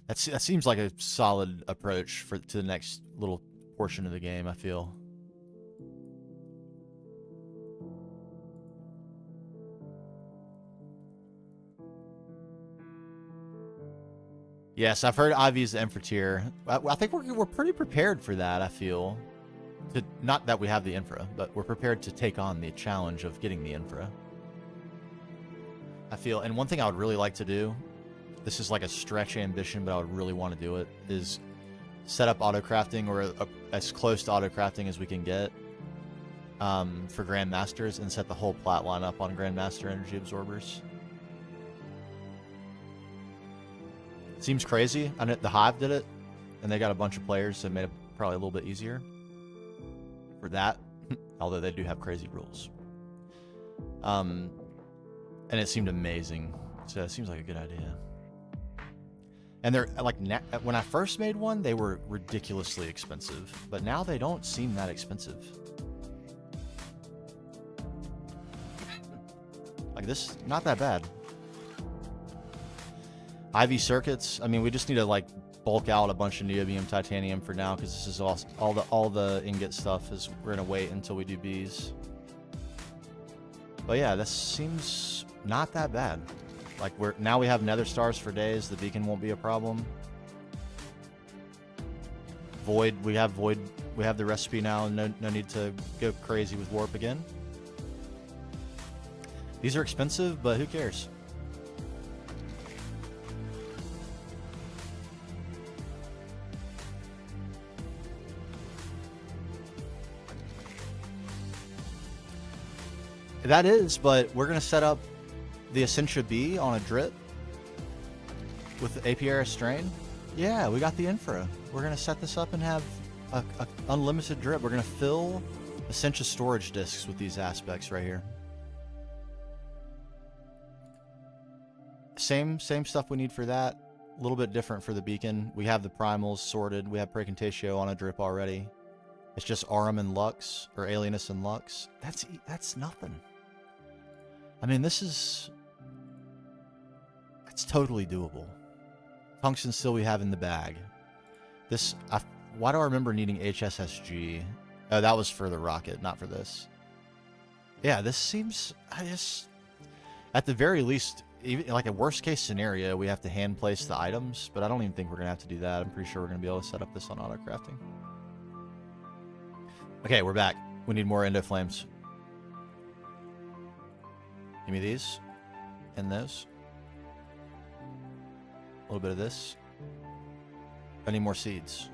That seems like a solid approach to the next little portion of the game, I feel. Yes, I've heard Ivy's the infra tier. I think we're pretty prepared for that, I feel. Not that we have the infra, but we're prepared to take on the challenge of getting the infra. I feel, and one thing I would really like to do, this is like a stretch ambition, but I would really want to do it, is set up auto-crafting, or as close to auto-crafting as we can get for Grandmasters, and set the whole plat line up on Grandmaster energy absorbers. Seems crazy. I know the Hive did it, and they got a bunch of players, so it made it probably a little bit easier for that, although they do have crazy rules. And it seemed amazing, so it seems like a good idea. And they're like, when I first made one, they were ridiculously expensive, but now they don't seem that expensive. Like this, not that bad. IV circuits, I mean, we just need to like bulk out a bunch of niobium titanium for now, because this is all the ingot stuff is we're gonna wait until we do bees. But yeah, this seems not that bad. Like now we have nether stars for days, the beacon won't be a problem. Void, we have the recipe now, and no need to go crazy with warp again. These are expensive, but who cares? That is, but we're going to set up the Essentia B on a drip with the Apiary strain. Yeah, we got the infra. We're gonna set this up and have a unlimited drip. We're gonna fill Essentia storage disks with these aspects right here. Same stuff we need for that. A little bit different for the beacon. We have the primals sorted. We have Praecontatio on a drip already. It's just Aurum and Lux, or Alienus and Lux. That's nothing. I mean, it's totally doable. Tungsten still we have in the bag. Why do I remember needing HSSG? Oh, that was for the rocket, not for this. Yeah, this seems, at the very least, even like a worst case scenario, we have to hand place the items, but I don't even think we're gonna have to do that. I'm pretty sure we're gonna be able to set up this on auto crafting. Okay, we're back. We need more endo flames. Give me these and those. A little bit of this. I need more seeds.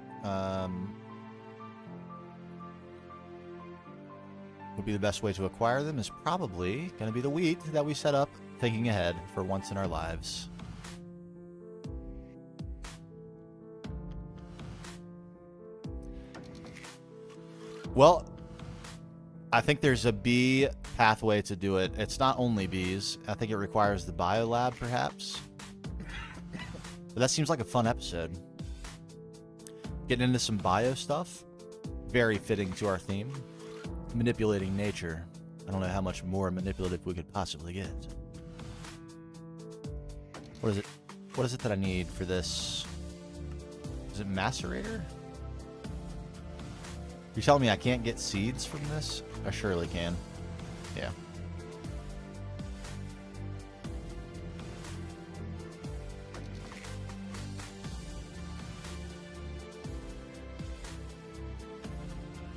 Would be the best way to acquire them is probably going to be the wheat that we set up, thinking ahead for once in our lives. Well, I think there's a bee pathway to do it. It's not only bees. I think it requires the biolab, perhaps. But that seems like a fun episode. Getting into some bio stuff. Very fitting to our theme. Manipulating nature. I don't know how much more manipulative we could possibly get. What is it? What is it that I need for this? Is it macerator? You're telling me I can't get seeds from this? I surely can. Yeah.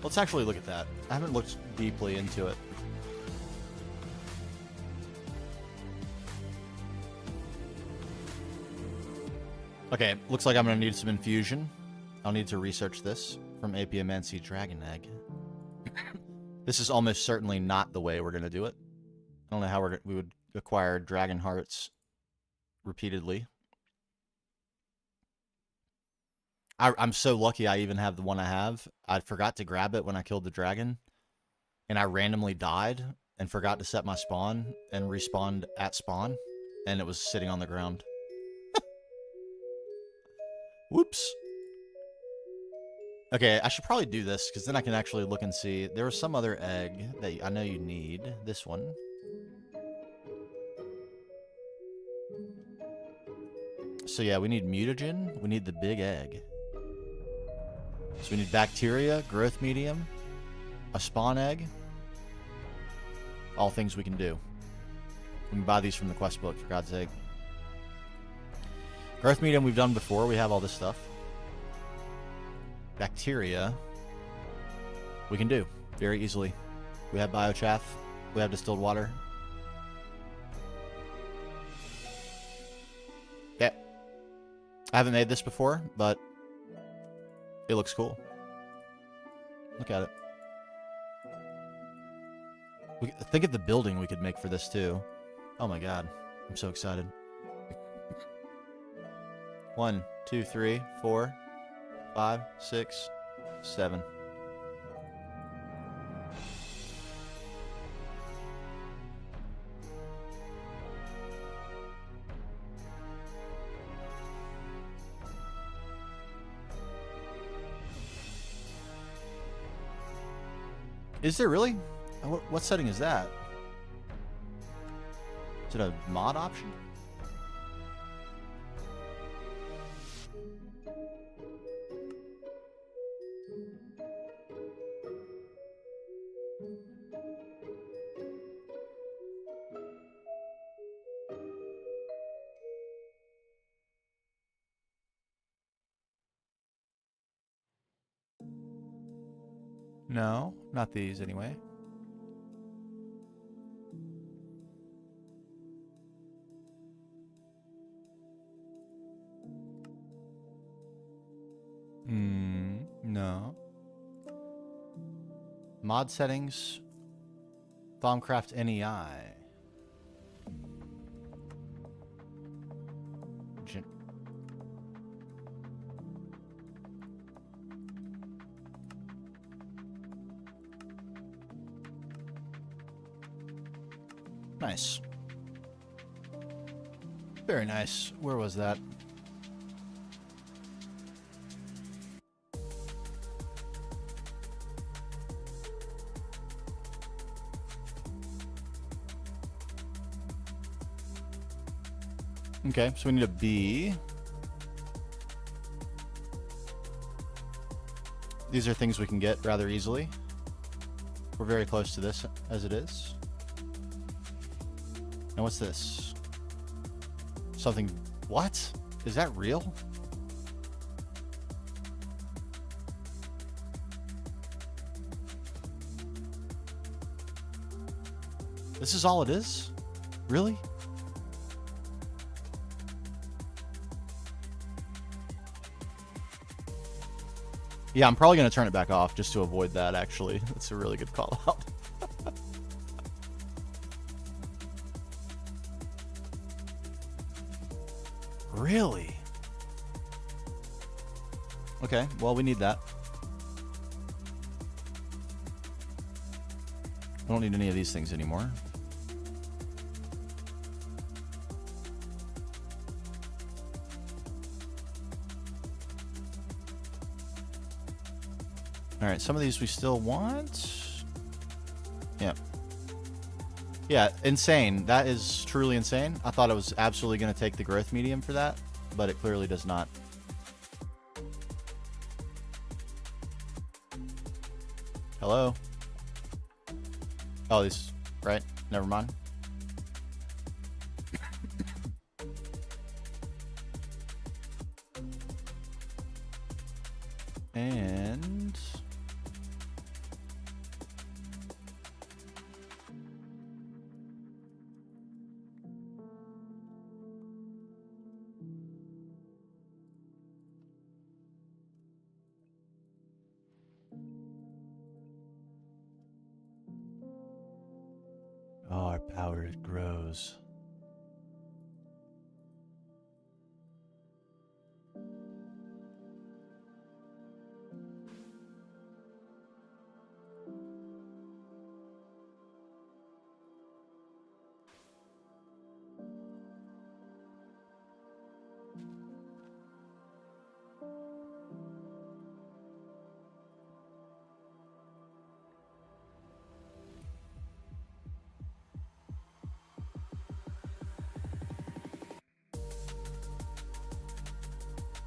Let's actually look at that. I haven't looked deeply into it. Okay, looks like I'm going to need some infusion. I'll need to research this from Apiamancy Dragon Egg. This is almost certainly not the way we're going to do it. I don't know how we would acquire dragon hearts repeatedly. I'm so lucky I even have the one I have. I forgot to grab it when I killed the dragon, and I randomly died and forgot to set my spawn and respawned at spawn, and it was sitting on the ground. Whoops. Okay, I should probably do this, because then I can actually look and see. There was some other egg that I know you need. This one. So yeah, we need mutagen. We need the big egg. So we need bacteria, growth medium, a spawn egg. All things we can do. We can buy these from the quest book, for God's sake. Growth medium we've done before. We have all this stuff. Bacteria we can do very easily. We have biochaff. We have distilled water. Yeah. I haven't made this before, but it looks cool. Look at it. Think of the building we could make for this too. Oh my god. I'm so excited. 1, 2, 3, 4, 5, 6, 7. Is there really? What setting is that? Is it a mod option? No, not these anyway. No. Mod settings. Bombcraft NEI. Nice. Very nice. Where was that? Okay, so we need a B. These are things we can get rather easily. We're very close to this as it is. And what's this? Something... What? Is that real? This is all it is? Really? Yeah, I'm probably going to turn it back off just to avoid that, actually. That's a really good call out. Really? Okay, well, we need that. I don't need any of these things anymore. Alright, some of these we still want. Yeah. Yeah, insane. That is truly insane. I thought it was absolutely going to take the growth medium for that, but it clearly does not. Hello? Oh, these... Right? Never mind. And... oh, our power grows.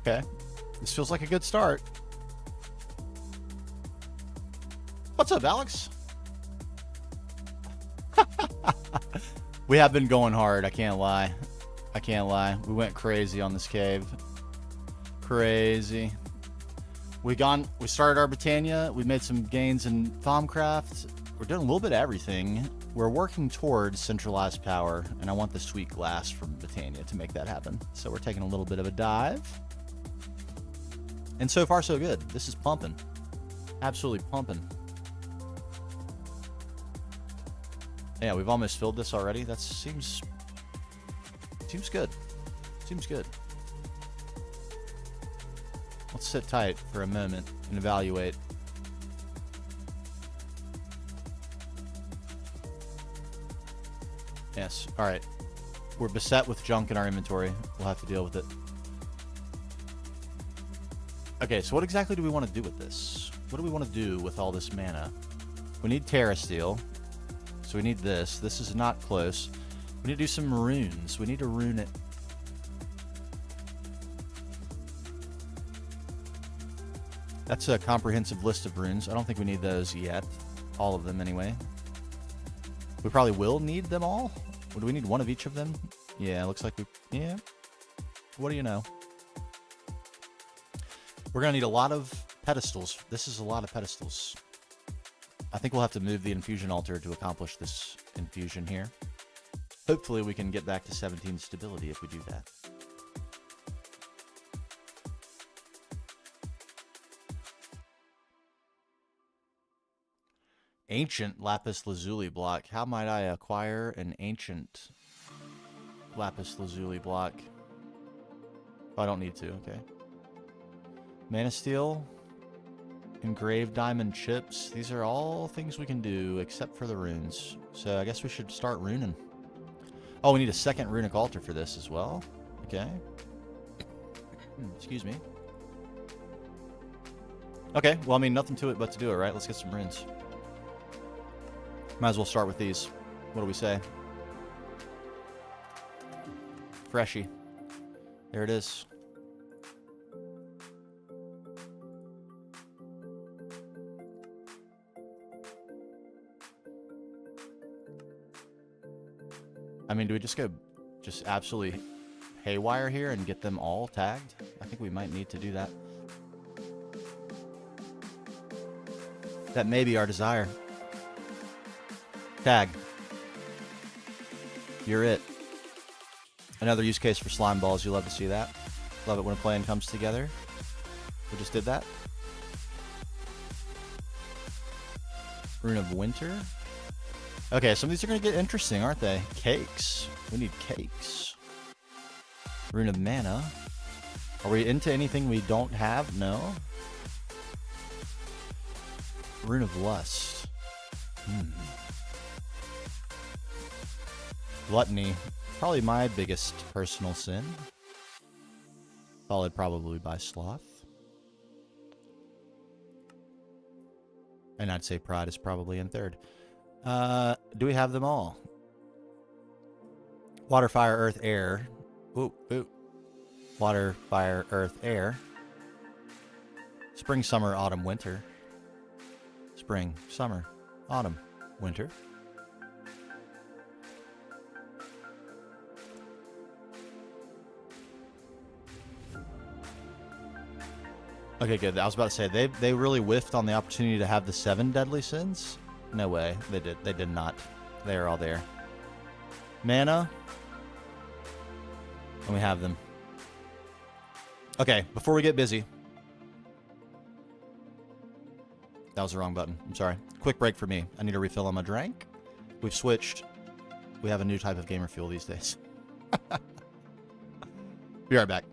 Okay. This feels like a good start. What's up, Alex? We have been going hard, I can't lie. I can't lie. We went crazy on this cave. Crazy. We started our Britannia. We made some gains in Thaumcraft. We're doing a little bit of everything. We're working towards centralized power, and I want the sweet glass from Britannia to make that happen. So we're taking a little bit of a dive. And so far, so good. This is pumping. Absolutely pumping. Yeah, we've almost filled this already. That seems good. Seems good. Let's sit tight for a moment and evaluate. Yes. All right. We're beset with junk in our inventory. We'll have to deal with it. Okay, so what exactly do we want to do with this? What do we want to do with all this mana? We need Terra Steel. So we need this. This is not close. We need to do some runes. We need to rune it. That's a comprehensive list of runes. I don't think we need those yet. All of them, anyway. We probably will need them all. Or do we need one of each of them? Yeah, looks like we... Yeah. What do you know? We're going to need a lot of pedestals. This is a lot of pedestals. I think we'll have to move the infusion altar to accomplish this infusion here. Hopefully we can get back to 17 stability if we do that. Ancient lapis lazuli block. How might I acquire an ancient lapis lazuli block? Oh, I don't need to, okay. Mana steel, engraved diamond chips. These are all things we can do except for the runes. So I guess we should start runing. Oh, we need a second runic altar for this as well. Okay. Excuse me. Okay, well, I mean, nothing to it but to do it, right? Let's get some runes. Might as well start with these. What do we say? Freshy. There it is. I mean, do we just go absolutely haywire here and get them all tagged? I think we might need to do that. That may be our desire. Tag. You're it. Another use case for slime balls. You love to see that. Love it when a plan comes together. We just did that. Rune of Winter. Okay, some of these are going to get interesting, aren't they? Cakes. We need cakes. Rune of Mana. Are we into anything we don't have? No. Rune of Lust. Gluttony. Probably my biggest personal sin. Followed probably by sloth. And I'd say pride is probably in third. Do we have them all? Water, fire, earth, air. Ooh, ooh. Water, fire, earth, air. Spring, summer, autumn, winter. Spring, summer, autumn, winter. Okay, good. I was about to say, they really whiffed on the opportunity to have the 7 deadly sins. No way. They did. They did not. They are all there. Mana. And we have them. Okay, before we get busy. That was the wrong button. I'm sorry. Quick break for me. I need a refill on my drink. We've switched. We have a new type of gamer fuel these days. Be right back.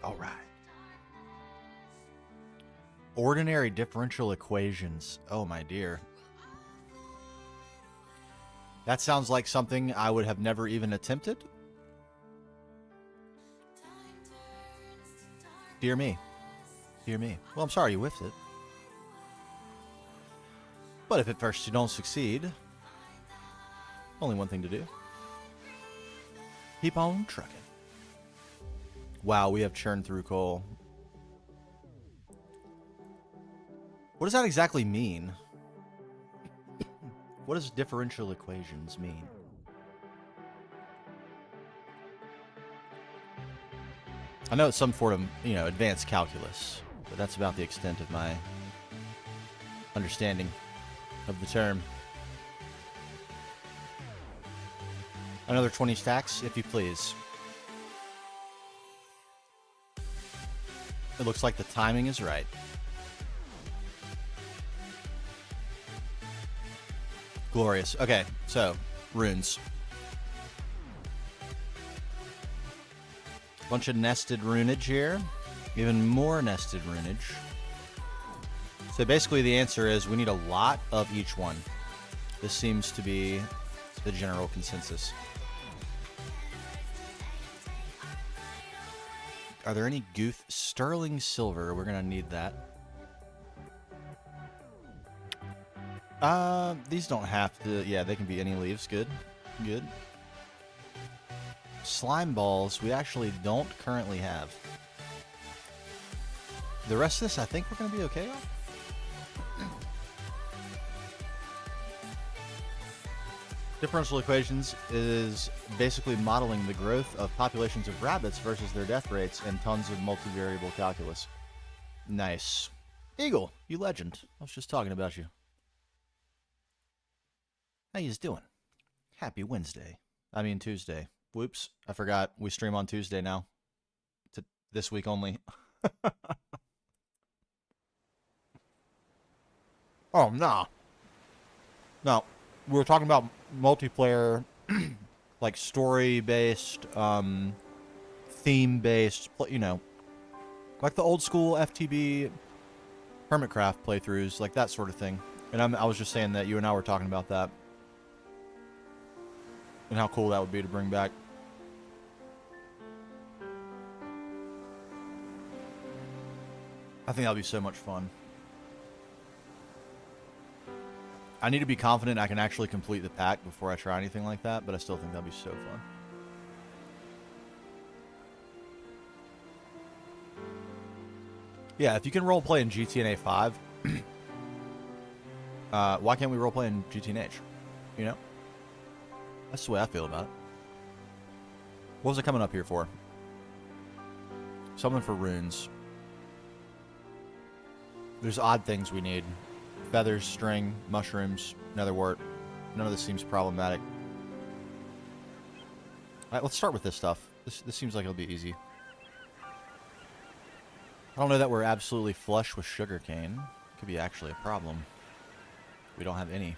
All right. Ordinary differential equations. Oh, my dear. That sounds like something I would have never even attempted. Dear me. Dear me. Well, I'm sorry you whiffed it. But if at first you don't succeed, only one thing to do. Keep on trucking. Wow, we have churned through coal. What does that exactly mean? What does differential equations mean? I know it's some form of, advanced calculus, but that's about the extent of my understanding of the term. Another 20 stacks, if you please. It looks like the timing is right. Glorious. Okay, so, runes. Bunch of nested runage here. Even more nested runage. So basically the answer is we need a lot of each one. This seems to be the general consensus. Are there any Gooth sterling silver? We're gonna need that. These don't have to. Yeah, they can be any leaves. Good, good. Slime balls we actually don't currently have. The rest of this, I think we're gonna be okay on. Differential equations is basically modeling the growth of populations of rabbits versus their death rates and tons of multivariable calculus. Nice. Eagle, you legend. I was just talking about you. How yous doing? Happy Wednesday. I mean Tuesday. Whoops, I forgot. We stream on Tuesday now. This week only. Oh, no. No. We were talking about multiplayer, like story-based, theme-based, like the old school FTB Hermitcraft playthroughs, like that sort of thing. And I was just saying that you and I were talking about that. And how cool that would be to bring back. I think that'll be so much fun. I need to be confident I can actually complete the pack before I try anything like that, but I still think that'd be so fun. Yeah, if you can roleplay in GTNA 5, why can't we roleplay in GTNH? You know? That's the way I feel about it. What was it coming up here for? Something for runes. There's odd things we need. Feathers, string, mushrooms, netherwort. None of this seems problematic. Alright, let's start with this stuff. This seems like it'll be easy. I don't know that we're absolutely flush with sugarcane. Could be actually a problem. We don't have any.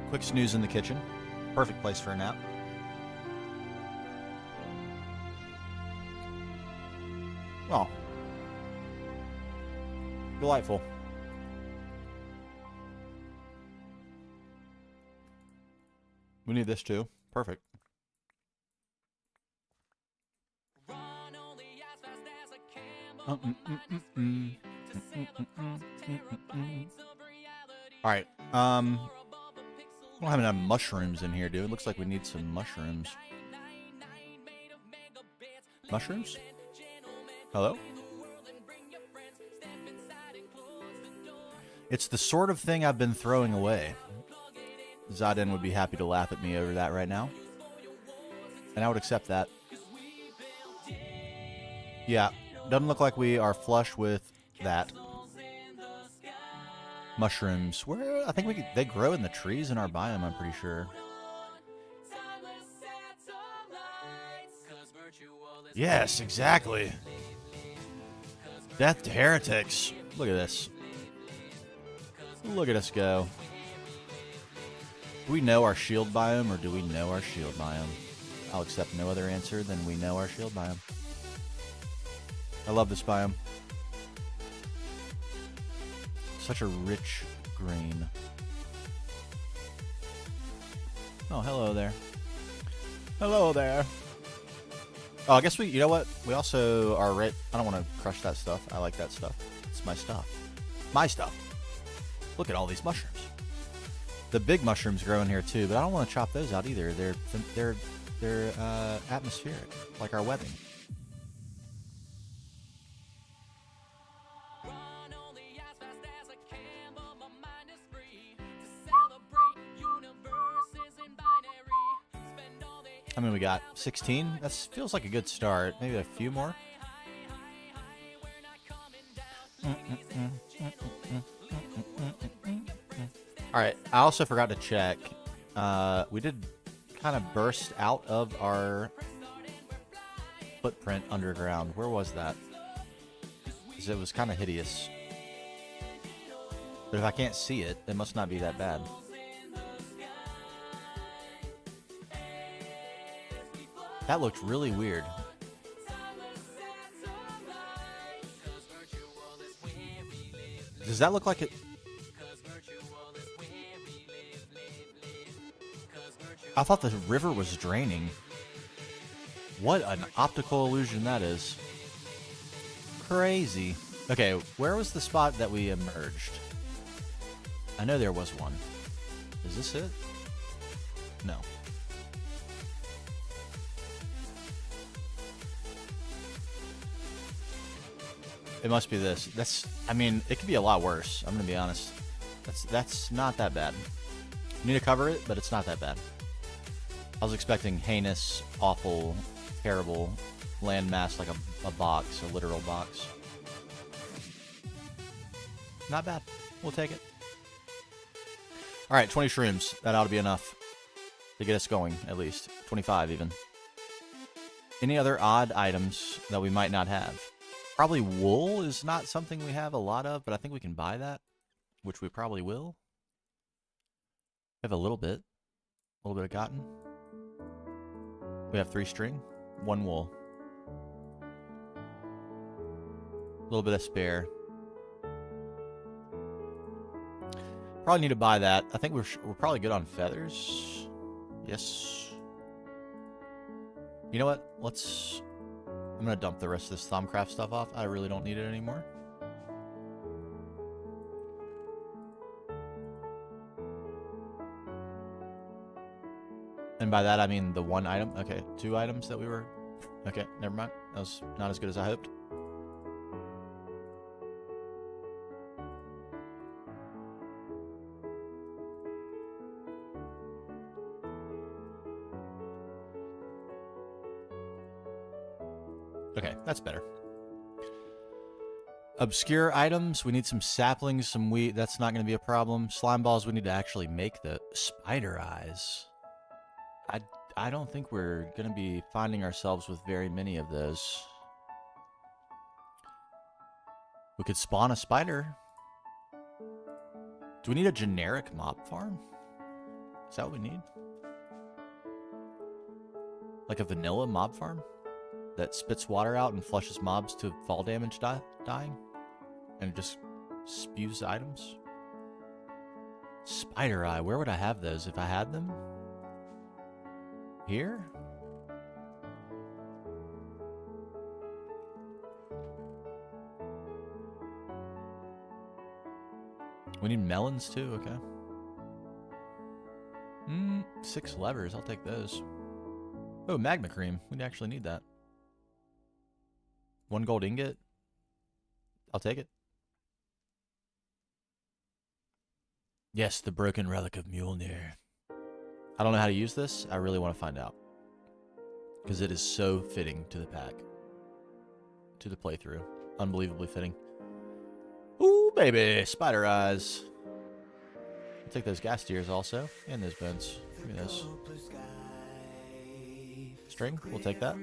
Quick snooze in the kitchen. Perfect place for a nap. Oh. Delightful. We need this too. Perfect. Alright. I don't have enough mushrooms in here, dude. It looks like we need some mushrooms. Mushrooms? Hello? It's the sort of thing I've been throwing away. Zaden would be happy to laugh at me over that right now. And I would accept that. Yeah, doesn't look like we are flush with that. Mushrooms. Where I think they grow in the trees in our biome, I'm pretty sure. Yes, exactly. Death to heretics. Look at this. Look at us go. Do we know our shield biome, or do we know our shield biome? I'll accept no other answer than we know our shield biome. I love this biome. Such a rich green. Oh, hello there. Hello there. Oh, I guess you know what? We also are right. I don't want to crush that stuff. I like that stuff. It's my stuff. My stuff. Look at all these mushrooms. The big mushrooms grow in here too, but I don't want to chop those out either. They're atmospheric, like our webbing. I mean, we got 16. That feels like a good start. Maybe a few more. All right. I also forgot to check. We did kind of burst out of our footprint underground. Where was that? Because it was kind of hideous. But if I can't see it, it must not be that bad. That looked really weird. Does that look like it? I thought the river was draining. What an optical illusion that is. Crazy. Okay, where was the spot that we emerged? I know there was one. Is this it? No. It must be this. I mean, it could be a lot worse. I'm gonna be honest. That's not that bad. You need to cover it, but it's not that bad. I was expecting heinous, awful, terrible landmass, like a box, a literal box. Not bad. We'll take it. All right, 20 shrooms. That ought to be enough to get us going, at least. 25 even. Any other odd items that we might not have? Probably wool is not something we have a lot of, but I think we can buy that, which we probably will. We have a little bit of cotton. We have 3 string, 1 wool. A little bit of spare. Probably need to buy that. I think we're probably good on feathers. Yes. You know what? I'm gonna dump the rest of this Thaumcraft stuff off. I really don't need it anymore. And by that I mean the 1 item. Okay, 2 items that we were... Okay, never mind. That was not as good as I hoped. Okay, that's better. Obscure items. We need some saplings, some wheat. That's not going to be a problem. Slime balls, we need to actually make the spider eyes. I don't think we're going to be finding ourselves with very many of those. We could spawn a spider. Do we need a generic mob farm? Is that what we need? Like a vanilla mob farm? That spits water out and flushes mobs to fall damage dying? And it just spews items? Spider eye, where would I have those if I had them? Here? We need melons too, okay. 6 levers, I'll take those. Oh, magma cream. We actually need that. 1 gold ingot. I'll take it. Yes, the broken relic of Mjolnir. I don't know how to use this. I really want to find out. Because it is so fitting to the pack. To the playthrough. Unbelievably fitting. Ooh, baby. Spider eyes. I'll take those gas tiers also. And those bones. Give me those. String. We'll take that.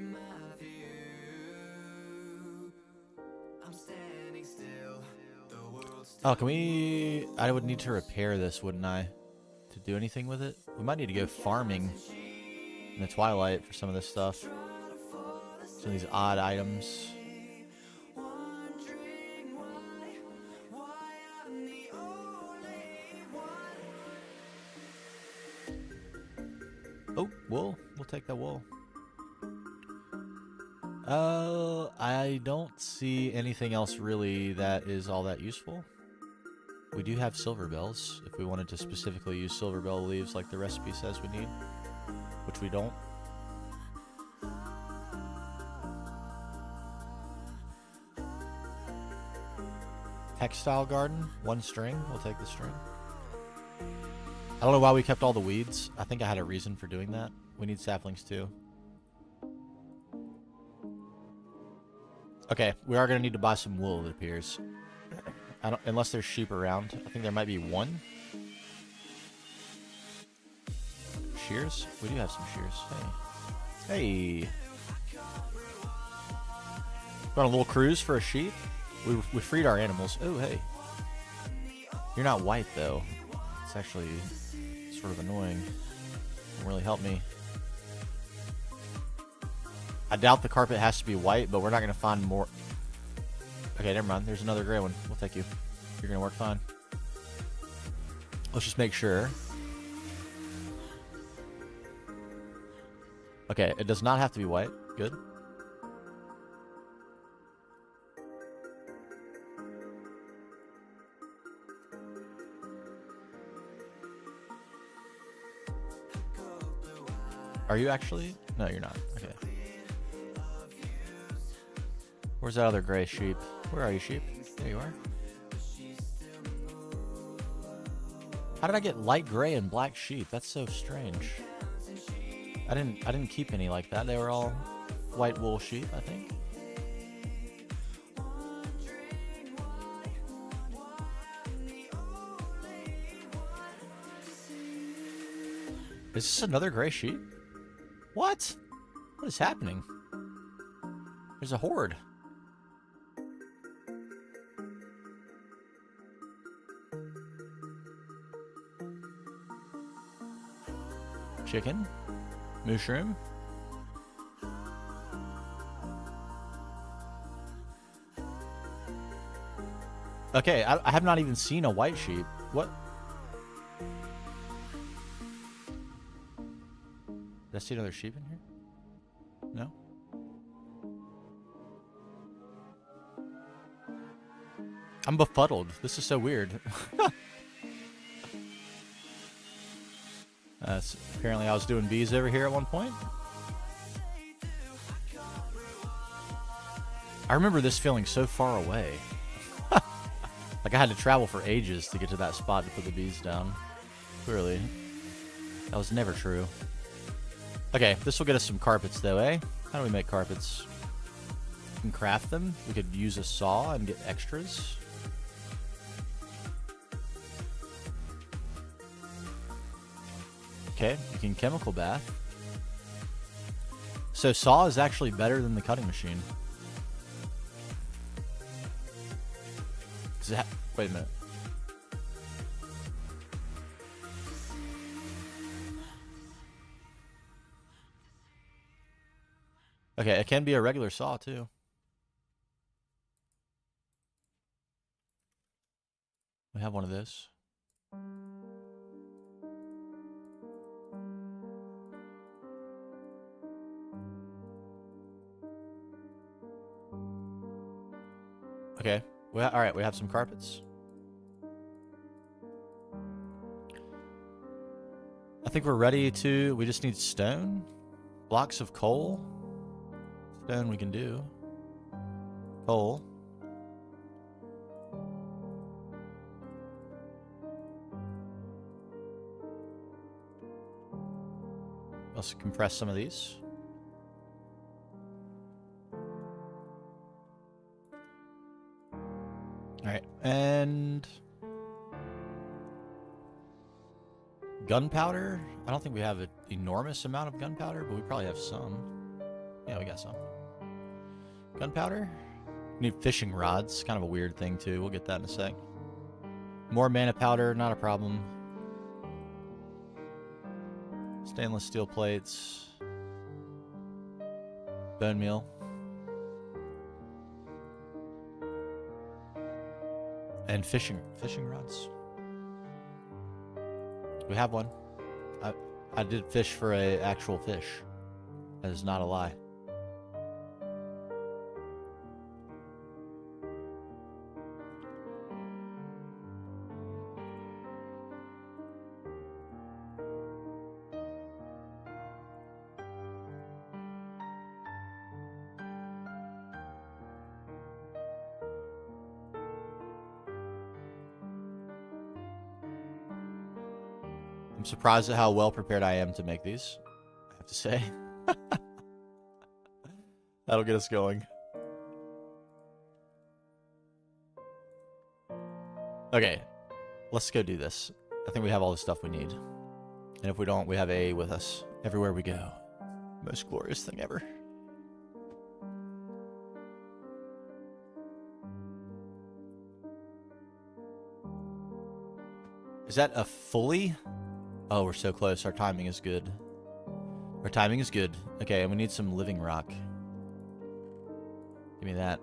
Oh, can we... I would need to repair this, wouldn't I? To to do anything with it. We might need to go farming in the twilight for some of this stuff. Some of these odd items. Oh, wool. We'll take that wool. I don't see anything else really that is all that useful. We do have silver bells if we wanted to specifically use silver bell leaves like the recipe says we need, which we don't. Textile garden, 1 string. We'll take the string. I don't know why we kept all the weeds. I think I had a reason for doing that. We need saplings too. Okay, we are going to need to buy some wool, it appears. Unless there's sheep around. I think there might be 1. Shears? We do have some shears. Hey. Hey. Going on a little cruise for a sheep? We freed our animals. Oh, hey. You're not white, though. It's actually sort of annoying. Doesn't really help me. I doubt the carpet has to be white, but we're not going to find more. Okay, never mind. There's another gray one. We'll take you. You're going to work fine. Let's just make sure. Okay, it does not have to be white. Good. Are you actually? No, you're not. Okay. Where's that other gray sheep? Where are you, sheep? There you are. How did I get light gray and black sheep? That's so strange. I didn't keep any like that. They were all white wool sheep, I think. Is this another gray sheep? What? What is happening? There's a horde. Chicken. Mushroom. Okay, I have not even seen a white sheep. What? Did I see another sheep in here? No? I'm befuddled. This is so weird. Apparently I was doing bees over here at one point. I remember this feeling so far away. Like I had to travel for ages to get to that spot to put the bees down. Clearly. That was never true. Okay, this will get us some carpets though, eh? How do we make carpets? We can craft them. We could use a saw and get extras. Okay, you can chemical bath. So saw is actually better than the cutting machine. Wait a minute. Okay, it can be a regular saw too. We have one of those. Okay. All right, we have some carpets. I think we're ready to... We just need stone. Blocks of coal. Stone we can do. Coal. Let's compress some of these. Alright, and... gunpowder? I don't think we have an enormous amount of gunpowder, but we probably have some. Yeah, we got some. Gunpowder? We need fishing rods. Kind of a weird thing, too. We'll get that in a sec. More mana powder, not a problem. Stainless steel plates. Bone meal. And fishing rods. We have one. I did fish for a actual fish. That is not a lie. I'm surprised at how well prepared I am to make these, I have to say. That'll get us going. Okay, let's go do this. I think we have all the stuff we need. And if we don't, we have A with us everywhere we go. Most glorious thing ever. Is that a fully? Oh, we're so close. Our timing is good. Our timing is good. Okay, and we need some living rock. Give me that.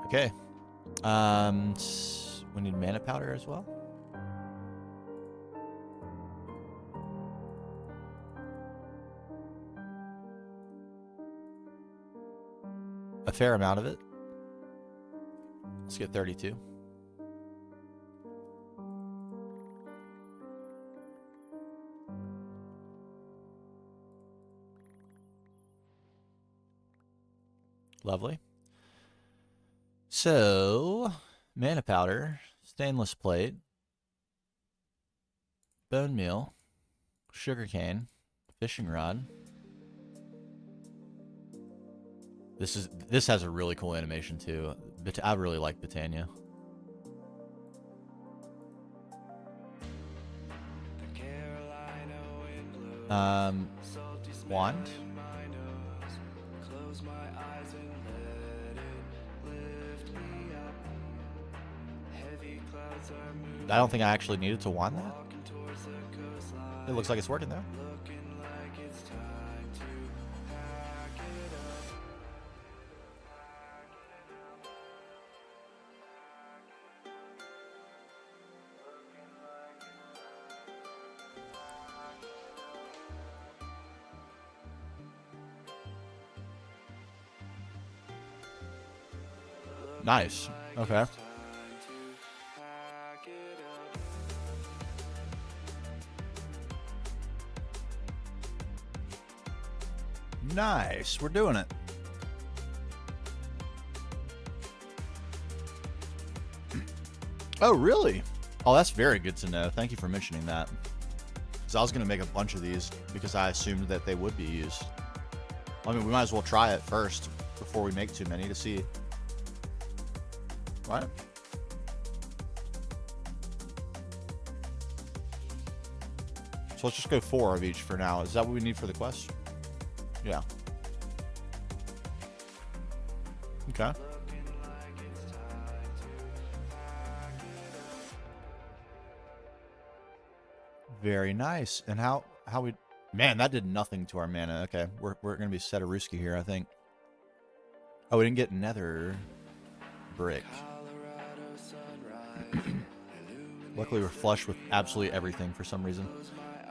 Okay. We need mana powder as well. A fair amount of it. Let's get 32. Lovely. So, mana powder, stainless plate, bone meal, sugarcane, fishing rod. This has a really cool animation too. I really like Britannia. Wand. I don't think I actually needed to wand that. It looks like it's working though. Nice. Okay. Nice. We're doing it. Oh, really? Oh, that's very good to know. Thank you for mentioning that. Because I was going to make a bunch of these because I assumed that they would be used. I mean, we might as well try it first before we make too many to see. What? So let's just go 4 of each for now. Is that what we need for the quest? Yeah. Okay. Very nice. And how we... Man, that did nothing to our mana. Okay, we're going to be set a Ruski here, I think. Oh, we didn't get nether brick. Luckily, we're flush with absolutely everything for some reason.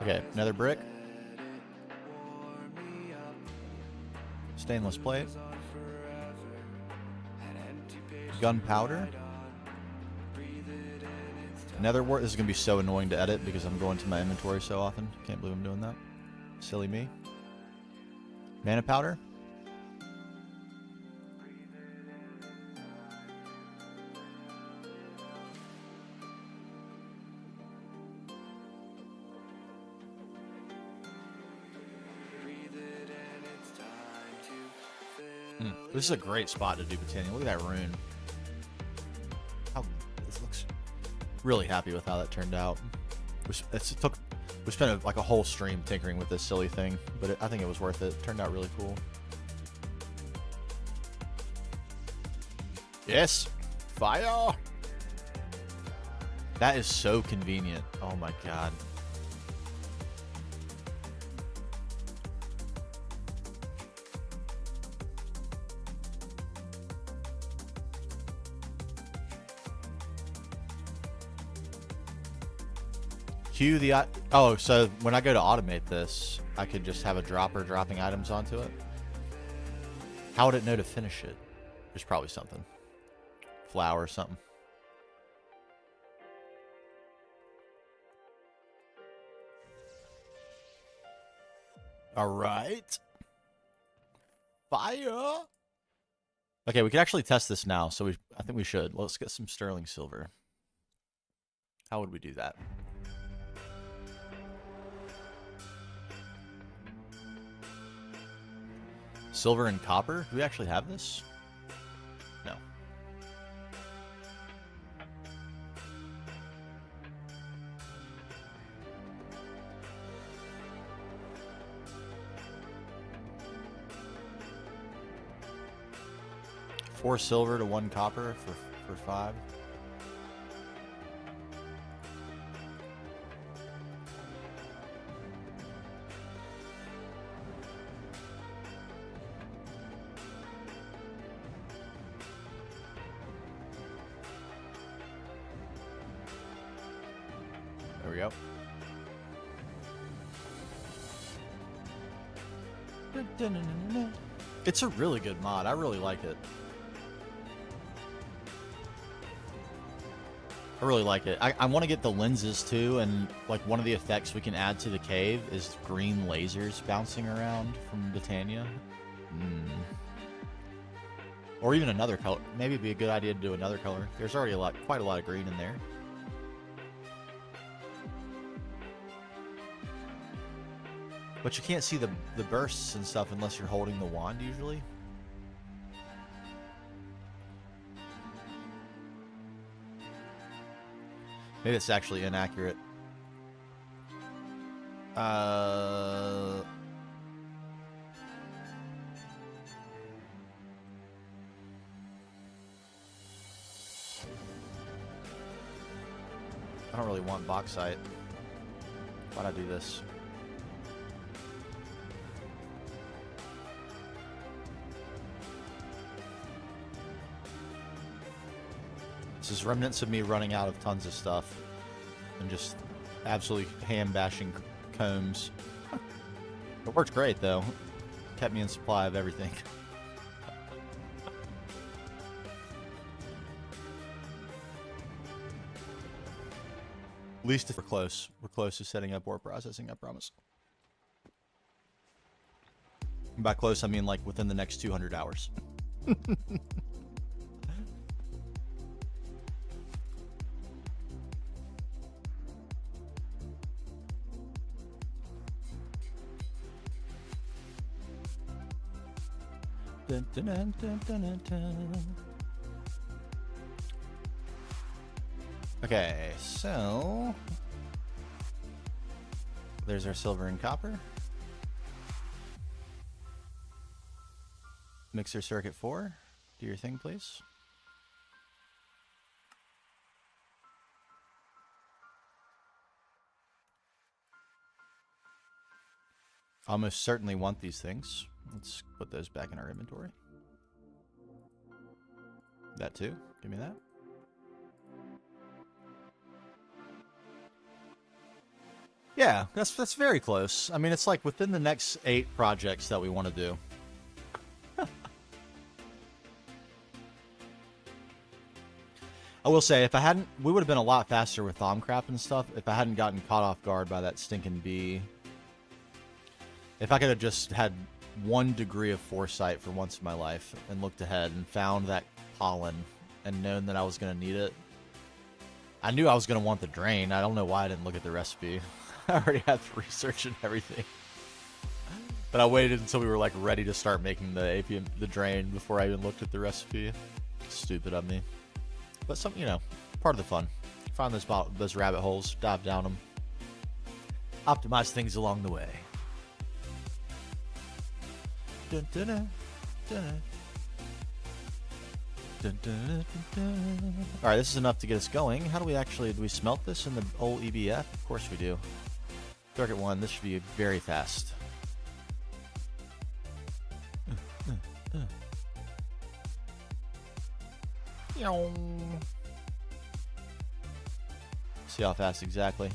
Okay, nether brick. Stainless plate. Gunpowder. Nether wart. This is going to be so annoying to edit because I'm going to my inventory so often. Can't believe I'm doing that. Silly me. Mana powder. This is a great spot to do Britannia. Look at that rune. How this looks. Really happy with how that turned out. It took We spent like a whole stream tinkering with this silly thing, but I think it was worth it. It turned out really cool. Yes! Fire! That is so convenient. Oh my god. Cue the... Oh, so when I go to automate this, I could just have a dropper dropping items onto it? How would it know to finish it? There's probably something. Flower or something. Alright. Fire! Okay, we can actually test this now, so I think we should. Let's get some sterling silver. How would we do that? Silver and copper? Do we actually have this? No. Four silver to one copper for 5. There we go. It's a really good mod. I really like it. I really like it. I want to get the lenses too, and like one of the effects we can add to the cave is green lasers bouncing around from Britannia. Or even another color. Maybe it'd be a good idea to do another color. There's already quite a lot of green in there. But you can't see the bursts and stuff unless you're holding the wand usually. Maybe it's actually inaccurate. I don't really want bauxite. Why'd I do this? This is remnants of me running out of tons of stuff and just absolutely ham-bashing combs. It worked great, though. Kept me in supply of everything. At least if we're close. We're close to setting up ore processing, I promise. And by close, I mean like within the next 200 hours. Dun, dun, dun, dun, dun, dun. Okay, so there's our silver and copper. Mixer circuit 4. Do your thing, please. Almost certainly want these things. Let's put those back in our inventory. That too. Give me that. Yeah, that's very close. I mean, it's like within the next 8 projects that we want to do. I will say, if I hadn't, we would have been a lot faster with Thaumcraft and stuff if I hadn't gotten caught off guard by that stinking bee. If I could have just had 1 degree of foresight for once in my life and looked ahead and found that pollen and known that I was going to need it. I knew I was going to want the drain. I don't know why I didn't look at the recipe. I already had the research and everything. But I waited until we were like ready to start making the APM, the drain, before I even looked at the recipe. Stupid of me. But some, you know, part of the fun. Find those rabbit holes, dive down them. Optimize things along the way. Dun, dun, dun, dun, dun, dun, dun, dun. All right, this is enough to get us going. How do we smelt this in the old EBF? Of course we do. Circuit 1, this should be very fast. See how fast exactly.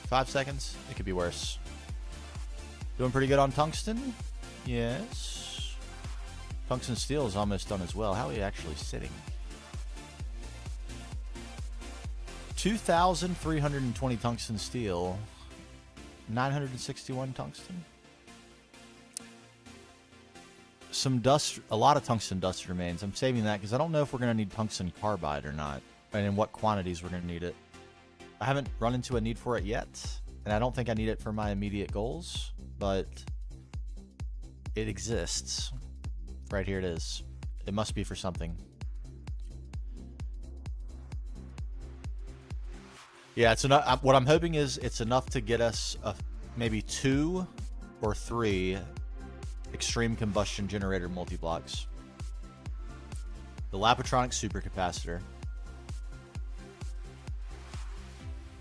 5 seconds. It could be worse. Doing pretty good on tungsten. Yes. Tungsten steel is almost done as well. How are we actually sitting? 2,320 tungsten steel. 961 tungsten. Some dust, a lot of tungsten dust remains. I'm saving that because I don't know if we're going to need tungsten carbide or not, and in what quantities we're going to need it. I haven't run into a need for it yet, and I don't think I need it for my immediate goals, but it exists. Right here it is. It must be for something. Yeah, it's enough. What I'm hoping is it's enough to get us maybe 2 or 3 extreme combustion generator multi-blocks. The Lapatronic supercapacitor.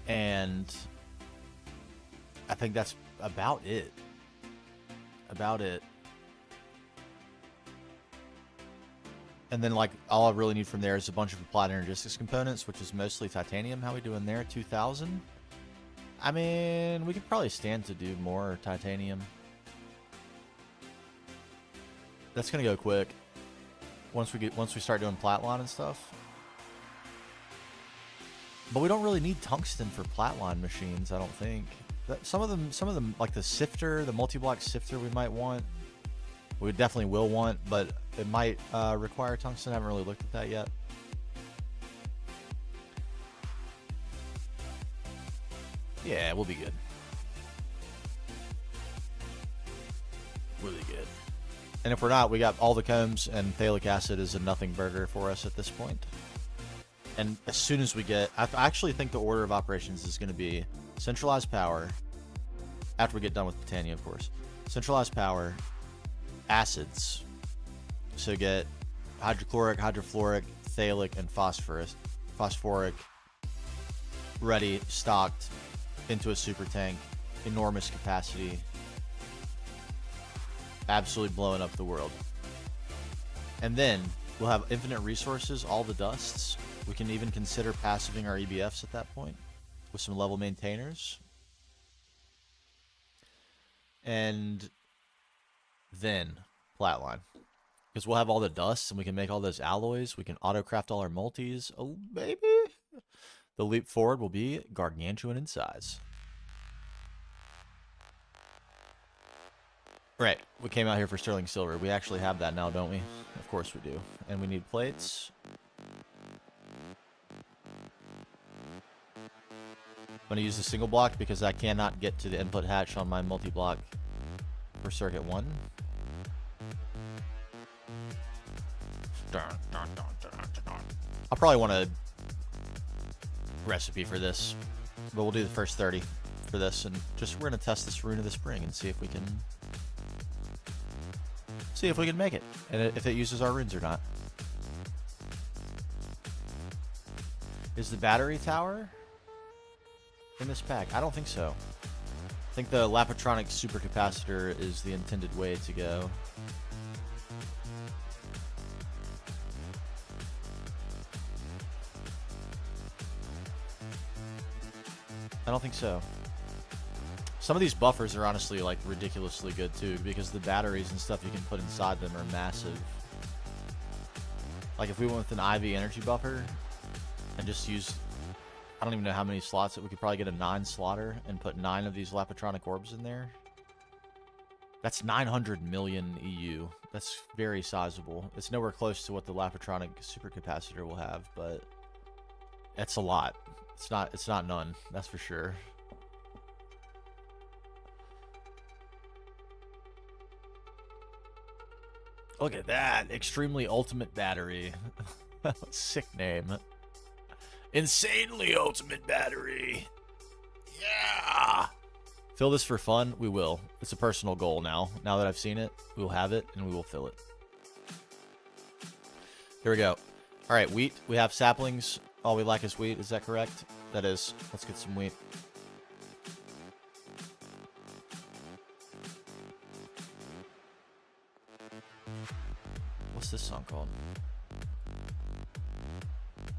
And I think that's about it. About it. And then, like, all I really need from there is a bunch of applied energistics components, which is mostly titanium. How we doing there? 2,000? I mean, we could probably stand to do more titanium. That's gonna go quick. Once we start doing Platline and stuff. But we don't really need tungsten for Platline machines, I don't think. Some of them, like the sifter, the multi-block sifter, we might want. We definitely will want, but it might require tungsten. I haven't really looked at that yet. Yeah, we'll be good. Really good. And if we're not, we got all the combs, and phthalic acid is a nothing burger for us at this point. And as soon as we get... I actually think the order of operations is going to be centralized power, after we get done with Titania, of course. Centralized power, acids. So get hydrochloric, hydrofluoric, phthalic, and phosphoric ready, stocked into a super tank. Enormous capacity. Absolutely blowing up the world. And then we'll have infinite resources, all the dusts. We can even consider passiving our EBFs at that point with some level maintainers. And then Flatline. Because we'll have all the dusts and we can make all those alloys. We can auto-craft all our multis. Oh, baby. The leap forward will be gargantuan in size. Right, we came out here for sterling silver. We actually have that now, don't we? Of course we do. And we need plates. I'm going to use the single block because I cannot get to the input hatch on my multi-block for circuit 1. I'll probably want a recipe for this, but we'll do the first 30 for this, and just we're going to test this rune of the spring and see if we can make it, and if it uses our runes or not. Is the battery tower in this pack? I don't think so. I think the Lapatronic supercapacitor is the intended way to go. I don't think so. Some of these buffers are honestly like ridiculously good too, because the batteries and stuff you can put inside them are massive. Like if we went with an IV energy buffer and just used, I don't even know how many slots, we could probably get a 9 slotter and put 9 of these Lapatronic orbs in there. That's 900 million EU. That's very sizable. It's nowhere close to what the Lapatronic supercapacitor will have, but it's a lot. It's not none, that's for sure. Look at that. Extremely ultimate battery. Sick name. Insanely ultimate battery. Yeah. Fill this for fun? We will. It's a personal goal now. Now that I've seen it, we'll have it, and we will fill it. Here we go. All right, wheat. We have saplings. All we lack is wheat. Is that correct? That is. Let's get some wheat. What's this song called?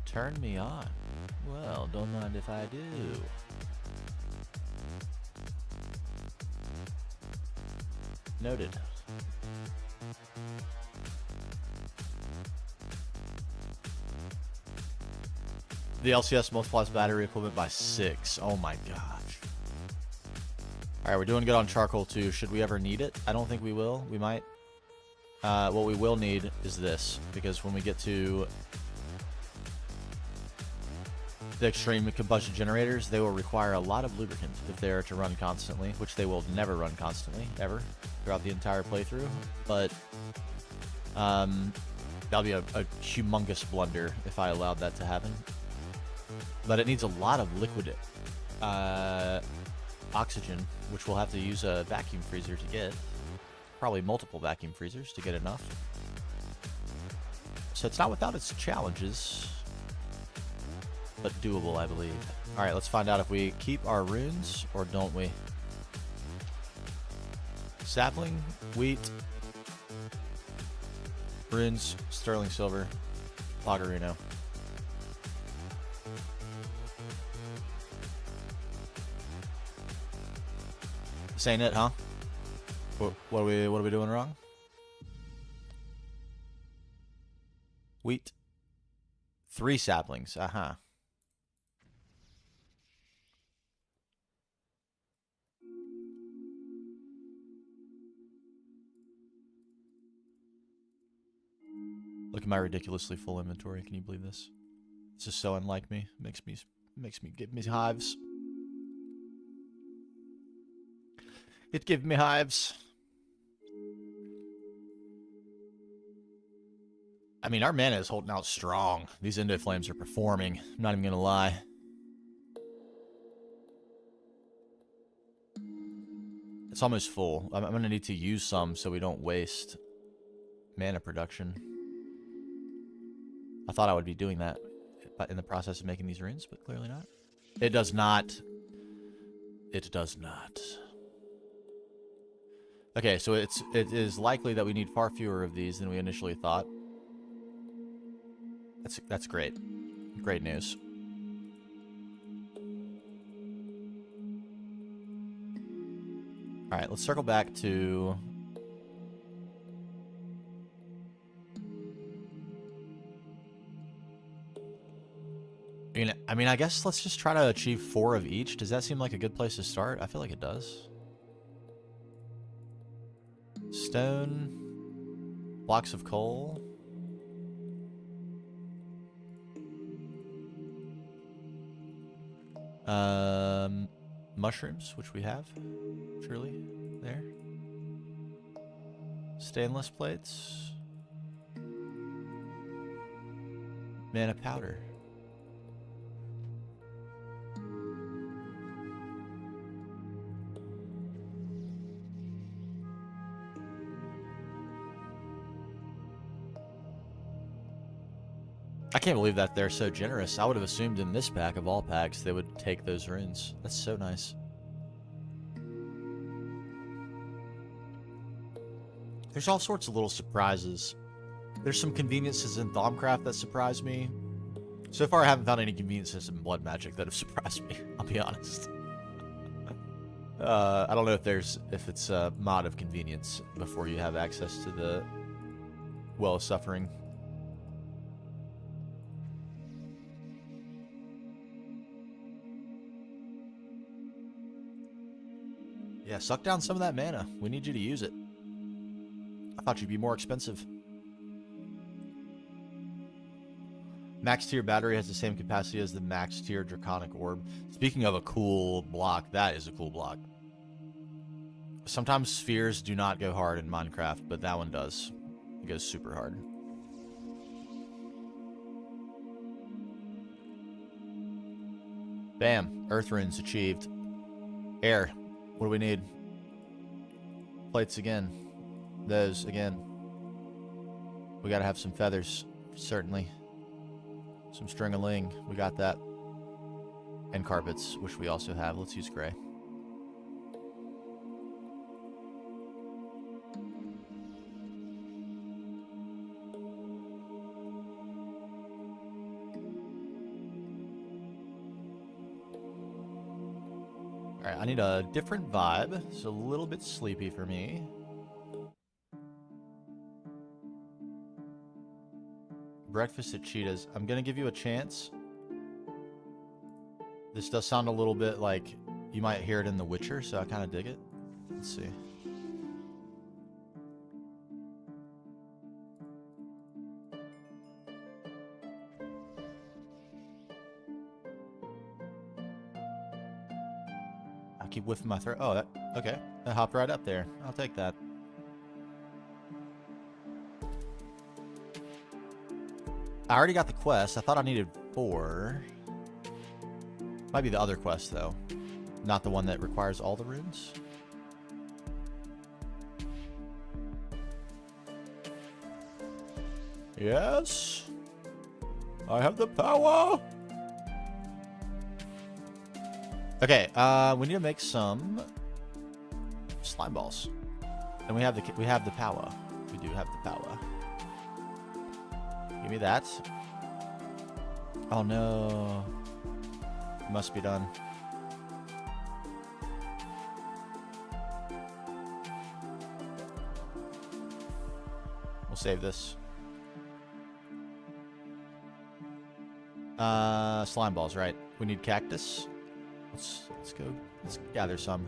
Turn me on. Well, don't mind if I do. Noted. The LCS multiplies battery equipment by 6. Oh my gosh. Alright, we're doing good on charcoal too. Should we ever need it? I don't think we will. We might. What we will need is this, because when we get to the extreme combustion generators, they will require a lot of lubricant if they are to run constantly, which they will never run constantly, ever, throughout the entire playthrough. But that'll be a humongous blunder if I allowed that to happen. But it needs a lot of liquid oxygen, which we'll have to use a vacuum freezer to get. Probably multiple vacuum freezers to get enough. So it's not without its challenges, but doable, I believe. All right, let's find out if we keep our runes or don't we. Sapling, wheat, runes, sterling silver, Loggerino. This ain't it, huh? What are we doing wrong? Wheat. 3 saplings. Uh-huh. Look at my ridiculously full inventory. Can you believe this? This is so unlike me. Makes me give me hives. It give me hives. I mean, our mana is holding out strong. These Endo Flames are performing. I'm not even gonna lie. It's almost full. I'm gonna need to use some so we don't waste mana production. I thought I would be doing that in the process of making these runes, but clearly not. It does not. It does not. Okay, so it is likely that we need far fewer of these than we initially thought. That's great. Great news. All right, let's circle back to I mean, I guess let's just try to achieve 4 of each. Does that seem like a good place to start? I feel like it does. Stone, blocks of coal. Mushrooms, which we have, surely, there. Stainless plates. Mana powder. I can't believe that they're so generous. I would have assumed in this pack of all packs they would take those runes. That's so nice. There's all sorts of little surprises. There's some conveniences in Thaumcraft that surprise me. So far I haven't found any conveniences in Blood Magic that have surprised me, I'll be honest. I don't know if it's a mod of convenience before you have access to the Well of Suffering. Yeah, suck down some of that mana. We need you to use it. I thought you'd be more expensive. Max tier battery has the same capacity as the max tier draconic orb. Speaking of a cool block, that is a cool block. Sometimes spheres do not go hard in Minecraft, but that one does. It goes super hard. Bam. Earth runes achieved. Air. What do we need? Plates again. Those again. We gotta have some feathers, certainly. Some string-a-ling. We got that. And carpets, which we also have. Let's use gray. Alright, I need a different vibe. It's a little bit sleepy for me. Breakfast at Cheetah's. I'm gonna give you a chance. This does sound a little bit like you might hear it in The Witcher, so I kind of dig it. Let's see. I keep whiffing my throat. Oh, that okay. That hopped right up there. I'll take that. I already got the quest. I thought I needed 4. Might be the other quest, though. Not the one that requires all the runes. Yes. I have the power. Okay, we need to make some slime balls. And we have the power. We do have the power. Give me that. Oh no. It must be done. We'll save this. Slime balls, right. We need cactus. Let's go. Let's gather some.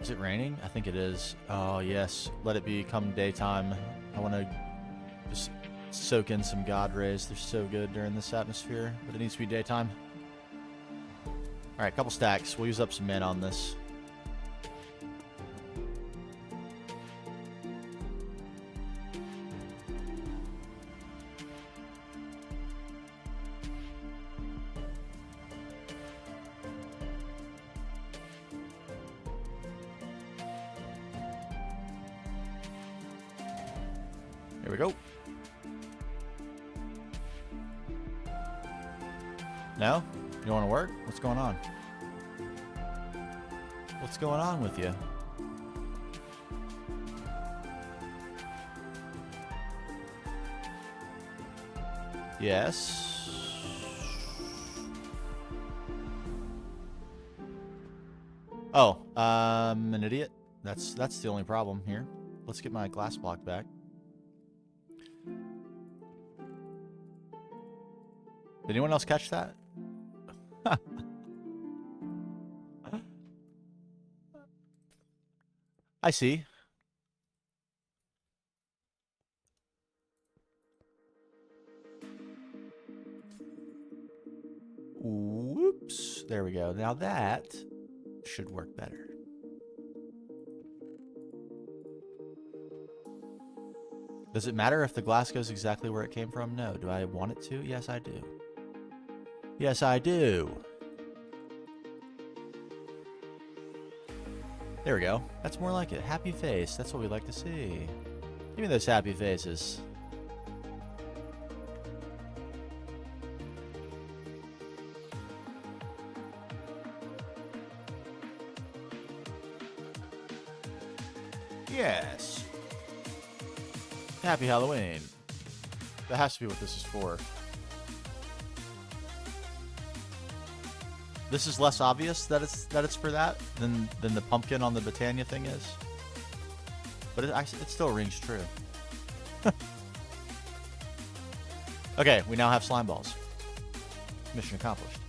Is it raining? I think it is. Oh, yes. Let it become daytime. I want to just soak in some god rays. They're so good during this atmosphere, but it needs to be daytime. Alright, couple stacks. We'll use up some mana on this. Here we go. No? You don't want to work? What's going on? What's going on with you? Yes. Oh, an idiot. That's the only problem here. Let's get my glass block back. Did anyone else catch that? I see. Whoops. There we go. Now that should work better. Does it matter if the glass goes exactly where it came from? No. Do I want it to? Yes, I do. Yes, I do. There we go. That's more like it. Happy face. That's what we like to see. Give me those happy faces. Yes. Happy Halloween. That has to be what this is for. This is less obvious that it's for that than the pumpkin on the Britannia thing is. But it still rings true. Okay, we now have slime balls. Mission accomplished.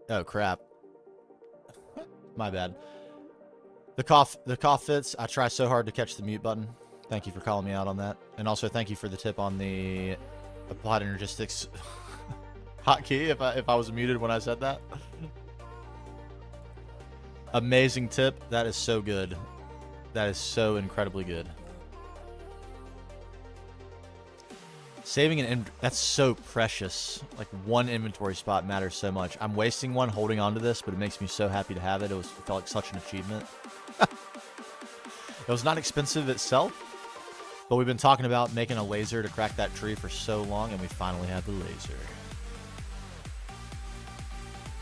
Oh crap. My bad. The cough fits. I try so hard to catch the mute button. Thank you for calling me out on that. And also thank you for the tip on the applied energistics hotkey if I was muted when I said that. Amazing tip. That is so good. That is so incredibly good. Saving that's so precious. Like, one inventory spot matters so much. I'm wasting one holding on to this, but it makes me so happy to have it. It felt like such an achievement. It was not expensive itself, but we've been talking about making a laser to crack that tree for so long, and we finally have the laser.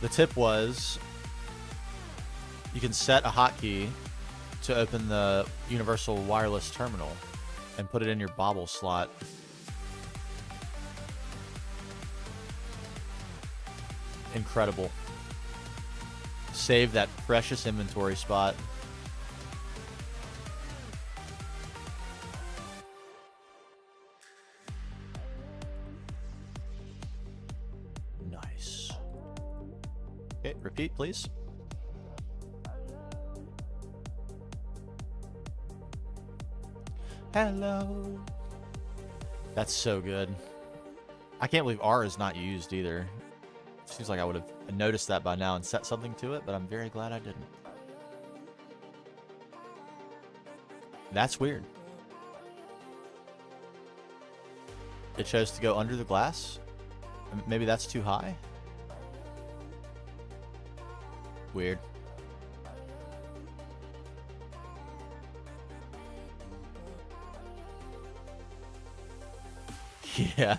The tip was you can set a hotkey to open the universal wireless terminal and put it in your bobble slot. Incredible. Save that precious inventory spot. Nice. Okay, repeat, please. Hello. That's so good. I can't believe R is not used either. Seems like I would have noticed that by now and set something to it, but I'm very glad I didn't. That's weird. It chose to go under the glass? Maybe that's too high? Weird. Yeah.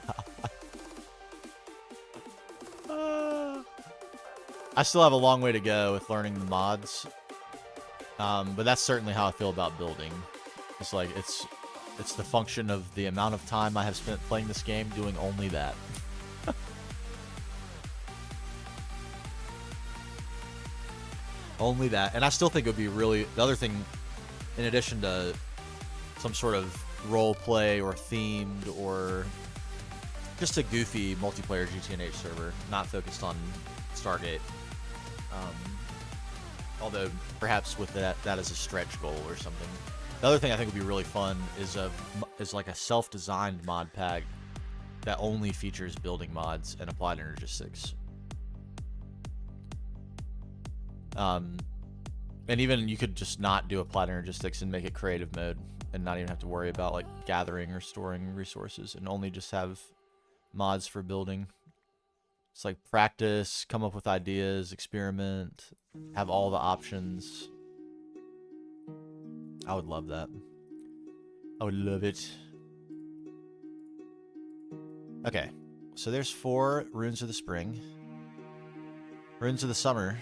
I still have a long way to go with learning the mods, but that's certainly how I feel about building. It's like it's the function of the amount of time I have spent playing this game doing only that. Only that. And I still think it would be really, the other thing, in addition to some sort of role play or themed or just a goofy multiplayer GTNH server, not focused on Stargate. Although perhaps with that as a stretch goal or something. The other thing I think would be really fun is like a self-designed mod pack that only features building mods and applied energistics. And even you could just not do applied energistics and make it creative mode and not even have to worry about like gathering or storing resources and only just have mods for building. It's like practice, come up with ideas, experiment, have all the options. I would love that. I would love it. Okay, so there's 4 runes of the spring. Runes of the summer.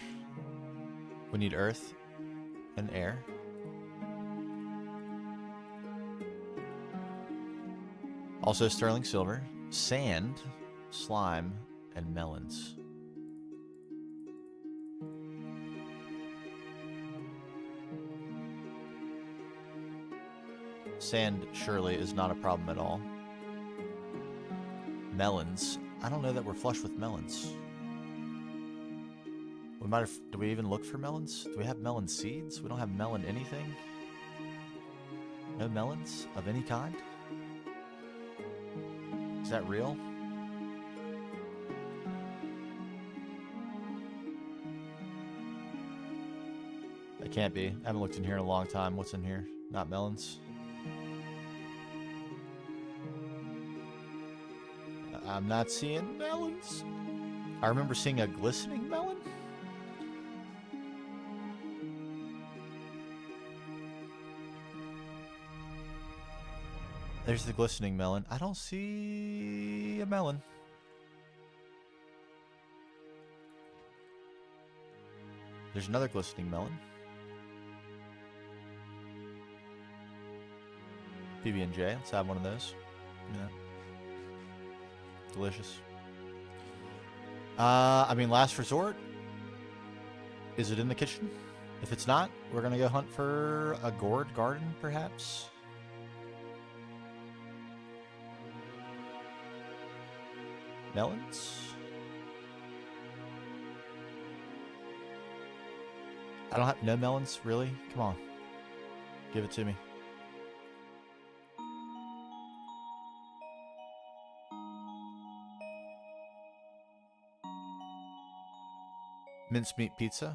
We need earth and air. Also sterling silver, sand, slime, and melons. Sand surely is not a problem at all. Melons. I don't know that we're flush with melons. We might have. Do we even look for melons? Do we have melon seeds? We don't have melon anything. No melons of any kind? Is that real? It can't be. I haven't looked in here in a long time. What's in here? Not melons. I'm not seeing melons. I remember seeing a glistening melon. There's the glistening melon. I don't see a melon. There's another glistening melon. PB&J. Let's have one of those. Yeah. Delicious. I mean, last resort. Is it in the kitchen? If it's not, we're gonna go hunt for a gourd garden, perhaps. Melons? I don't have no melons, really? Come on. Give it to me. Mincemeat pizza.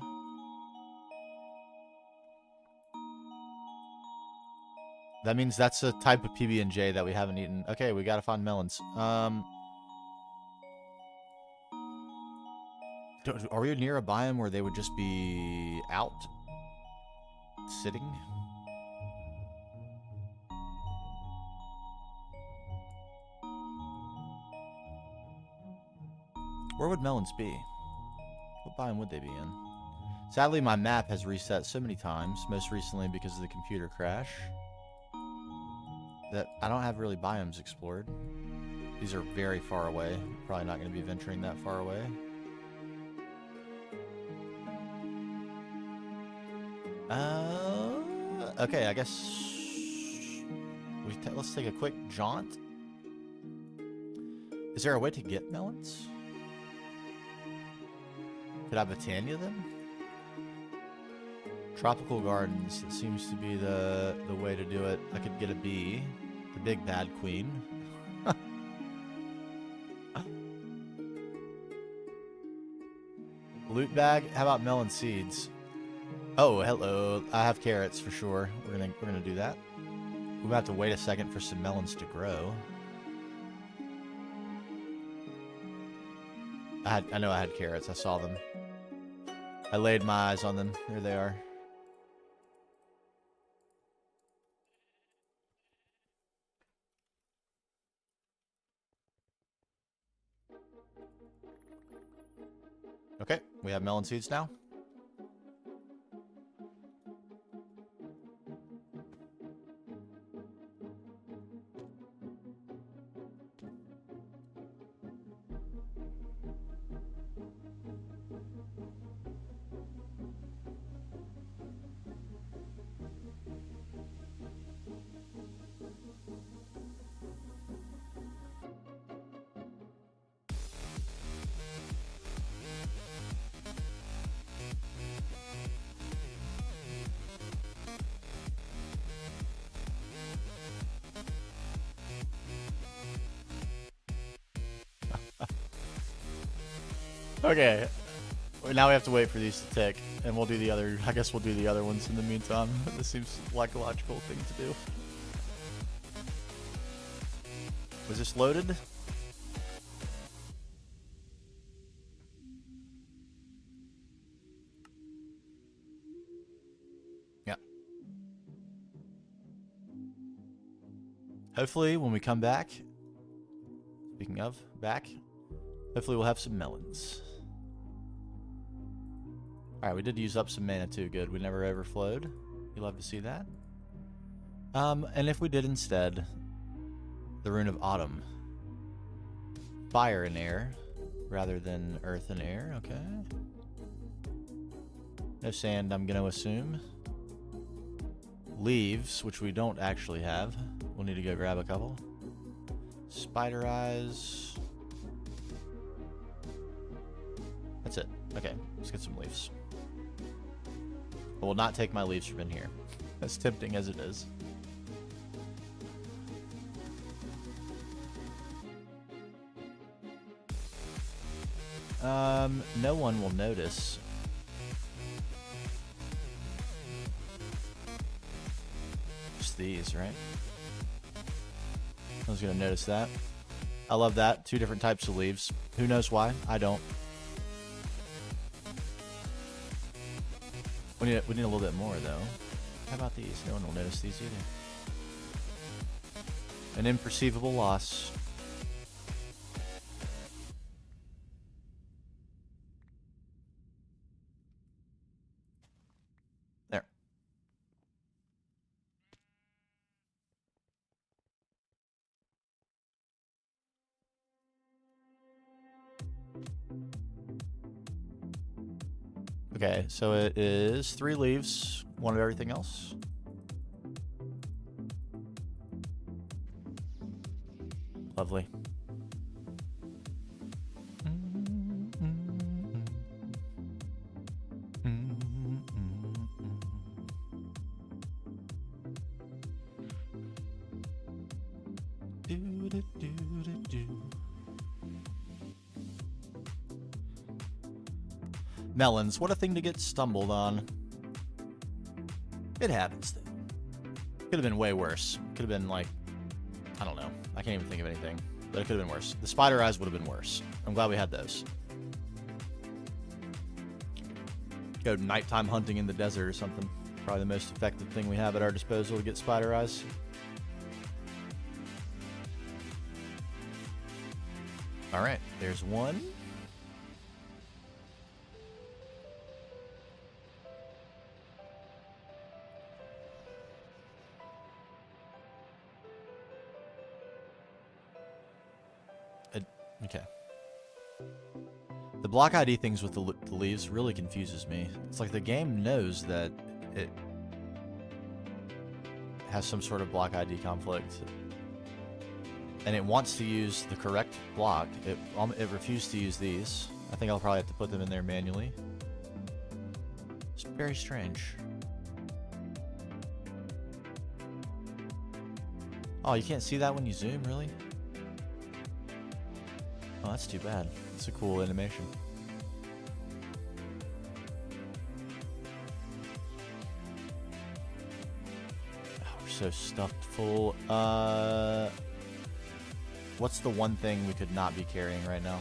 That means that's a type of PB&J that we haven't eaten. Okay, we gotta find melons. Are we near a biome where they would just be out? Sitting? Where would melons be? What biome would they be in? Sadly, my map has reset so many times, most recently because of the computer crash, that I don't have really biomes explored. These are very far away. Probably not going to be venturing that far away. Okay, I guess let's take a quick jaunt. Is there a way to get melons? Could I Botania them? Tropical gardens, that seems to be the way to do it. I could get a bee, the big bad queen. Loot bag, how about melon seeds? Oh, hello. I have carrots for sure. We're gonna do that. We're gonna have to wait a second for some melons to grow. I know I had carrots. I saw them. I laid my eyes on them. There they are. Okay, we have melon seeds now. Okay, now we have to wait for these to tick, and we'll do the other. I guess we'll do the other ones in the meantime. This seems like a logical thing to do. Was this loaded? Yeah. Hopefully, when we come back, speaking of back, hopefully we'll have some melons. Alright, we did use up some mana too. Good. We never overflowed. You love to see that. And if we did instead, the Rune of Autumn. Fire and air, rather than earth and air. Okay. No sand, I'm going to assume. Leaves, which we don't actually have. We'll need to go grab a couple. Spider eyes. That's it. Okay, let's get some leaves. I will not take my leaves from in here, as tempting as it is. No one will notice. Just these, right? I was gonna notice that. I love that. 2 different types of leaves. Who knows why? I don't. We need a little bit more, though. How about these? No one will notice these either. An imperceivable loss. There. Okay, so it is 3 leaves, 1 of everything else. Lovely. Melons, what a thing to get stumbled on. It happens. Could have been way worse. Could have been like, I don't know. I can't even think of anything. But it could have been worse. The spider eyes would have been worse. I'm glad we had those. Go nighttime hunting in the desert or something. Probably the most effective thing we have at our disposal to get spider eyes. Alright, there's one. Okay. The block ID things with the leaves really confuses me. It's like the game knows that it has some sort of block ID conflict. And it wants to use the correct block. It refused to use these. I think I'll probably have to put them in there manually. It's very strange. Oh, you can't see that when you zoom, really? Oh, that's too bad. It's a cool animation. Oh, we're so stuffed full. What's the one thing we could not be carrying right now?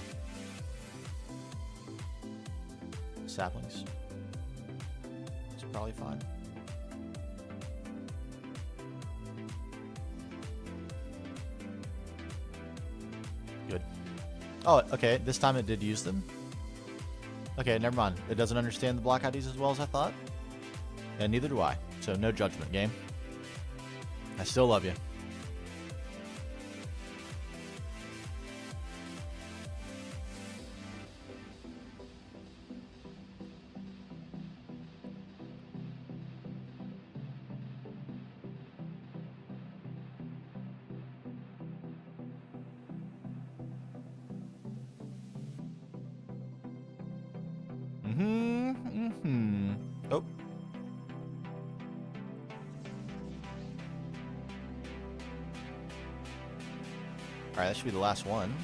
Saplings. It's probably fine. Good. Oh, okay. This time it did use them. Okay, never mind. It doesn't understand the block IDs as well as I thought. And neither do I. So no judgment, game. I still love you. Oh. Alright, that should be the last one.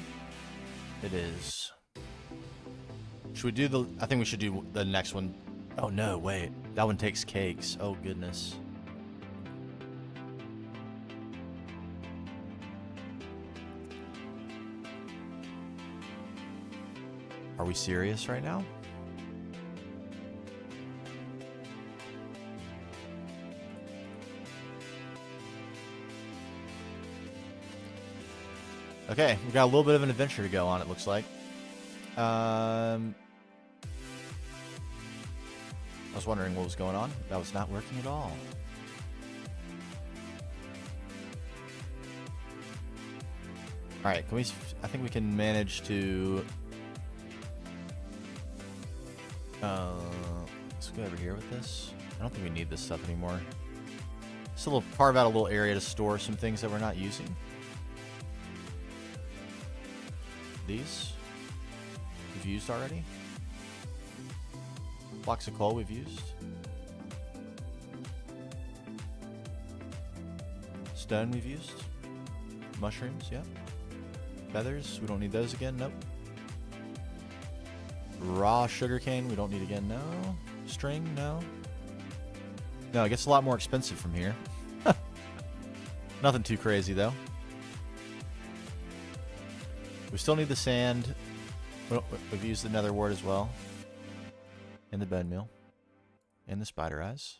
It is. Should we do the... I think we should do the next one. Oh no, wait. That one takes cakes. Oh goodness. Are we serious right now? Okay, we've got a little bit of an adventure to go on, it looks like. I was wondering what was going on. That was not working at all. Alright, can we... I think we can manage to... let's go over here with this. I don't think we need this stuff anymore. So we'll carve out a little area to store some things that we're not using. These we've used already. Blocks of coal we've used. Stone we've used. Mushrooms, yep. Feathers, we don't need those again, nope. Raw sugarcane, we don't need again, no. String, no. No, it gets a lot more expensive from here. Nothing too crazy though. We still need the sand. We've used the nether wart as well. And the bone meal. And the spider eyes.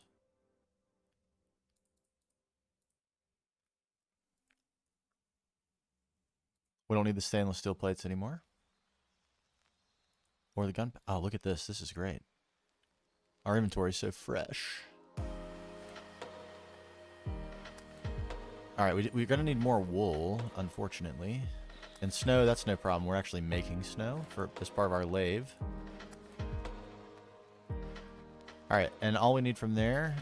We don't need the stainless steel plates anymore. Or the gun. Oh, look at this. This is great. Our inventory is so fresh. Alright, we're going to need more wool, unfortunately. And snow, that's no problem. We're actually making snow as part of our lathe. Alright, and all we need from there...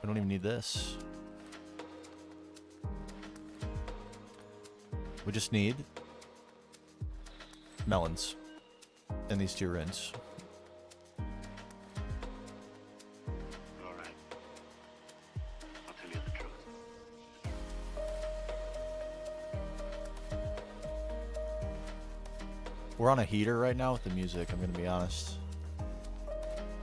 We don't even need this. We just need... melons. And these 2 runes. Alright. I'll tell you the truth. We're on a heater right now with the music, I'm gonna be honest.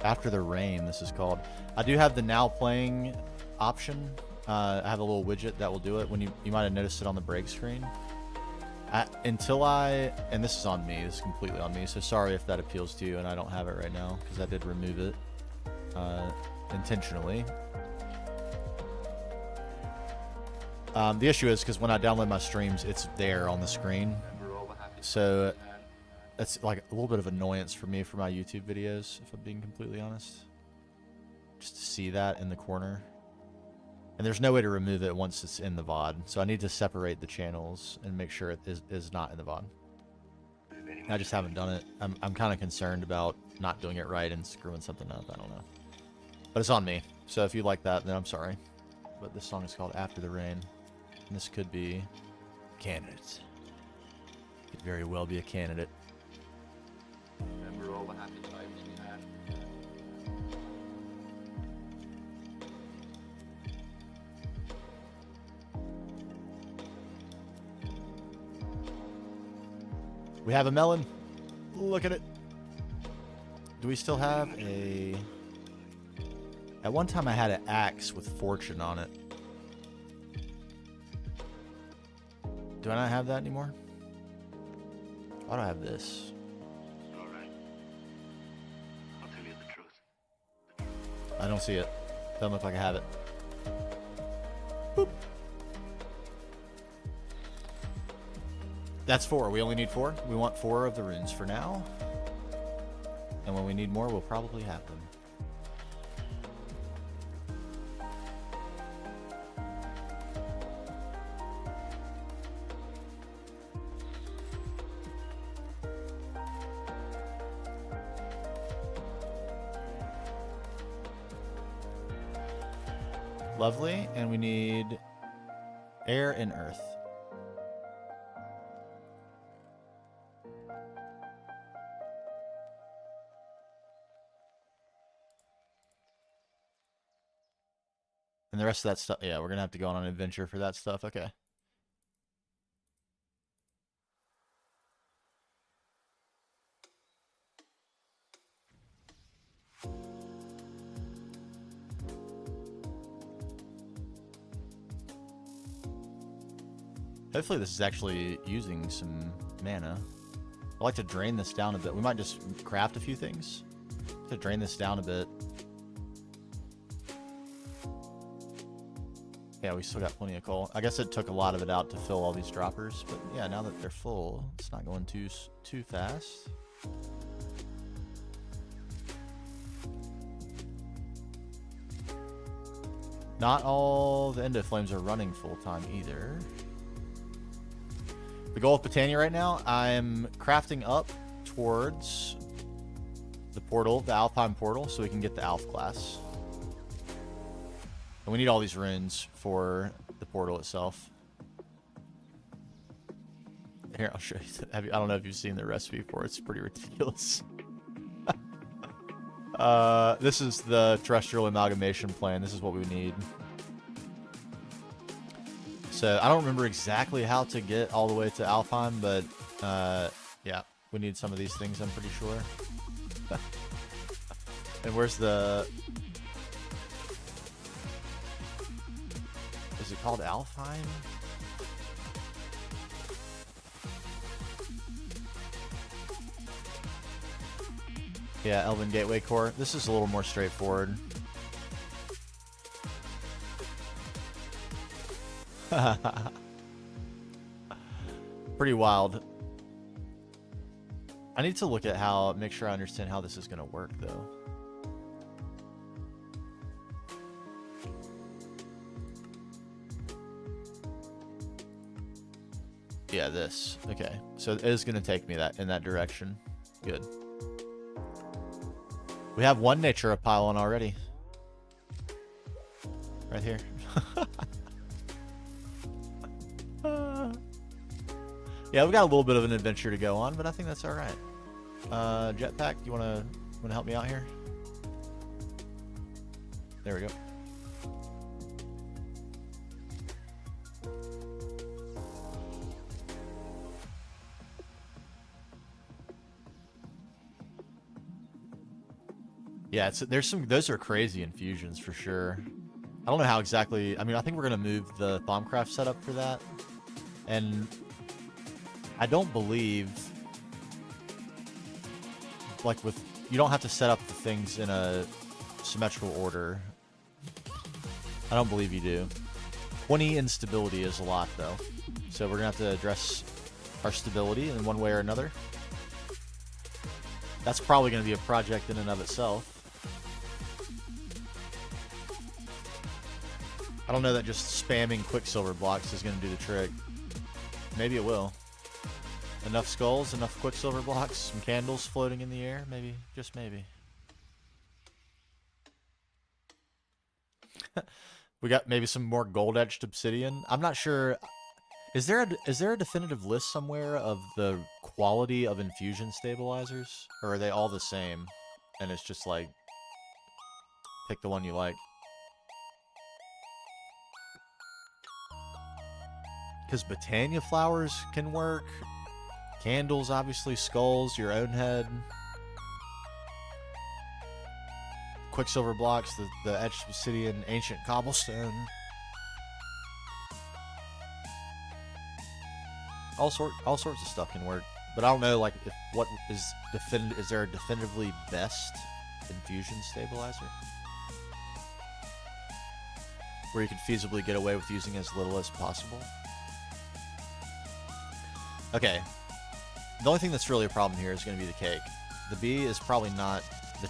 After the Rain, this is called. I do have the now playing option. I have a little widget that will do it. When you might have noticed it on the break screen. And this is on me, this is completely on me, so sorry if that appeals to you and I don't have it right now, because I did remove it intentionally. The issue is because when I download my streams, it's there on the screen. So that's like a little bit of annoyance for me for my YouTube videos, if I'm being completely honest. Just to see that in the corner. And there's no way to remove it once it's in the VOD. So I need to separate the channels and make sure it is not in the VOD. I just haven't done it. I'm kind of concerned about not doing it right and screwing something up. I don't know. But it's on me. So if you like that, then I'm sorry. But this song is called After the Rain. And this could be a candidate. Could very well be a candidate. Remember all the happy times we had. We have a melon. Look at it. Do we still have a... At one time I had an axe with fortune on it. Do I not have that anymore? Why do I have this? Alright. I'll tell you the truth. I don't see it. Doesn't look like I have it. Boop. That's 4. We only need 4. We want 4 of the runes for now. And when we need more, we'll probably have them. Lovely. And we need air and earth. And the rest of that stuff, yeah, we're going to have to go on an adventure for that stuff. Okay. Hopefully this is actually using some mana. I'd like to drain this down a bit. We might just craft a few things to drain this down a bit. Yeah, we still got plenty of coal. I guess it took a lot of it out to fill all these droppers, but yeah, now that they're full, it's not going too fast. Not all the endo flames are running full time either. The goal of Botania right now, I'm crafting up towards the portal, the Alpine portal, so we can get the Alph class. And we need all these runes for the portal itself. Here, I'll show you. I don't know if you've seen the recipe for it. It's pretty ridiculous. This is the terrestrial amalgamation plan. This is what we need. So I don't remember exactly how to get all the way to Alpine, but yeah, we need some of these things, I'm pretty sure. And where's the... Is it called Alfheim? Yeah, Elven Gateway Core. This is a little more straightforward. Pretty wild. I need to look at make sure I understand how this is going to work, though. Yeah, this. Okay. So it is going to take me in that direction. Good. We have one nature pylon already. Right here. Yeah, we've got a little bit of an adventure to go on, but I think that's all right. Jetpack, you wanna help me out here? There we go. Yeah, there's some, those are crazy infusions for sure. I don't know how exactly, I mean, I think we're gonna move the Thaumcraft setup for that. And I don't believe, like with, you don't have to set up the things in a symmetrical order. I don't believe you do. 20 instability is a lot though. So we're gonna have to address our stability in one way or another. That's probably gonna be a project in and of itself. I don't know that just spamming Quicksilver blocks is gonna do the trick. Maybe it will. Enough skulls, enough Quicksilver blocks, some candles floating in the air, maybe, just maybe. We got maybe some more gold-etched obsidian. I'm not sure. Is there a definitive list somewhere of the quality of infusion stabilizers? Or are they all the same? And it's just like, pick the one you like. Because Botania flowers can work. Candles, obviously. Skulls, your own head. Quicksilver blocks, the etched obsidian, ancient cobblestone. All sorts of stuff can work. But I don't know, like, if what is is there a definitively best infusion stabilizer? Where you can feasibly get away with using as little as possible? Okay. The only thing that's really a problem here is going to be the cake. The bee is probably not the...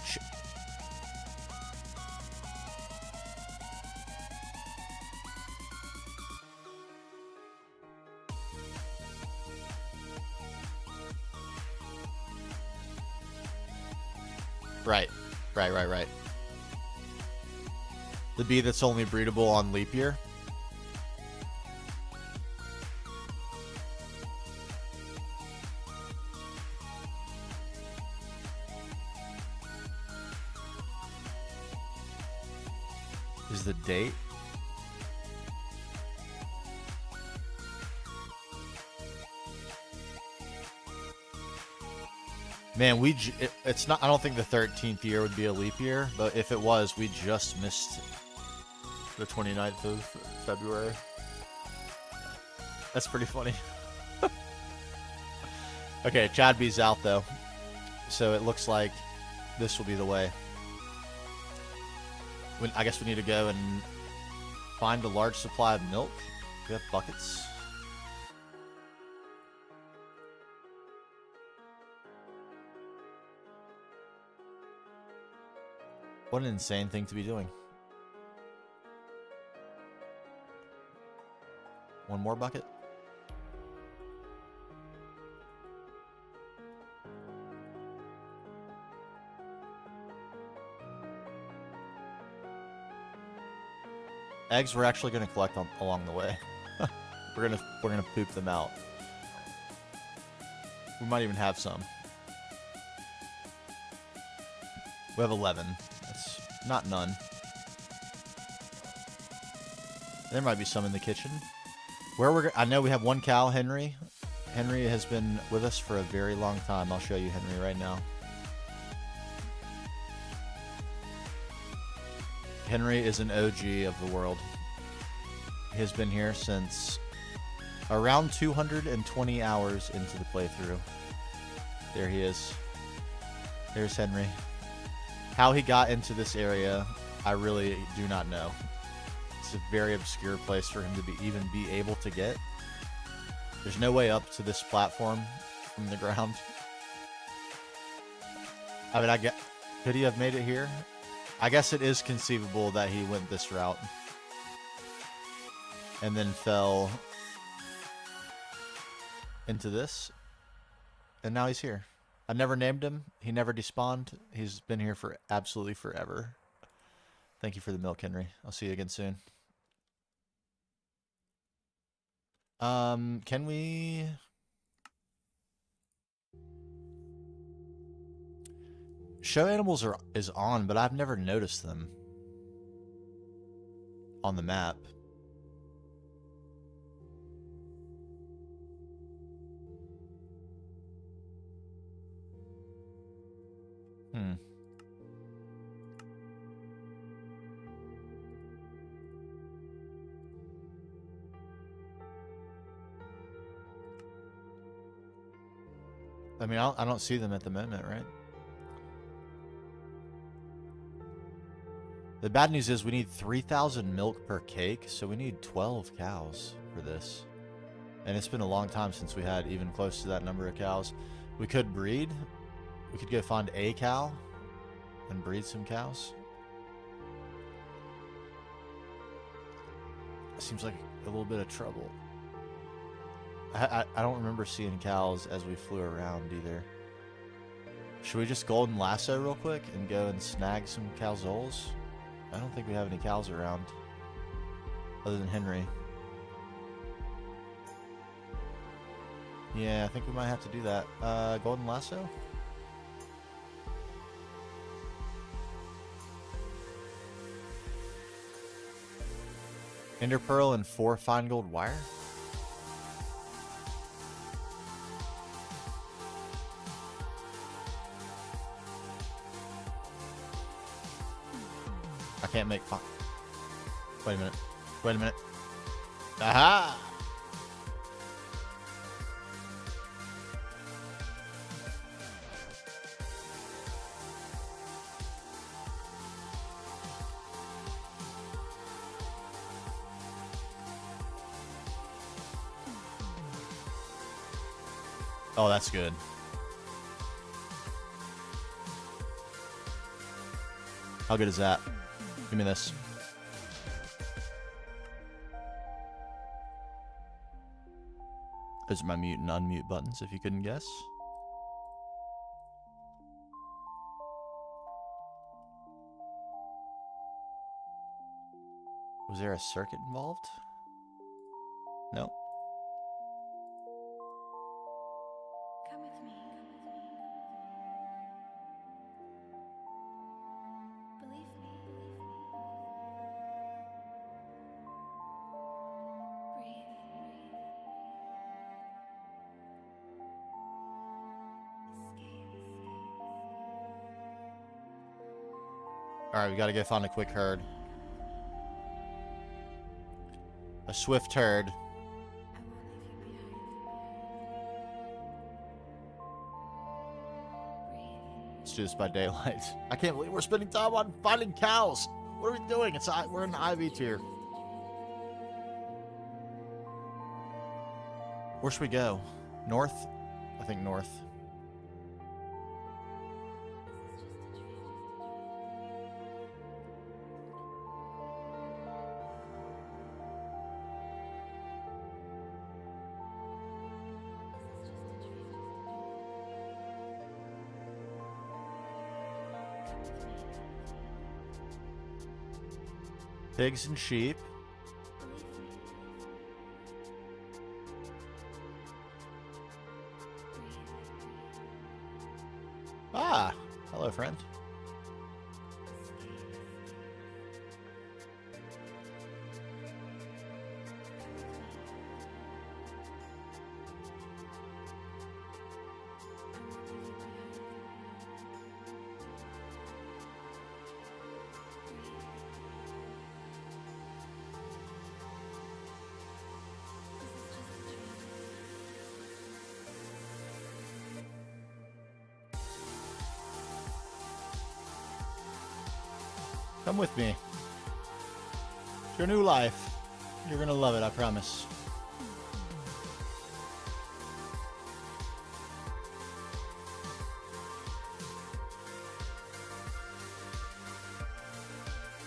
Right. The bee that's only breedable on leap year. Is the date? Man, it's not, I don't think the 13th year would be a leap year, but if it was, we just missed the 29th of February. That's pretty funny. Okay, Chad B's out though. So it looks like this will be the way. I guess we need to go and find a large supply of milk. Do we have buckets? What an insane thing to be doing. One more bucket? Eggs we're actually going to collect along the way. we're gonna poop them out. We might even have some. We have 11. That's not none. There might be some in the kitchen. I know we have one cow, Henry. Henry has been with us for a very long time. I'll show you Henry right now. Henry is an OG of the world. He has been here since around 220 hours into the playthrough. There he is. There's Henry. How he got into this area, I really do not know. It's a very obscure place for him to even be able to get. There's no way up to this platform from the ground. I mean, could he have made it here? I guess it is conceivable that he went this route and then fell into this, and now he's here. I never named him. He never despawned. He's been here for absolutely forever. Thank you for the milk, Henry. I'll see you again soon. Can we... Show animals is on, but I've never noticed them on the map. I mean, I don't see them at the moment, right? The bad news is we need 3,000 milk per cake, so we need 12 cows for this. And it's been a long time since we had even close to that number of cows. We could breed. We could go find a cow and breed some cows. Seems like a little bit of trouble. I don't remember seeing cows as we flew around either. Should we just golden lasso real quick and go and snag some cowzoles? I don't think we have any cows around other than Henry. Yeah, I think we might have to do that. Golden lasso? Ender pearl and 4 fine gold wire? I can't make fun. Wait a minute. Wait a minute. Aha! Oh, that's good. How good is that? Give me this. Those are my mute and unmute buttons, if you couldn't guess. Was there a circuit involved? No. Come with me. Believe me. Breathe. Escape. Alright, we gotta go find a quick herd. A swift herd. I won't leave you behind. Breathe. Let's do this by daylight. I can't believe we're spending time on finding cows. What are we doing? We're in the IV tier. Where should we go? North? I think north. Pigs and sheep. Ah, hello, friend. Come with me. It's your new life. You're gonna love it, I promise.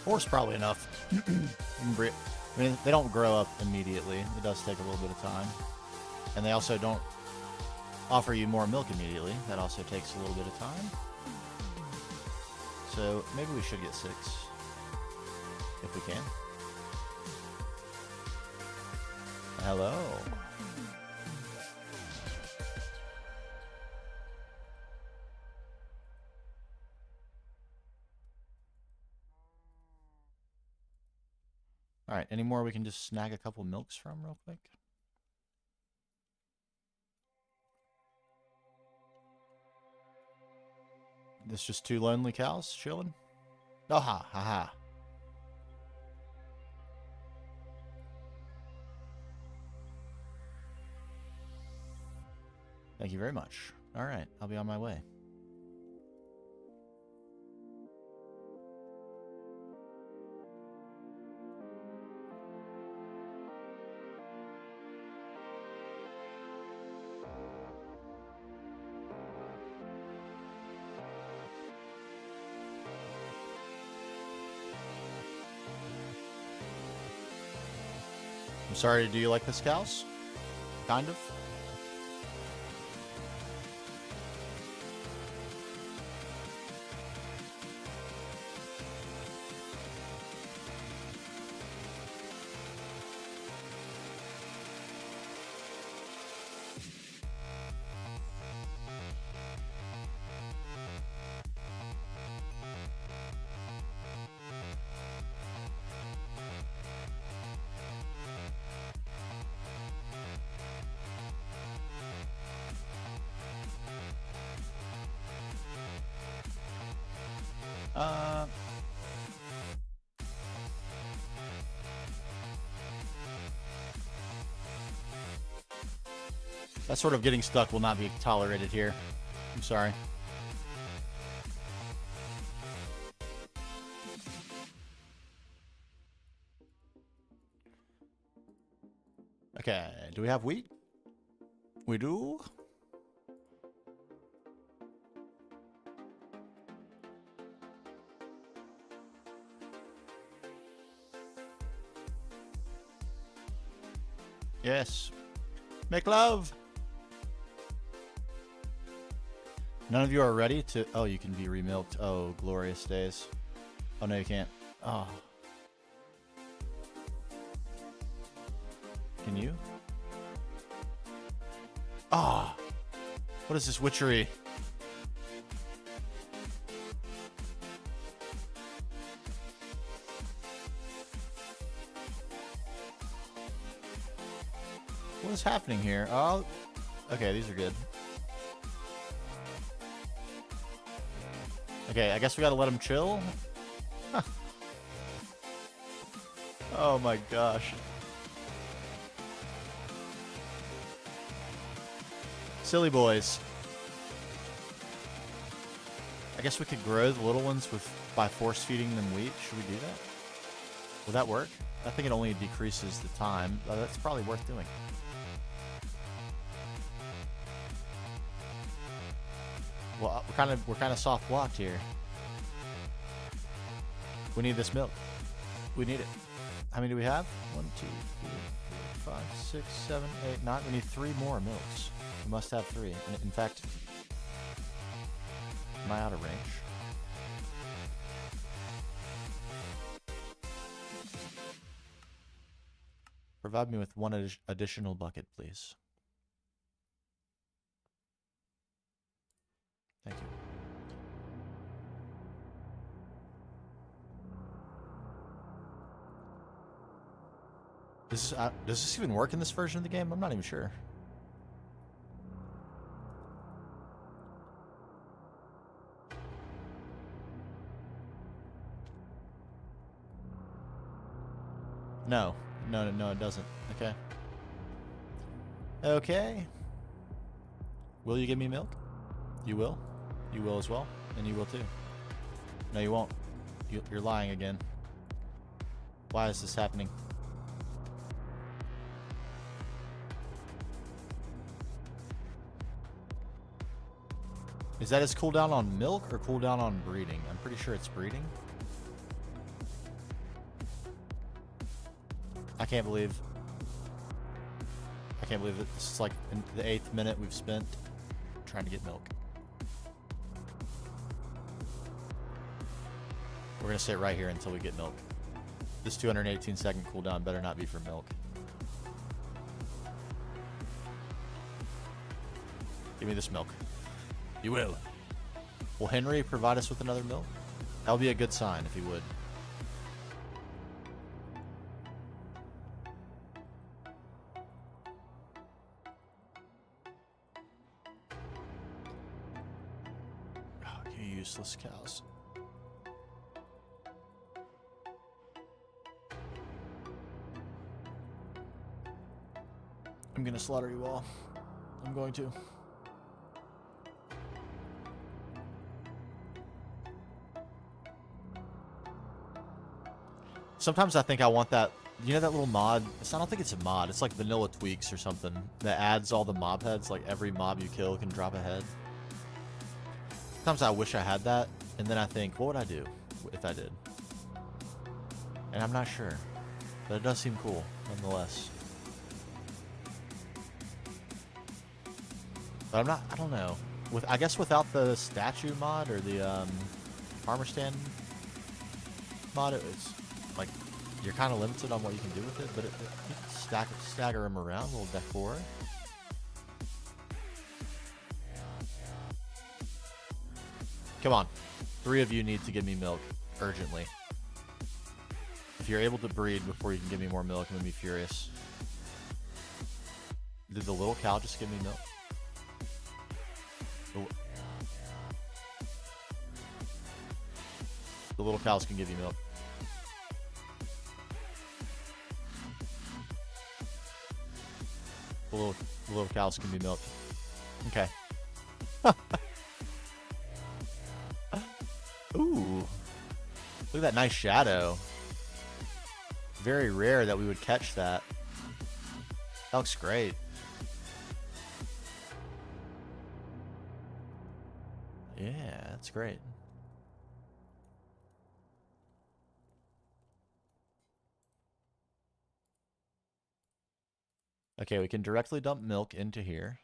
Four's probably enough. I mean, they don't grow up immediately. It does take a little bit of time. And they also don't offer you more milk immediately. That also takes a little bit of time. So maybe we should get 6. If we can. Hello. Alright, any more we can just snag a couple milks from real quick? This just 2 lonely cows chilling? Oh, ha, ha, ha. Thank you very much. All right, I'll be on my way. I'm sorry, do you like this cows? Kind of? That sort of getting stuck will not be tolerated here. I'm sorry. Okay, do we have wheat? We do. Yes. Make love. None of you are ready to... Oh, you can be remilked. Oh, glorious days. Oh, no, you can't. Oh. Can you? Ah. Oh. What is this witchery? What is happening here? Oh. Okay, these are good. Okay, I guess we gotta let him chill. Oh my gosh. Silly boys. I guess we could grow the little ones by force feeding them wheat. Should we do that? Will that work? I think it only decreases the time. That's probably worth doing. Well, we're kind of soft blocked here. We need this milk. We need it. How many do we have? 1, 2, 3, 4, 5, 6, 7, 8, 9. We need 3 more milks. We must have 3. In fact, am I out of range? Provide me with 1 additional bucket, please. Thank you. Does this even work in this version of the game? I'm not even sure. No, it doesn't. Okay. Okay. Will you give me milk? You will. You will as well, and you will too. No, you won't. You're lying again. Why is this happening? Is that his cooldown on milk or cooldown on breeding? I'm pretty sure it's breeding. I can't believe that this is like in the 8th minute we've spent trying to get milk. We're gonna sit right here until we get milk. This 218-second cooldown better not be for milk. Give me this milk. You will. Will Henry provide us with another milk? That would be a good sign if he would. Oh, you useless cows. I'm gonna slaughter you all. I'm going to. Sometimes I think I want that, you know that little mod? I don't think it's a mod. It's like vanilla tweaks or something that adds all the mob heads. Like every mob you kill can drop a head. Sometimes I wish I had that, and then I think, what would I do if I did? And I'm not sure, but it does seem cool nonetheless. But I don't know. I guess without the statue mod or the armor stand mod, it's like you're kind of limited on what you can do with it, but you can stagger them around, little decor. Come on. 3 of you need to give me milk urgently. If you're able to breed before you can give me more milk, I'm going to be furious. Did the little cow just give me milk? The little cows can give you milk. The little cows can be milked. Okay. Ooh. Look at that nice shadow. Very rare that we would catch that. That looks great. Yeah, that's great. Okay, we can directly dump milk into here.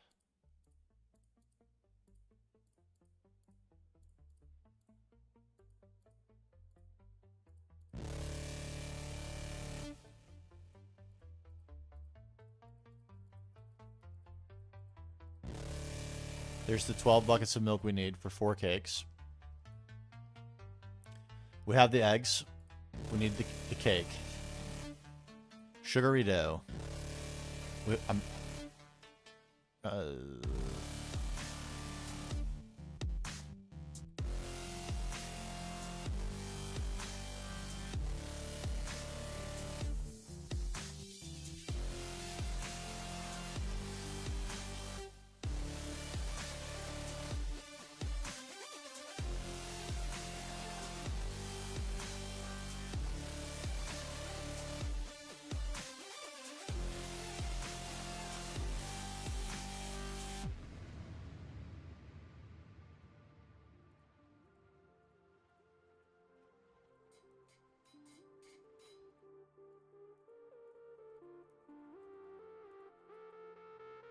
There's the 12 buckets of milk we need for 4 cakes. We have the eggs. We need the cake. Sugary dough.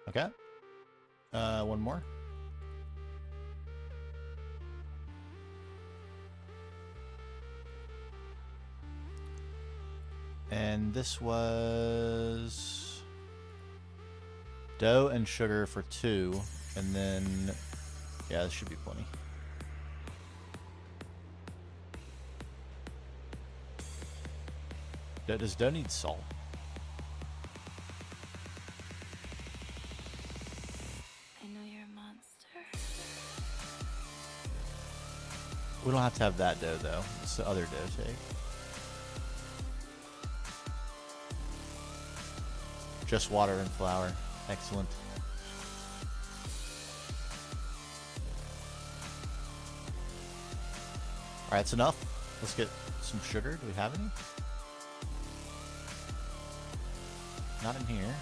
Okay. One more. And this was dough and sugar for 2, and then yeah, this should be plenty. Does dough need salt? We don't have to have that dough, though. It's the other dough take. Just water and flour. Excellent. Alright, that's enough. Let's get some sugar. Do we have any? Not in here.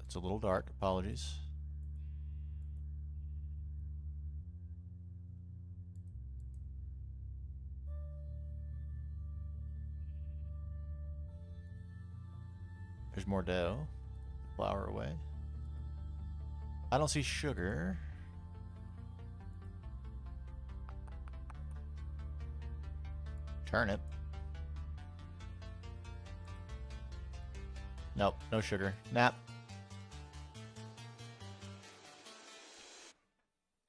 It's a little dark. Apologies. There's more dough. Flour away. I don't see sugar. Turnip. Nope, no sugar. Nap.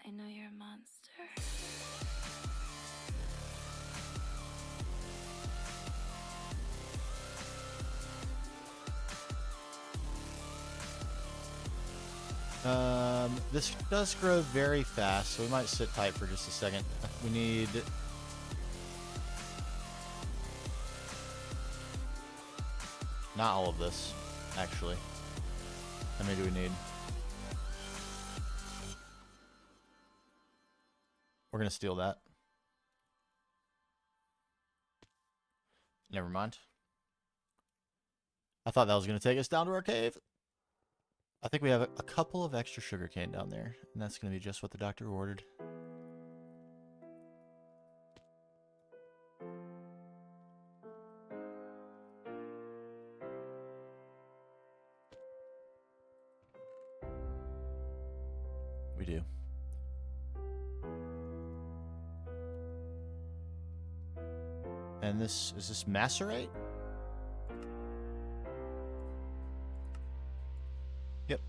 I know you're a monster. This does grow very fast, so we might sit tight for just a second. We need... Not all of this, actually. How many do we need? We're going to steal that. Never mind. I thought that was going to take us down to our cave. I think we have a couple of extra sugarcane down there, and that's going to be just what the doctor ordered. We do. And this, is this macerate? Yep.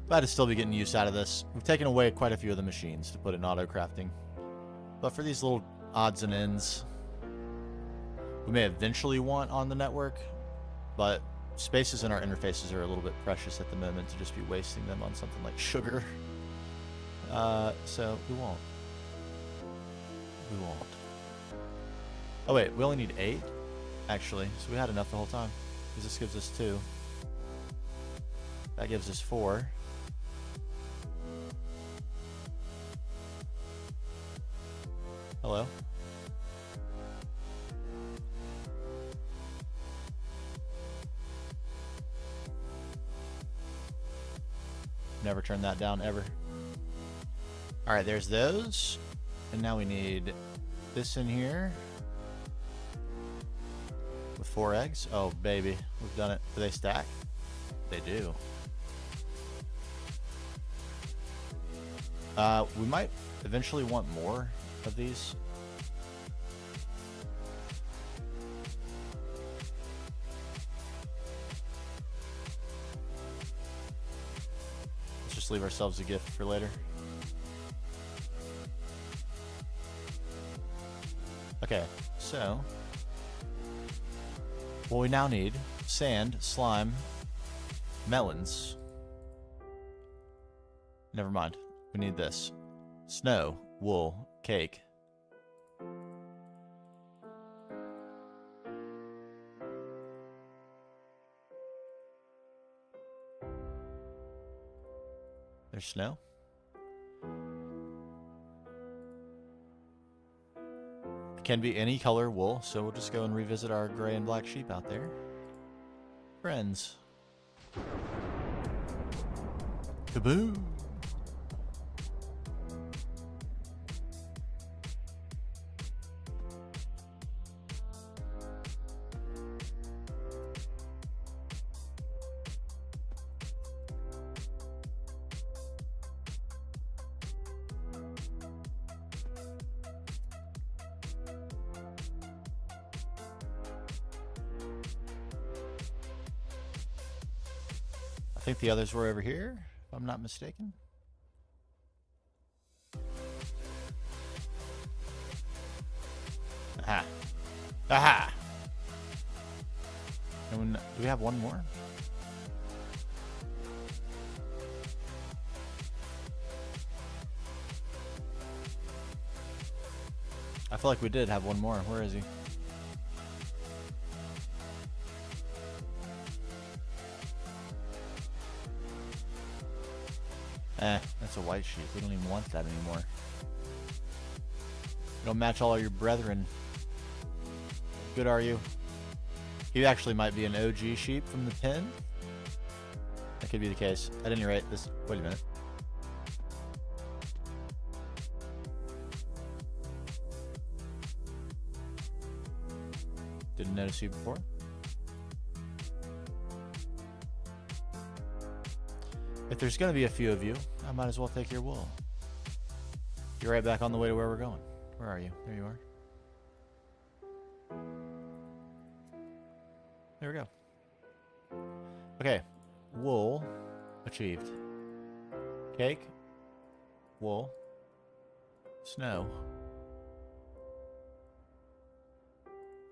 Glad to still be getting use out of this. We've taken away quite a few of the machines to put in auto crafting. But for these little odds and ends, we may eventually want on the network, but spaces in our interfaces are a little bit precious at the moment to just be wasting them on something like sugar. So we won't. We won't. Oh wait, we only need 8? Actually, so we had enough the whole time. Because this gives us 2. That gives us 4. Hello? Never turn that down, ever. Alright, there's those. And now we need this in here. With 4 eggs. Oh, baby. We've done it. Do they stack? They do. We might eventually want more of these. Let's just leave ourselves a gift for later. Okay, so what we now need: sand, slime, melons. Never mind. We need this: snow, wool, cake. There's snow. Can be any color wool, so we'll just go and revisit our gray and black sheep out there. Friends. Kaboom! I think the others were over here, if I'm not mistaken. Aha. Aha! And do we have one more? I feel like we did have one more. Where is he? That's a white sheep. We don't even want that anymore. You don't match all of your brethren. Good are you? He actually might be an OG sheep from the pen. That could be the case. At any rate, this... Wait a minute. Didn't notice you before. If there's going to be a few of you, I might as well take your wool. You're right back on the way to where we're going. Where are you? There you are. There we go. Okay. Wool. Achieved. Cake. Wool. Snow.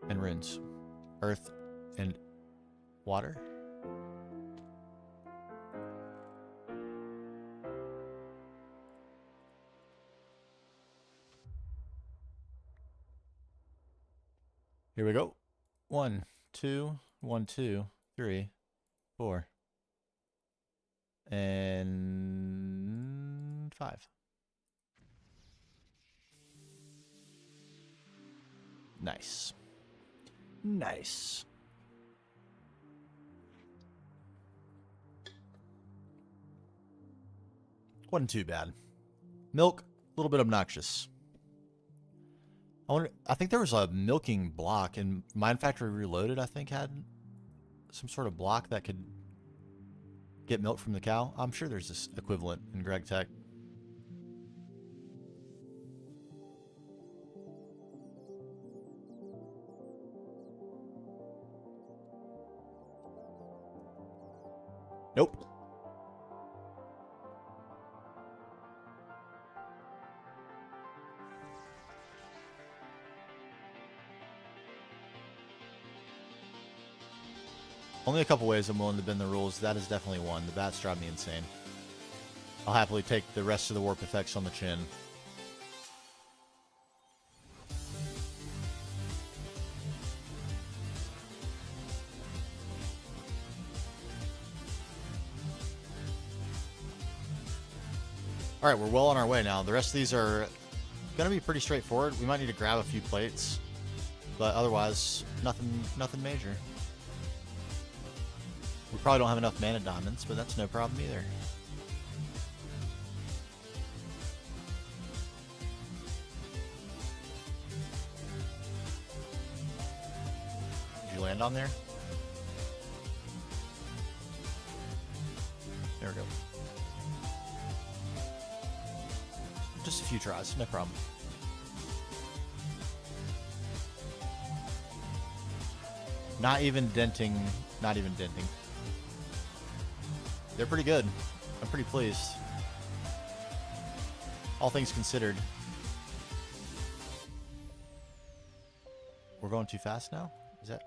And runes. Earth and water. Here we go. 1, 2, 1, 2, 3, 4. And 5. Nice. Nice. Wasn't too bad. Milk, a little bit obnoxious. I think there was a milking block, and Mine Factory Reloaded, I think, had some sort of block that could get milk from the cow. I'm sure there's this equivalent in Greg Tech. Nope. Only a couple ways I'm willing to bend the rules. That is definitely one. The bats drive me insane. I'll happily take the rest of the warp effects on the chin. Alright, we're well on our way now. The rest of these are going to be pretty straightforward. We might need to grab a few plates, but otherwise, nothing major. We probably don't have enough mana diamonds, but that's no problem either. Did you land on there? There we go. Just a few tries, no problem. Not even denting. They're pretty good. I'm pretty pleased. All things considered. We're going too fast now? Is that...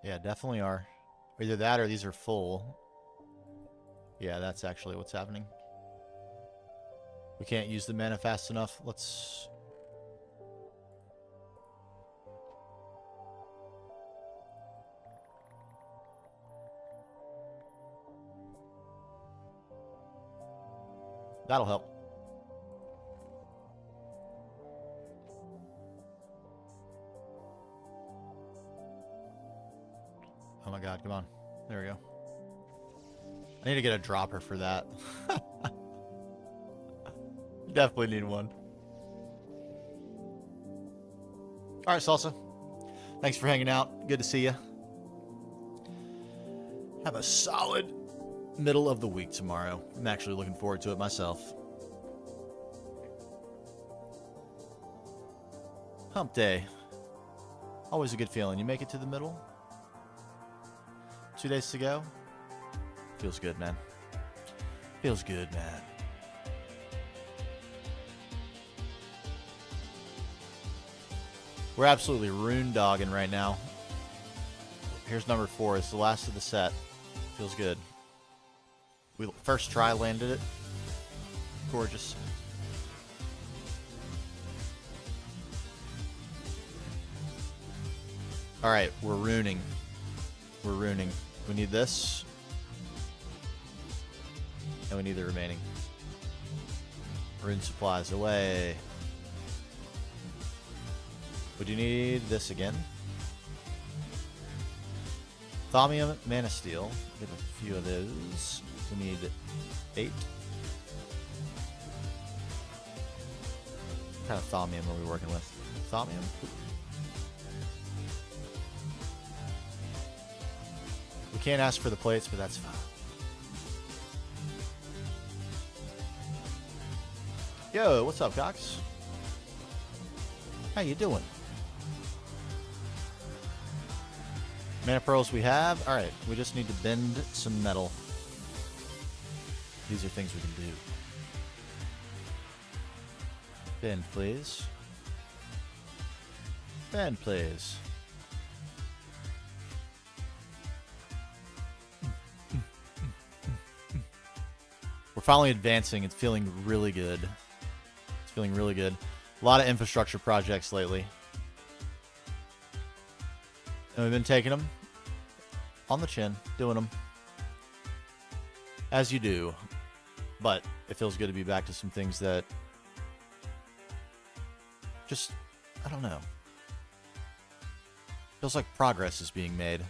Yeah, definitely are. Either that or these are full. Yeah, that's actually what's happening. We can't use the mana fast enough. Let's... That'll help. Oh my god, come on. There we go. I need to get a dropper for that. Definitely need one. Alright, Salsa. Thanks for hanging out. Good to see you. Have a solid middle of the week tomorrow. I'm actually looking forward to it myself. Hump day. Always a good feeling. You make it to the middle. 2 days to go. Feels good, man. Feels good, man. We're absolutely rune dogging right now. Here's number 4. It's the last of the set. Feels good. We first try landed it. Gorgeous. Alright, we're runing. We're runing. We need this. And we need the remaining. Rune supplies away. Would you need this again? Thaumium, Mana Steel. Get a few of those. We need 8. What kind of Thaumium are we working with? Thaumium? We can't ask for the plates, but that's fine. Yo, what's up, Cox? How you doing? Mana pearls we have. Alright, we just need to bend some metal. These are things we can do. Bend, please. Bend, please. We're finally advancing. It's feeling really good. It's feeling really good. A lot of infrastructure projects lately. And we've been taking them on the chin, doing them as you do. But it feels good to be back to some things that just, I don't know. Feels like progress is being made.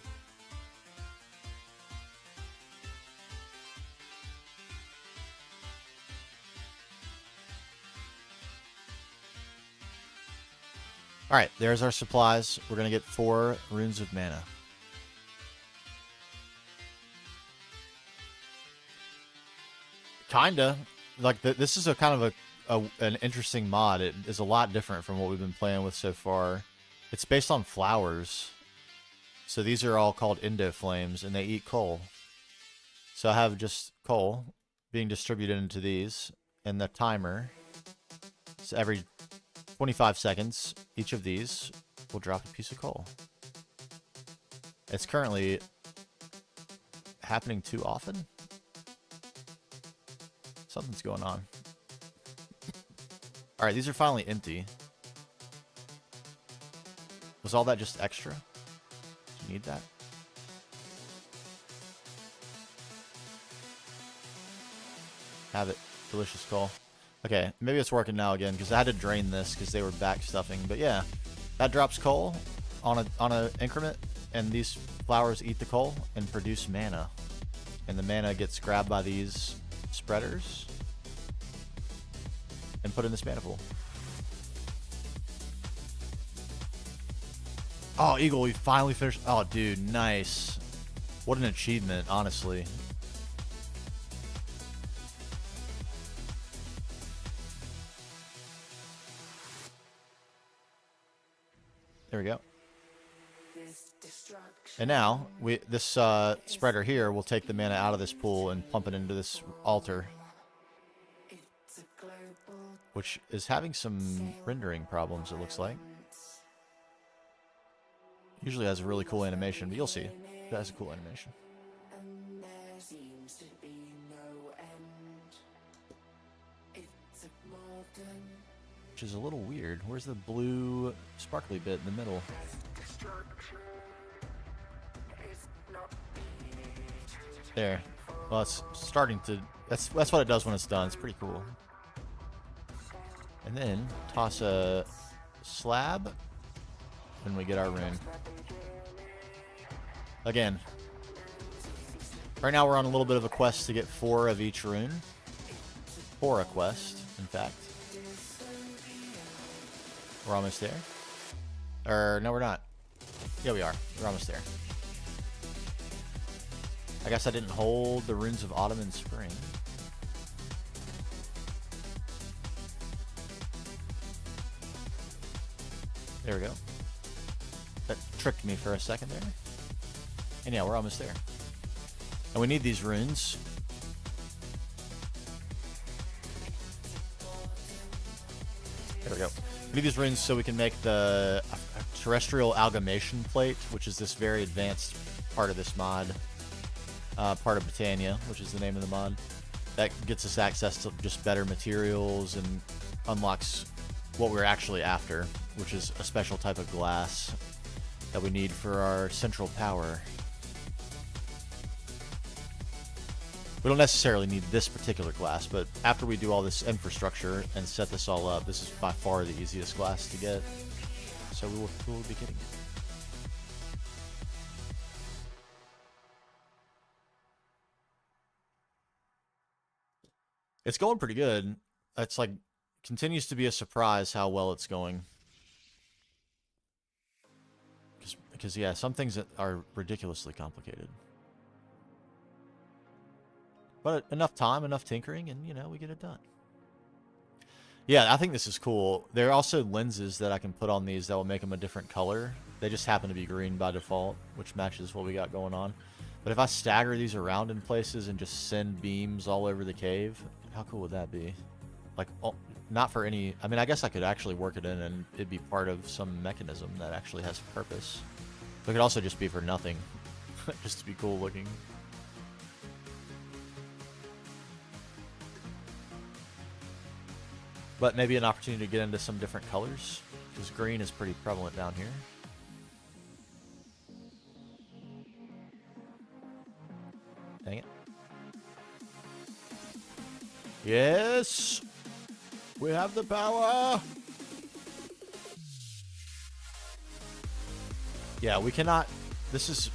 Alright, there's our supplies. We're going to get 4 runes of mana. Kinda. Like, this is a kind of an interesting mod. It is a lot different from what we've been playing with so far. It's based on flowers. So these are all called Indo Flames, and they eat coal. So I have just coal being distributed into these, and the timer. So every 25 seconds, each of these will drop a piece of coal. It's currently happening too often. Something's going on. Alright, these are finally empty. Was all that just extra? Do you need that? Have it. Delicious coal. Okay, maybe it's working now again, because I had to drain this because they were back stuffing. But yeah, that drops coal on a increment, and these flowers eat the coal and produce mana. And the mana gets grabbed by these spreaders and put in this mana pool. Oh, Eagle, we finally finished. Oh, dude, nice. What an achievement, honestly. There we go. And now, this spreader here will take the mana out of this pool and pump it into this altar, which is having some rendering problems, it looks like. Usually has a really cool animation, but you'll see. It has a cool animation. Which is a little weird. Where's the blue sparkly bit in the middle? There. Well, it's starting to... That's what it does when it's done. It's pretty cool. And then toss a slab, and we get our rune. Again, right now we're on a little bit of a quest to get 4 of each rune. 4 a quest, in fact. We're almost there. Or, no, we're not. Yeah, we are. We're almost there. I guess I didn't hold the runes of autumn and spring. There we go. That tricked me for a second there. And yeah, we're almost there. And we need these runes. There we go. We need these runes so we can make the terrestrial amalgamation plate, which is this very advanced part of this mod. Part of Britannia, which is the name of the mod. That gets us access to just better materials and unlocks what we're actually after, which is a special type of glass that we need for our central power. We don't necessarily need this particular glass, but after we do all this infrastructure and set this all up, this is by far the easiest glass to get. So we will be getting it. It's going pretty good. It's like, continues to be a surprise how well it's going. Because yeah, some things that are ridiculously complicated. But enough time, enough tinkering, and, you know, we get it done. Yeah, I think this is cool. There are also lenses that I can put on these that will make them a different color. They just happen to be green by default, which matches what we got going on. But if I stagger these around in places and just send beams all over the cave, how cool would that be? Like, not for any... I mean, I guess I could actually work it in and it'd be part of some mechanism that actually has purpose. But it could also just be for nothing. Just to be cool looking. But maybe an opportunity to get into some different colors, because green is pretty prevalent down here. Yes! We have the power! Yeah, we cannot... This is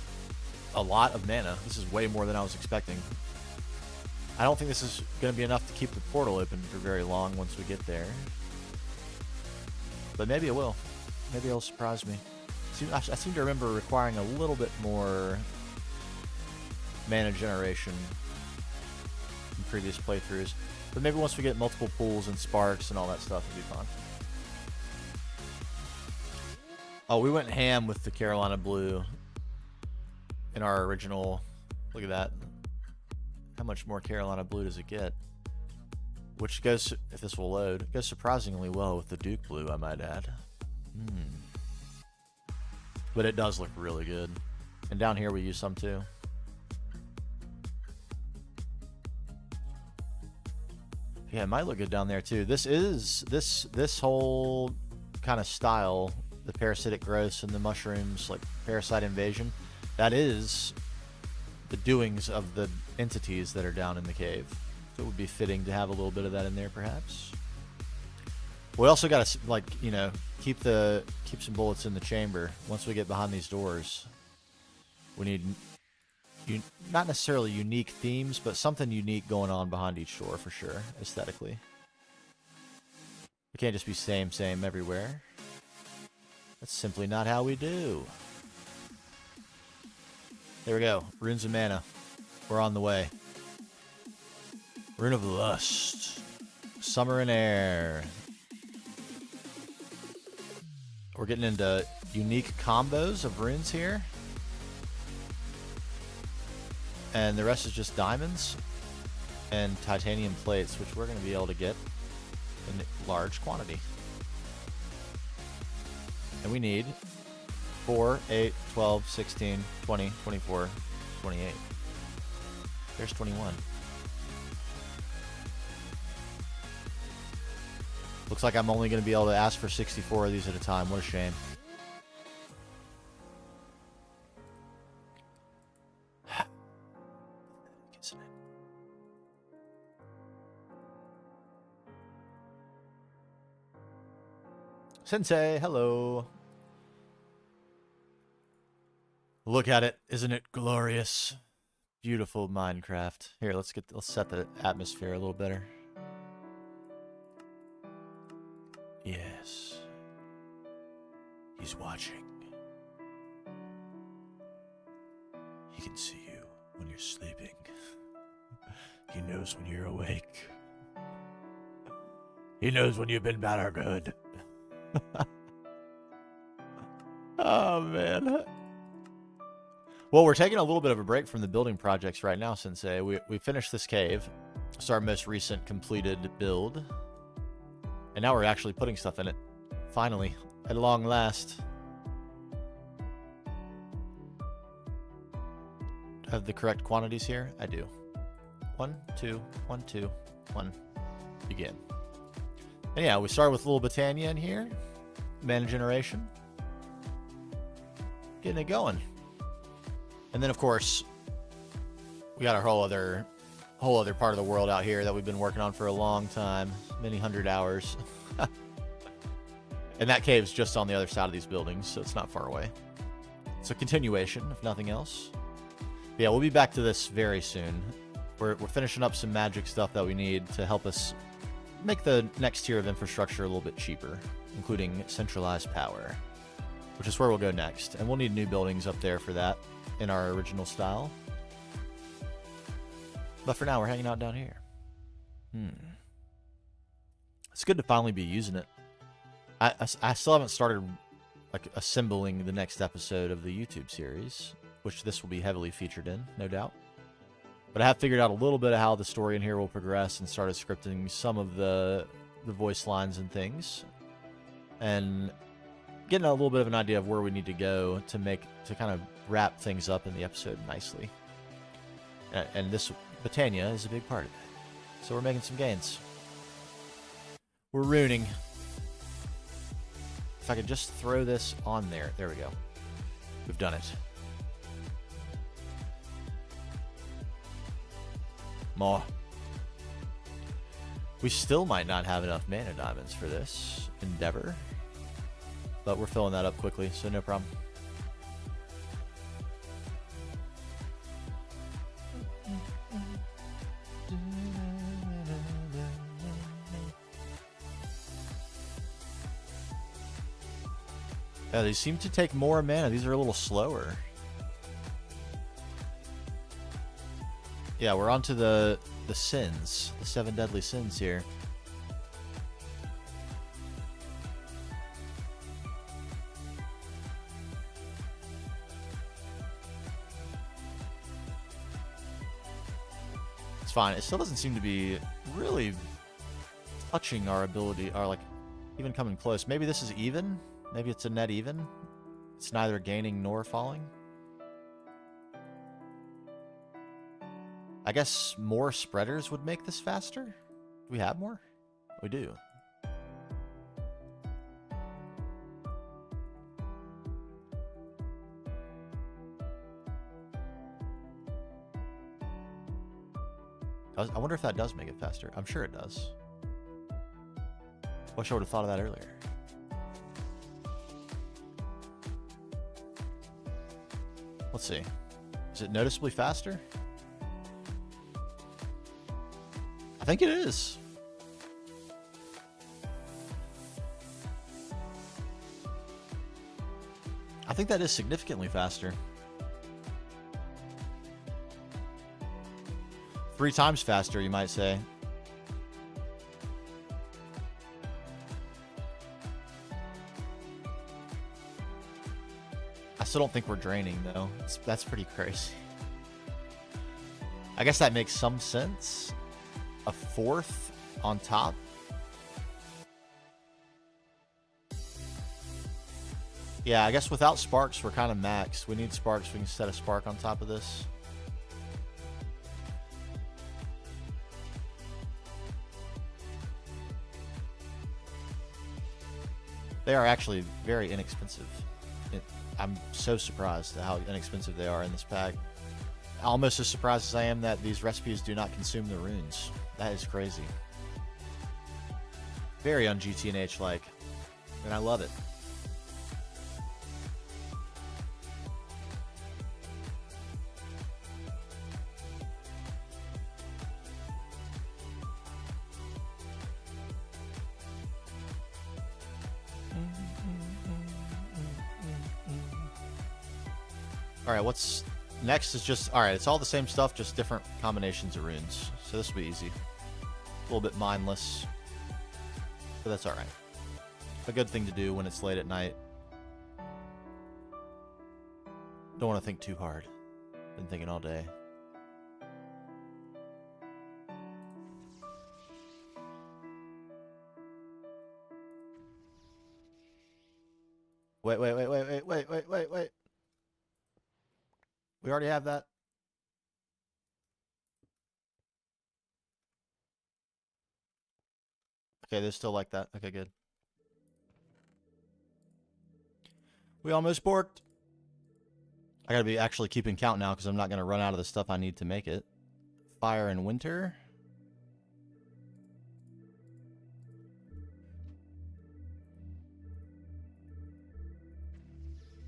a lot of mana. This is way more than I was expecting. I don't think this is going to be enough to keep the portal open for very long once we get there. But maybe it will. Maybe it'll surprise me. I seem to remember requiring a little bit more mana generation in previous playthroughs. But maybe once we get multiple pools and sparks and all that stuff, it'll be fun. Oh, we went ham with the Carolina Blue in our original. Look at that. How much more Carolina Blue does it get? Which goes, if this will load, it goes surprisingly well with the Duke Blue, I might add. But it does look really good. And down here we use some too. Yeah, it might look good down there too. This is this whole kind of style, the parasitic growths and the mushrooms, like parasite invasion, that is the doings of the entities that are down in the cave. So it would be fitting to have a little bit of that in there, perhaps. We also got to, like, you know, keep some bullets in the chamber. Once we get behind these doors, we need not necessarily unique themes, but something unique going on behind each door for sure, aesthetically. We can't just be same everywhere. That's simply not how we do. There we go. Runes of Mana. We're on the way. Rune of Lust. Summer and Air. We're getting into unique combos of runes here. And the rest is just diamonds and titanium plates, which we're going to be able to get in large quantity. And we need 4, 8, 12, 16, 20, 24, 28. There's 21. Looks like I'm only going to be able to ask for 64 of these at a time. What a shame. Sensei, hello. Look at it. Isn't it glorious? Beautiful Minecraft. Here, let's set the atmosphere a little better. Yes. He's watching. He can see you when you're sleeping. He knows when you're awake. He knows when you've been bad or good. Oh, man. Well, we're taking a little bit of a break from the building projects right now, Sensei. We finished this cave. It's our most recent completed build. And now we're actually putting stuff in it. Finally. At long last. Do I have the correct quantities here? I do. 1, 2, 1, 2, 1. Begin. And yeah, we started with little Britannia in here. Mana generation. Getting it going. And then, of course, we got our whole other part of the world out here that we've been working on for a long time. Many hundred hours. And that cave's just on the other side of these buildings, so it's not far away. It's a continuation, if nothing else. But yeah, we'll be back to this very soon. We're finishing up some magic stuff that we need to help us make the next tier of infrastructure a little bit cheaper, including centralized power, which is where we'll go next. And we'll need new buildings up there for that in our original style. But for now, we're hanging out down here. It's good to finally be using it. I still haven't started like assembling the next episode of the YouTube series, which this will be heavily featured in, no doubt. But I have figured out a little bit of how the story in here will progress and started scripting some of the voice lines and things. And getting a little bit of an idea of where we need to go to kind of wrap things up in the episode nicely. And this Britannia is a big part of it. So we're making some gains. We're ruining. If I could just throw this on there. There we go. We've done it. More. We still might not have enough mana diamonds for this endeavor, but we're filling that up quickly, so no problem. Yeah, they seem to take more mana. These are a little slower. Yeah, we're onto the sins, the 7 deadly sins here. It's fine. It still doesn't seem to be really touching our ability, or like even coming close. Maybe this is even. Maybe it's a net even. It's neither gaining nor falling. I guess more spreaders would make this faster. Do we have more? We do. I wonder if that does make it faster. I'm sure it does. Wish I would have thought of that earlier. Let's see. Is it noticeably faster? I think it is. I think that is significantly faster. 3 times faster, you might say. I still don't think we're draining, though. That's pretty crazy. I guess that makes some sense. A 4th on top. Yeah, I guess without sparks, we're kind of maxed. We need sparks. We can set a spark on top of this. They are actually very inexpensive. I'm so surprised at how inexpensive they are in this pack. Almost as surprised as I am that these recipes do not consume the runes. That is crazy. Very un GTNH-like, and I love it. Alright, what's next is just... Alright, it's all the same stuff, just different combinations of runes. So this will be easy. A little bit mindless. But that's alright. A good thing to do when it's late at night. Don't want to think too hard. Been thinking all day. Wait. We already have that. Okay, they're still like that. Okay, good. We almost borked. I gotta be actually keeping count now because I'm not gonna run out of the stuff I need to make it. Fire and winter.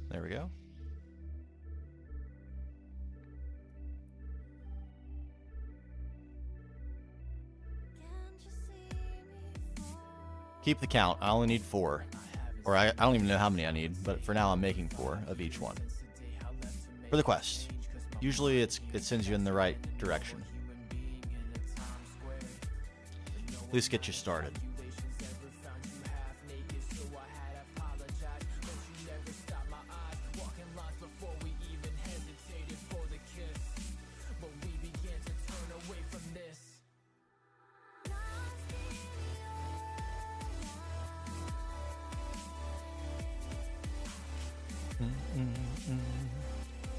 There we go. Keep the count. I only need 4. Or I don't even know how many I need, but for now I'm making 4 of each one. For the quest. Usually it sends you in the right direction. At least get you started.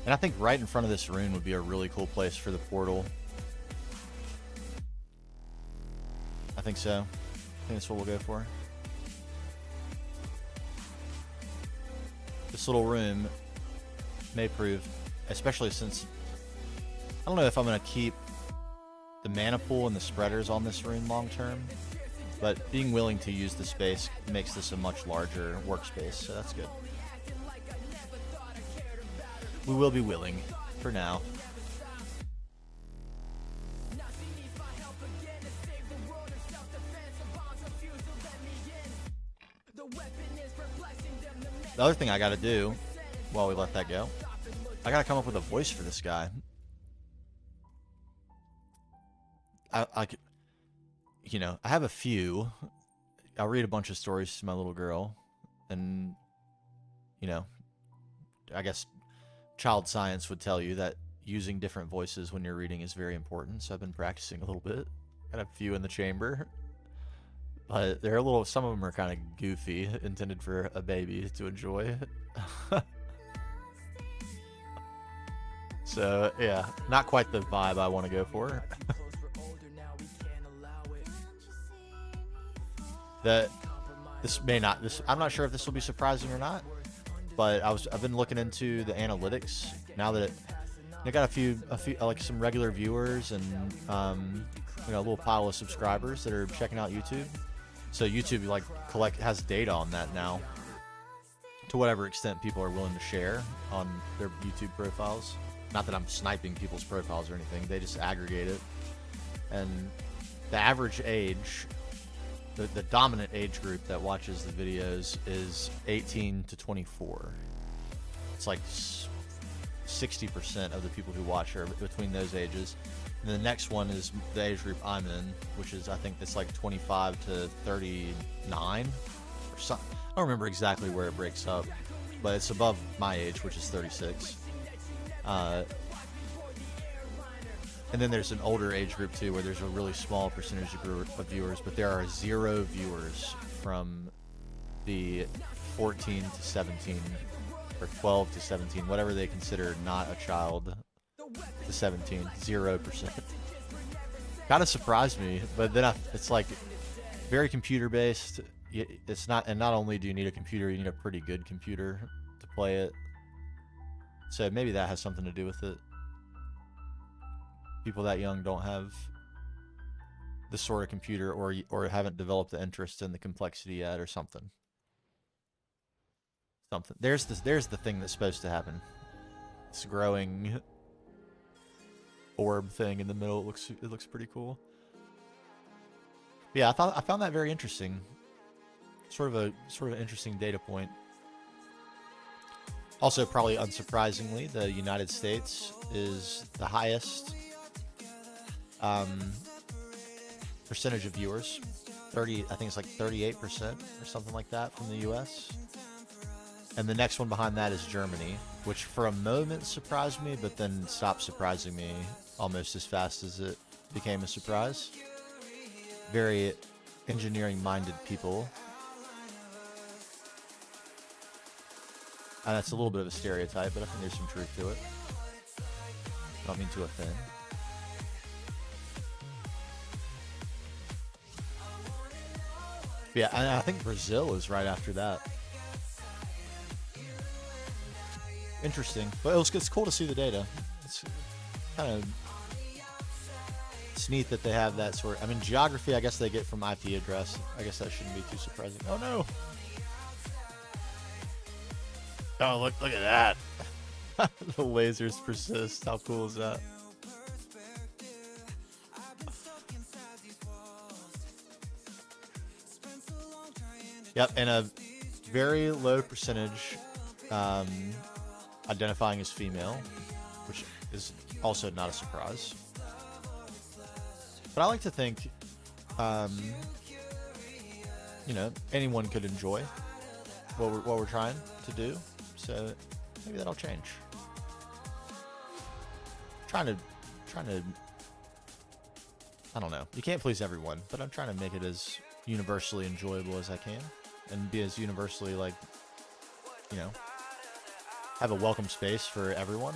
And I think right in front of this rune would be a really cool place for the portal. I think so. I think that's what we'll go for. This little room may prove, especially since I don't know if I'm going to keep the mana pool and the spreaders on this rune long term, but being willing to use the space makes this a much larger workspace, so that's good. We will be willing for now. The other thing I gotta do while we let that go, I gotta come up with a voice for this guy. You know, I have a few. I'll read a bunch of stories to my little girl, and, you know, I guess child science would tell you that using different voices when you're reading is very important, so I've been practicing a little bit. Got a few in the chamber, but they're a little, some of them are kind of goofy, intended for a baby to enjoy. So, yeah, not quite the vibe I want to go for. I'm not sure if this will be surprising or not, but I've been looking into the analytics now that they got a few like some regular viewers and you know, a little pile of subscribers that are checking out YouTube. So YouTube like has data on that now, to whatever extent people are willing to share on their YouTube profiles. Not that I'm sniping people's profiles or anything, they just aggregate it. And the average age, the dominant age group that watches the videos is 18 to 24. It's like 60% of the people who watch are between those ages. And the next one is the age group I'm in, which is, I think it's like 25 to 39 or something. I don't remember exactly where it breaks up, but it's above my age, which is 36. And then there's an older age group too, where there's a really small percentage of viewers, but there are 0 viewers from the 14 to 17 or 12 to 17, whatever they consider not a child, to 17. 0%. Kind of surprised me, but then it's like very computer based. It's not, and not only do you need a computer, you need a pretty good computer to play it. So maybe that has something to do with it. People that young don't have this sort of computer, or haven't developed the interest in the complexity yet, or something. There's the thing that's supposed to happen. This growing orb thing in the middle. It looks pretty cool. Yeah, I found that very interesting. Sort of an interesting data point. Also, probably unsurprisingly, the United States is the highest percentage of viewers. I think it's like 38% or something like that from the US. And the next one behind that is Germany, which for a moment surprised me, but then stopped surprising me almost as fast as it became a surprise. Very engineering-minded people. And that's a little bit of a stereotype, but I think there's some truth to it. I don't mean to offend. Yeah, and I think Brazil is right after that. Interesting, but it's cool to see the data. It's kind of, it's neat that they have that sort. I mean, geography, I guess they get from IP address. I guess that shouldn't be too surprising. Oh no! Oh, look at that! The lasers persist. How cool is that? Yep, and a very low percentage identifying as female, which is also not a surprise. But I like to think, you know, anyone could enjoy what we're trying to do. So maybe that'll change. Trying to, I don't know. You can't please everyone, but I'm trying to make it as universally enjoyable as I can, and be as universally, like, you know, have a welcome space for everyone.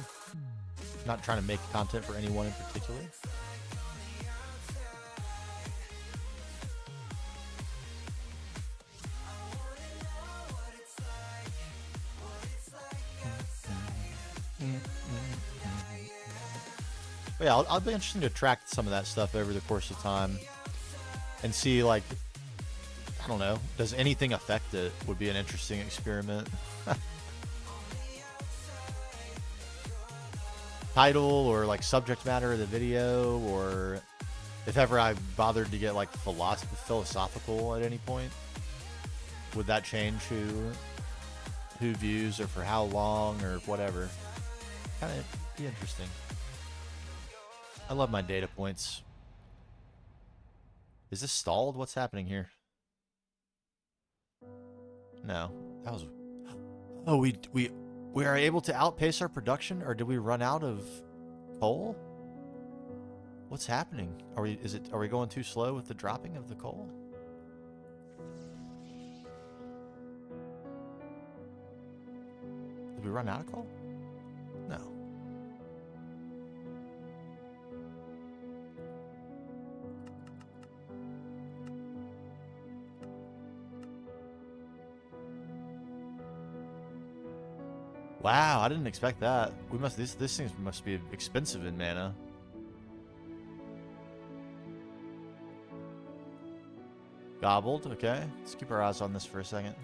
Not trying to make content for anyone in particular. But yeah, I'll be interesting to track some of that stuff over the course of time and see, like, I don't know, does anything affect it? Would be an interesting experiment. Title or like subject matter of the video, or if ever I bothered to get like philosophical at any point, would that change who views or for how long or whatever? Kind of be interesting. I love my data points. Is this stalled? What's happening here? No, that was. Oh, we are able to outpace our production, or did we run out of coal? What's happening? Are we going too slow with the dropping of the coal? Did we run out of coal? No. Wow, I didn't expect that. We must this thing must be expensive in mana. Gobbled, okay. Let's keep our eyes on this for a second.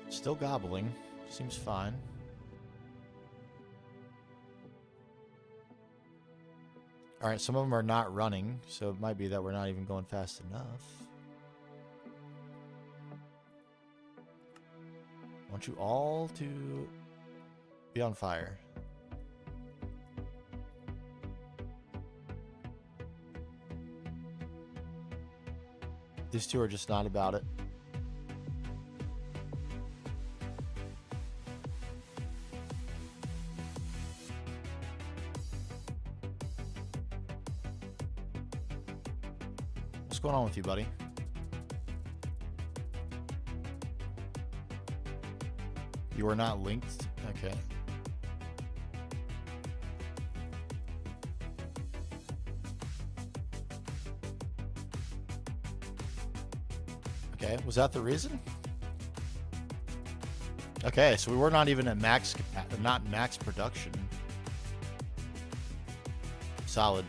Still gobbling. Seems fine. Alright, some of them are not running, so it might be that we're not even going fast enough. I want you all to be on fire. These two are just not about it. What's going on with you, buddy? You are not linked? Okay. Okay, was that the reason? Okay, so we were not even at not max production. Solid.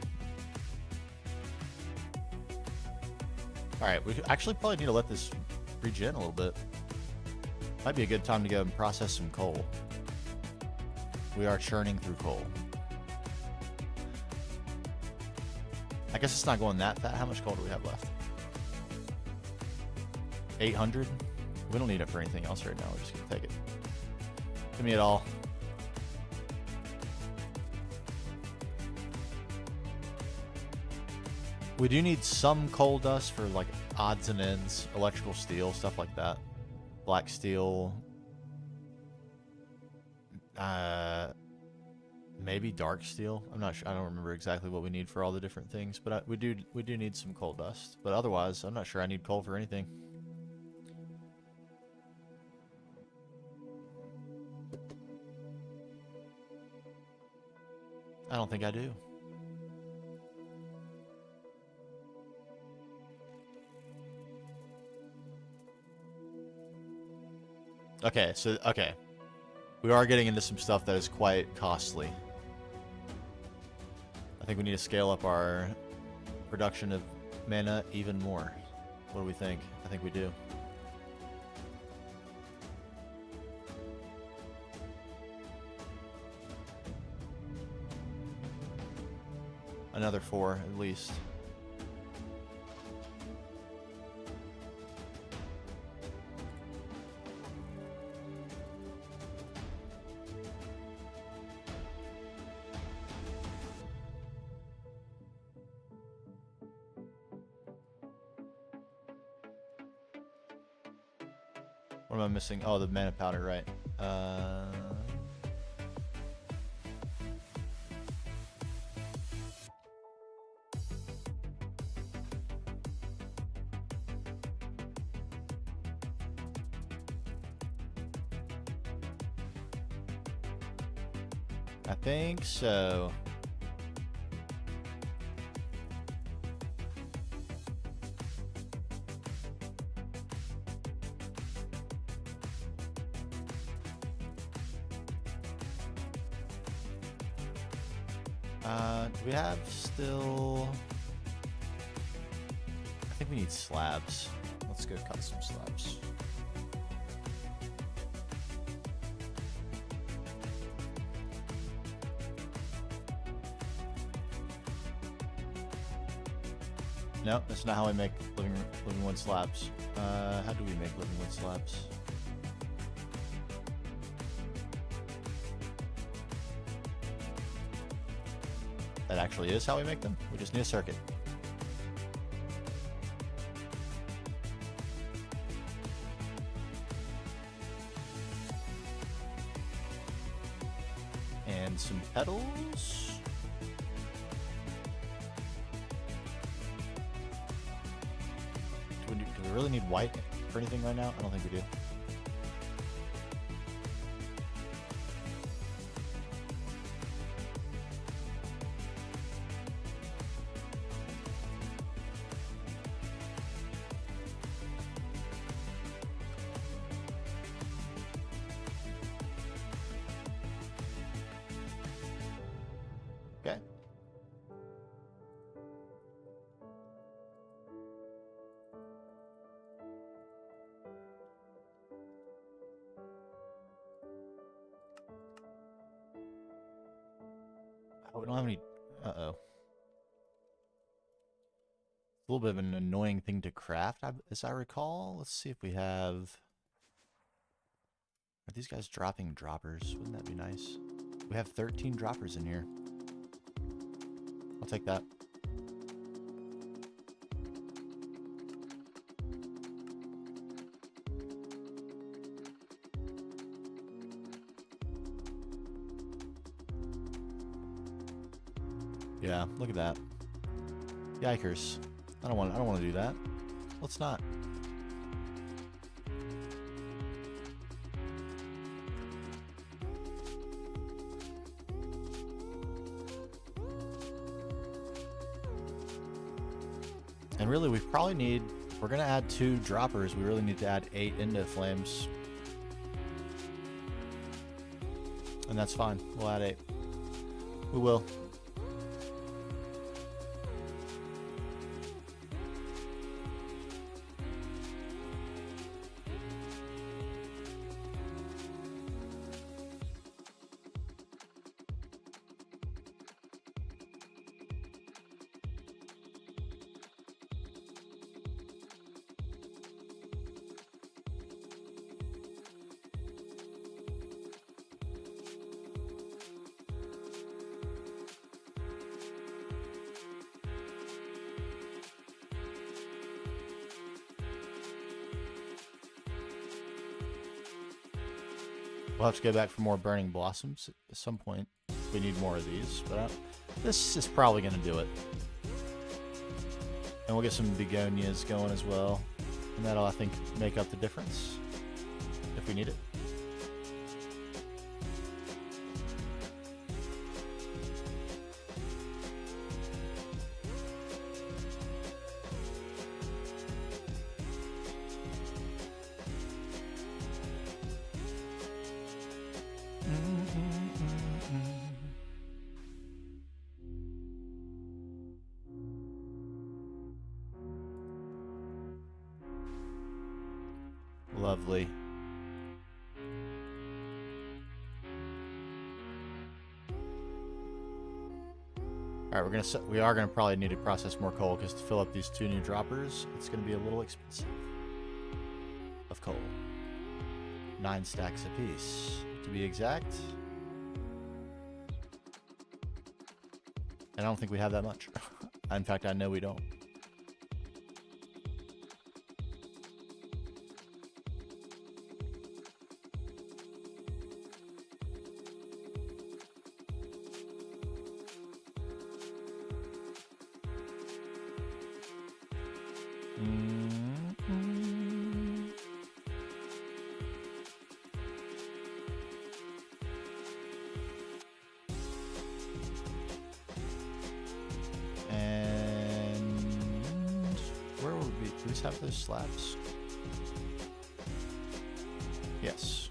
Alright, we actually probably need to let this regen a little bit. Might be a good time to go and process some coal. We are churning through coal. I guess it's not going that fast. How much coal do we have left? 800? We don't need it for anything else right now. We're just gonna take it. Give me it all. We do need some coal dust for like odds and ends, electrical steel, stuff like that. Black steel. Maybe dark steel. I'm not sure. I don't remember exactly what we need for all the different things, but we do need some coal dust. But otherwise, I'm not sure I need coal for anything. I don't think I do. Okay, so, okay. We are getting into some stuff that is quite costly. I think we need to scale up our production of mana even more. What do we think? I think we do. Another 4, at least. What am I missing? Oh, the mana powder, right. I think so. Do we have still... I think we need slabs. Let's go cut some slabs. No, that's not how we make living wood slabs. How do we make living wood slabs? That actually is how we make them. We just need a circuit. And some petals. Do we really need white for anything right now? I don't think we do. Okay. Oh, we don't have any... Uh-oh. A little bit of an annoying thing to craft, as I recall. Let's see if we have... Are these guys dropping droppers? Wouldn't that be nice? We have 13 droppers in here. I'll take that. Yeah, look at that. Yikers. I don't want to do that. Let's not. And really, we probably need, if we're going to add 2 droppers, we really need to add 8 into flames. And that's fine. We'll add 8. We will. We'll have to go back for more burning blossoms at some point. We need more of these, but this is probably going to do it. And we'll get some begonias going as well. And that'll, I think, make up the difference if we need it. Lovely. All right, we are gonna probably need to process more coal because to fill up these 2 new droppers, it's gonna be a little expensive. Of coal, 9 stacks apiece, to be exact. And I don't think we have that much. In fact, I know we don't. these have those slabs? Yes.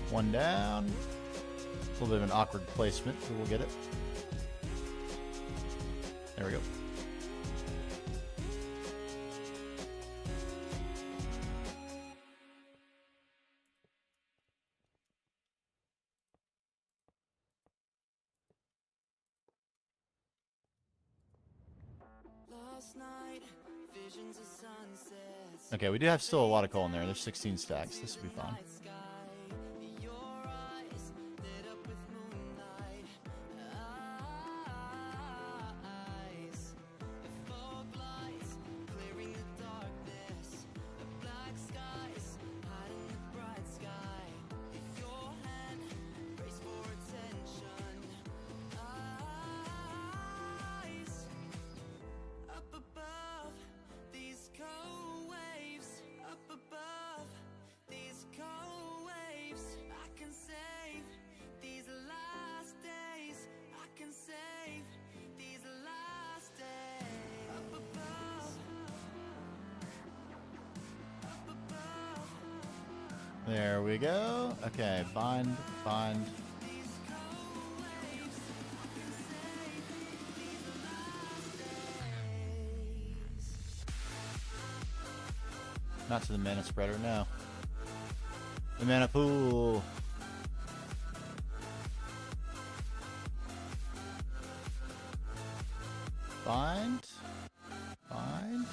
One down. A little bit of an awkward placement, but we'll get it. There we go. Okay, we do have still a lot of coal in there. There's 16 stacks. This will be fun. There we go. Okay, bind, bind. Not to the mana spreader, no. The mana pool. Bind. Bind.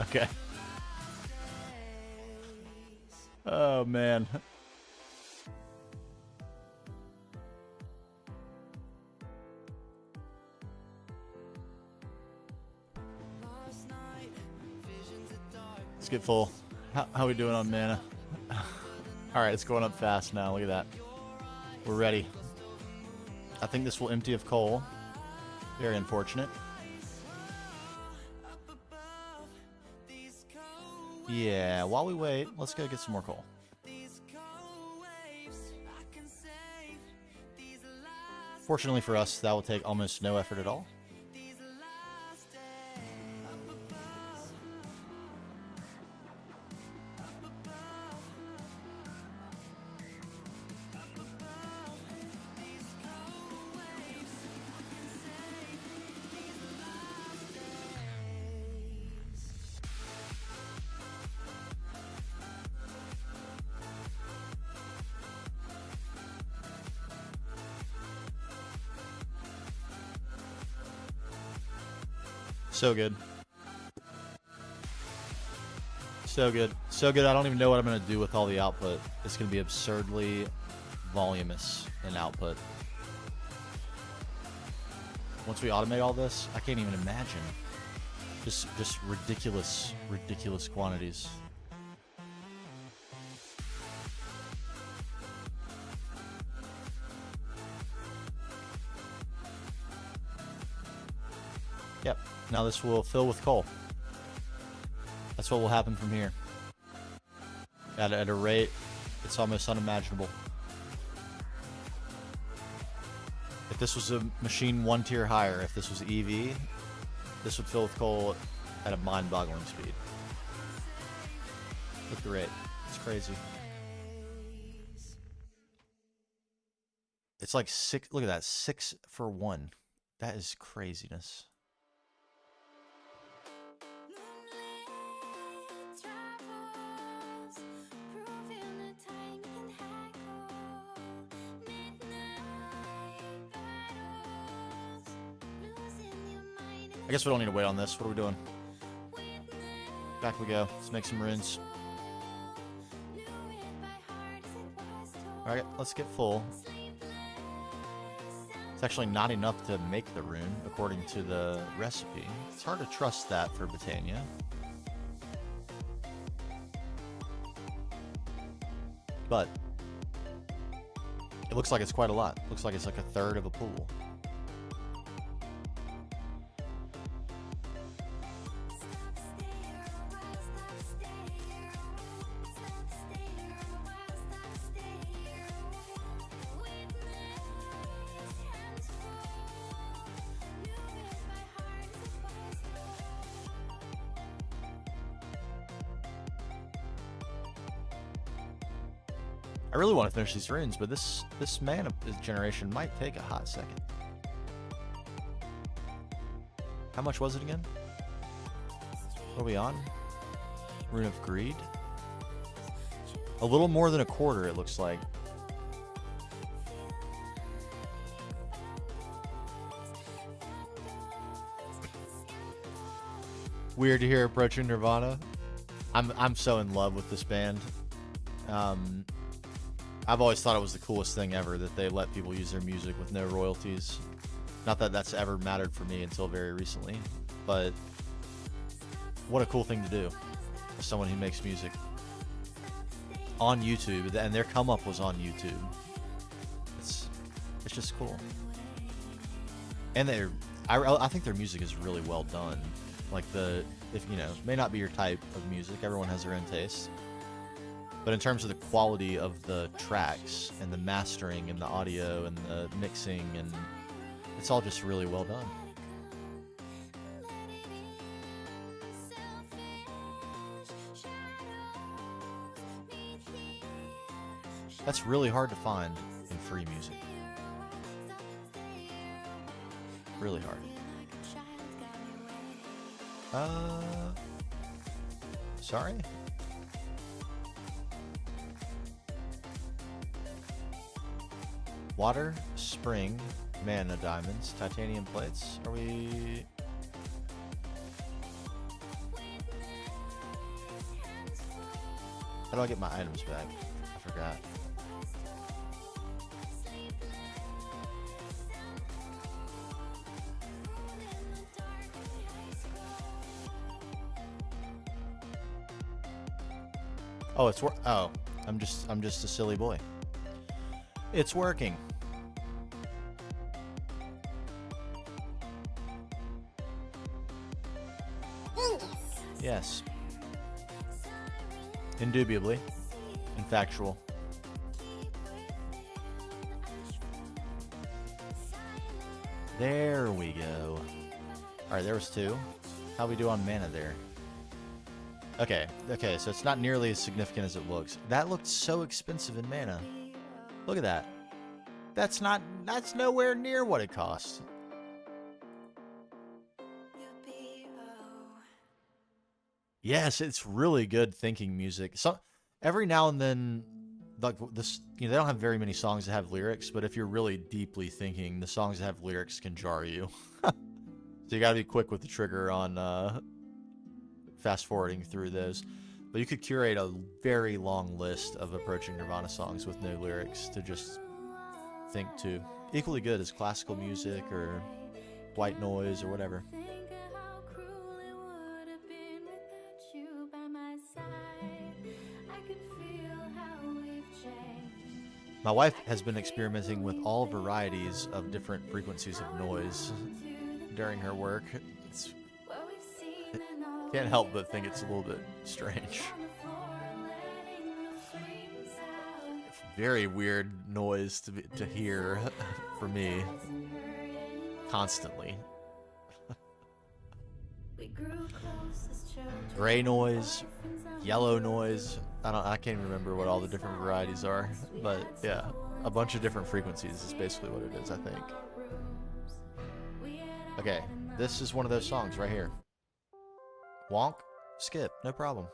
Okay. Oh man. Let's get full. How we doing on mana? Alright, it's going up fast now. Look at that. We're ready. I think this will empty of coal. Very unfortunate. Yeah, while we wait, let's go get some more coal. Fortunately for us, that will take almost no effort at all. So good. So good. So good, I don't even know what I'm going to do with all the output. It's going to be absurdly voluminous in output. Once we automate all this, I can't even imagine. Just ridiculous, ridiculous quantities. Yep. Now this will fill with coal. That's what will happen from here. At a rate, it's almost unimaginable. If this was a machine one tier higher, if this was EV, this would fill with coal at a mind-boggling speed. Look at the rate. It's crazy. It's like 6, look at that, 6 for 1. That is craziness. I guess we don't need to wait on this. What are we doing? Back we go. Let's make some runes. Alright, let's get full. It's actually not enough to make the rune, according to the recipe. It's hard to trust that for Botania. But it looks like it's quite a lot. Looks like it's like a third of a pool. I really want to finish these runes, but this mana generation might take a hot second. How much was it again? What are we on? Rune of Greed? A little more than a quarter, it looks like. Weird to hear Approaching Nirvana. I'm so in love with this band. I've always thought it was the coolest thing ever that they let people use their music with no royalties. Not that that's ever mattered for me until very recently, but what a cool thing to do as someone who makes music on YouTube, and their come up was on YouTube. It's just cool, and I think their music is really well done. Like if you know, it may not be your type of music, everyone has their own taste. But in terms of the quality of the tracks and the mastering and the audio and the mixing, and it's all just really well done. That's really hard to find in free music. Really hard. Sorry? Water, spring, mana diamonds, titanium plates. Are we... How do I get my items back? I forgot. Oh, oh, I'm just a silly boy. It's working. Yes. Indubitably. And factual. There we go. Alright, there was 2. How we do on mana there? Okay, so it's not nearly as significant as it looks. That looked so expensive in mana. Look at that. That's nowhere near what it costs. Yes, it's really good thinking music. So every now and then, like this, they don't have very many songs that have lyrics, but if you're really deeply thinking, the songs that have lyrics can jar you. So you gotta be quick with the trigger on fast forwarding through those. But you could curate a very long list of Approaching Nirvana songs with no lyrics to just think to. Equally good as classical music or white noise or whatever. My wife has been experimenting with all varieties of different frequencies of noise during her work. Can't help but think it's a little bit strange. Very weird noise to hear for me constantly. Gray noise, yellow noise. I can't even remember what all the different varieties are, but yeah, a bunch of different frequencies is basically what it is, I think. Okay, this is one of those songs right here. Wonk, skip, no problem.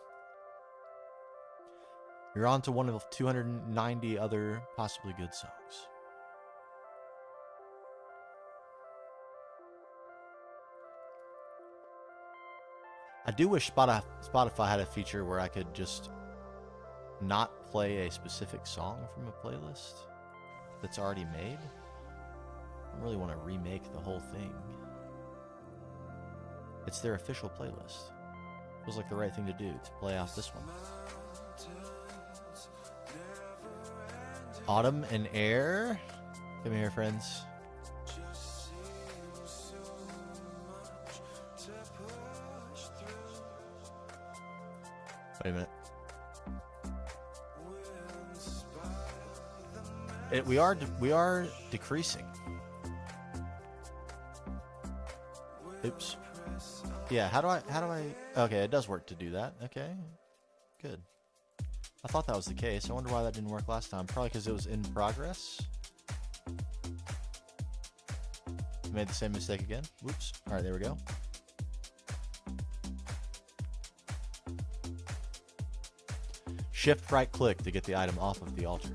You're on to one of 290 other possibly good songs. I do wish Spotify had a feature where I could just not play a specific song from a playlist that's already made. I don't really want to remake the whole thing. It's their official playlist. Feels like the right thing to do to play off this one. Autumn and Air. Come here, friends. Wait a minute. We are decreasing. Oops. Yeah, how do I okay, it does work to do that. Okay. Good. I thought that was the case. I wonder why that didn't work last time. Probably because it was in progress. Made the same mistake again. Whoops. Alright, there we go. Shift right click to get the item off of the altar.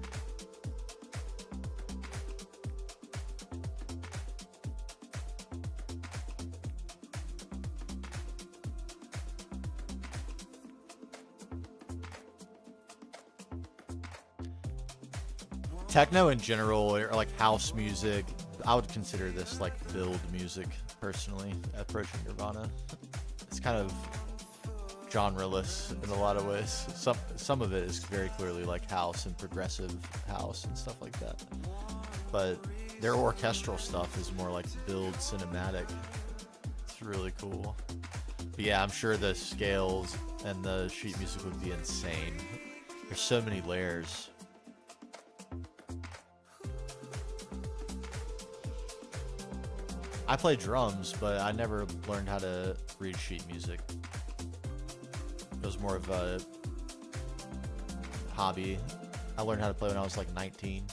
Techno in general, or like house music, I would consider this like build music personally, approaching Nirvana. It's kind of genre-less in a lot of ways. Some of it is very clearly like house and progressive house and stuff like that. But their orchestral stuff is more like build cinematic. It's really cool. But yeah, I'm sure the scales and the sheet music would be insane. There's so many layers. I play drums, but I never learned how to read sheet music. It was more of a hobby. I learned how to play when I was like 19.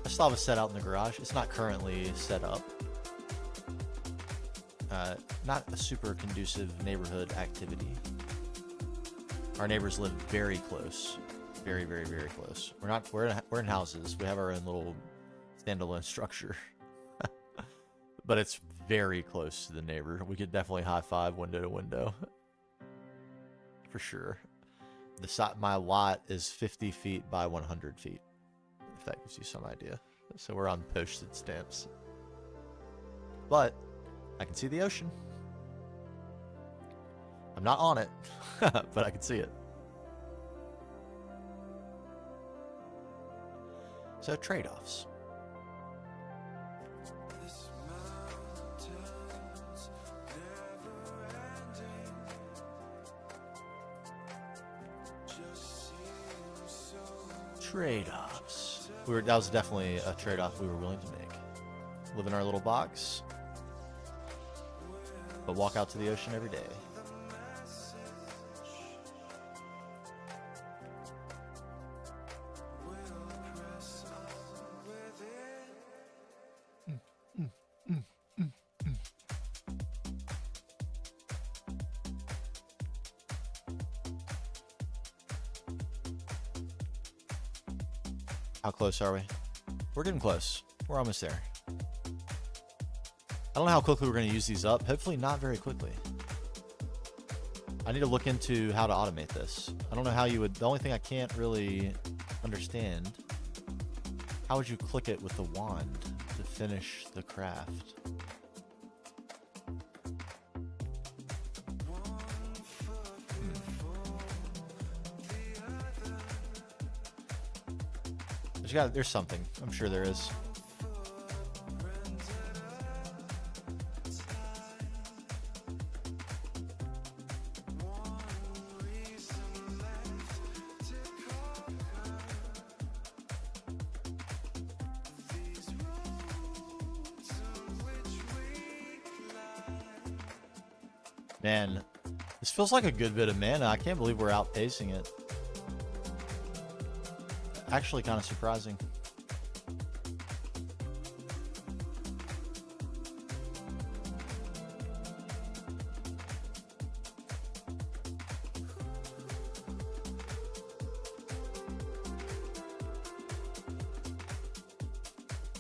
I still have a set out in the garage. It's not currently set up. Not a super conducive neighborhood activity. Our neighbors live very close. Very, very, very close. We're in houses. We have our own little standalone structure. But it's very close to the neighbor. We could definitely high five window to window. For sure. My lot is 50 feet by 100 feet. If that gives you some idea. So we're on postage stamps. But I can see the ocean. I'm not on it, but I can see it. So trade-offs. Trade-offs. That was definitely a trade-off we were willing to make. Live in our little box, but walk out to the ocean every day. How close are we? We're getting close. We're almost there. I don't know how quickly we're going to use these up. Hopefully not very quickly. I need to look into how to automate this. I don't know how you would... The only thing I can't really understand, how would you click it with the wand to finish the craft? There's something. I'm sure there is. Man, this feels like a good bit of mana. I can't believe we're outpacing it. Actually kind of surprising.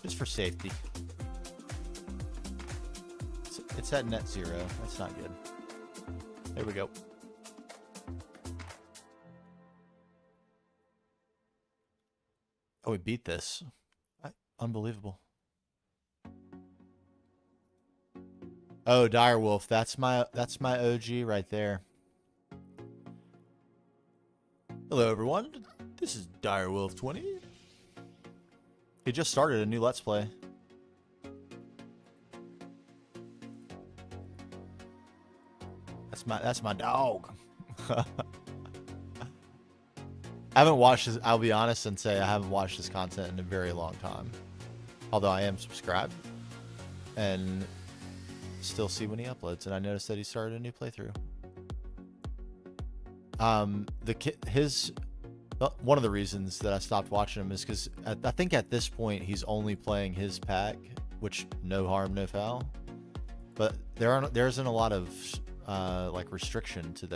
Just for safety. It's It's at net 0. That's not good. There we go. Oh, we beat this. Unbelievable. Oh, Direwolf. That's my OG right there. Hello, everyone. This is Direwolf 20. He just started a new Let's Play. That's my dog. I haven't watched his, I'll be honest and say I haven't watched his content in a very long time. Although I am subscribed and still see when he uploads, and I noticed that he started a new playthrough. One of the reasons that I stopped watching him is because I think at this point he's only playing his pack, which no harm, no foul. But there isn't a lot of like restriction to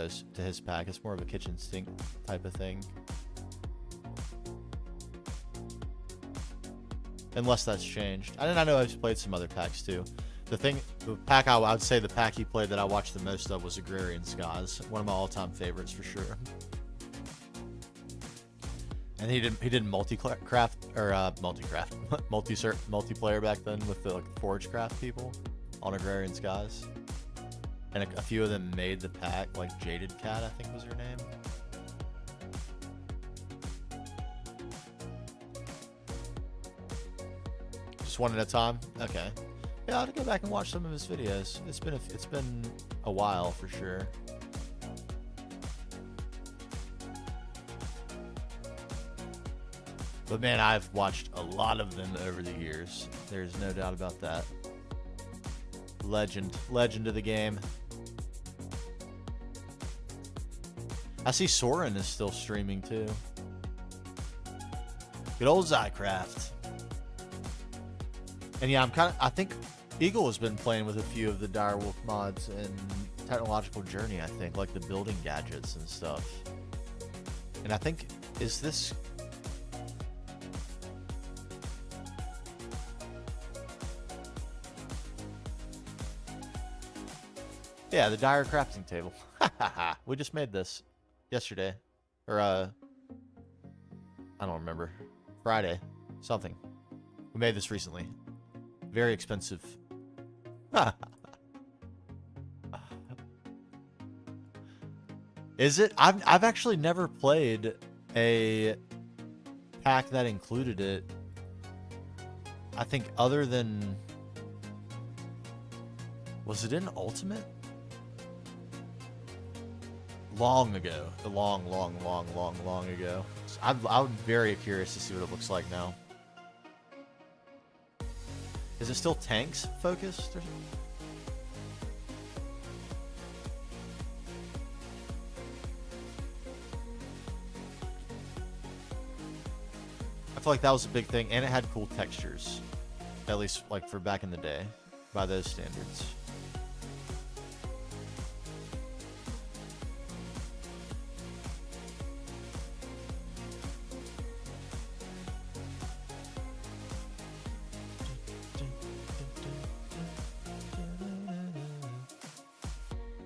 his pack. It's more of a kitchen sink type of thing. Unless that's changed. I know I've played some other packs too. The pack I would say the pack he played that I watched the most of was Agrarian Skies. One of my all-time favorites for sure. And he did multi-craft or multiplayer back then with the like Forgecraft people on Agrarian Skies. And a few of them made the pack, like Jaded Cat, I think was her name. Just one at a time? Okay. Yeah, I'll go back and watch some of his videos. It's been a while for sure. But man, I've watched a lot of them over the years. There's no doubt about that. Legend of the game. I see Soren is still streaming too. Good old Zycraft. And yeah, I think Eagle has been playing with a few of the Direwolf mods in Technological Journey, I think, like the building gadgets and stuff. And I think, is this... Yeah, the Dire crafting table. We just made this yesterday. Or, I don't remember. Friday. Something. We made this recently. Very expensive. Is it? I've actually never played a pack that included it. I think other than... Was it in Ultimate? Long ago. Long ago. So I'm very curious to see what it looks like now. Is it still tanks focused or something? I feel like that was a big thing, and it had cool textures. At least like for back in the day, by those standards.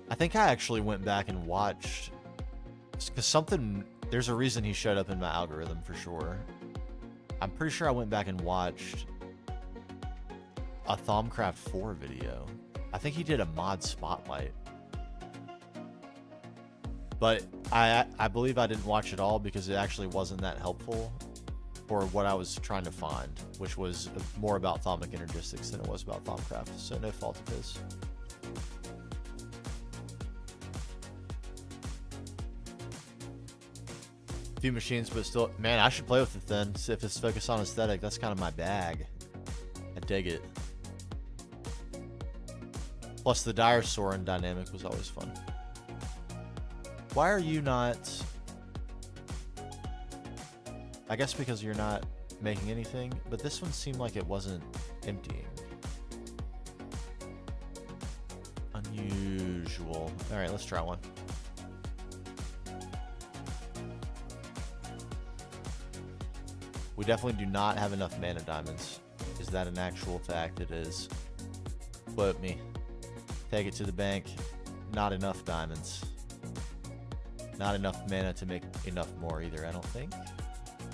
I think I actually went back and watched, because there's a reason he showed up in my algorithm for sure. I'm pretty sure I went back and watched a Thaumcraft 4 video. I think he did a mod spotlight. But I believe I didn't watch it all because it actually wasn't that helpful for what I was trying to find, which was more about Thaumic Energistics than it was about Thaumcraft, so no fault of his. Few machines, but still, man, I should play with it then. If it's focused on aesthetic, that's kind of my bag. I dig it. Plus, the Dire Soren dynamic was always fun. Why are you not... I guess because you're not making anything, but this one seemed like it wasn't emptying. Unusual. Alright, let's try one. We definitely do not have enough mana diamonds. Is that an actual fact? It is. Quote me. Take it to the bank. Not enough diamonds. Not enough mana to make enough more either, I don't think.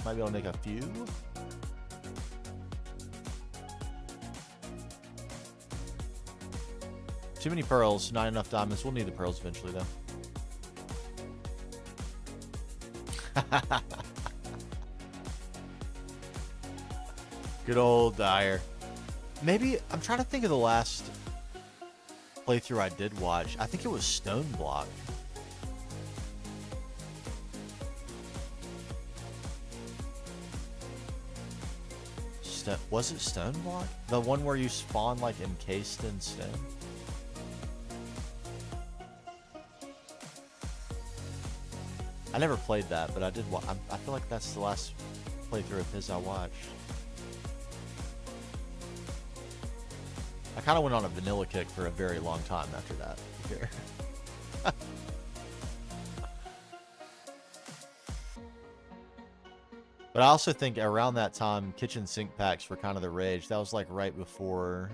Might be able to make a few. Too many pearls, not enough diamonds. We'll need the pearls eventually, though. Good old Dyer. Maybe, I'm trying to think of the last playthrough I did watch. I think it was Stone Block. Was it Stone Block? The one where you spawn like encased in stone? I never played that, but I did. I feel like that's the last playthrough of his I watched. I kind of went on a vanilla kick for a very long time after that. Here. But I also think around that time, kitchen sink packs were kind of the rage. That was like right before,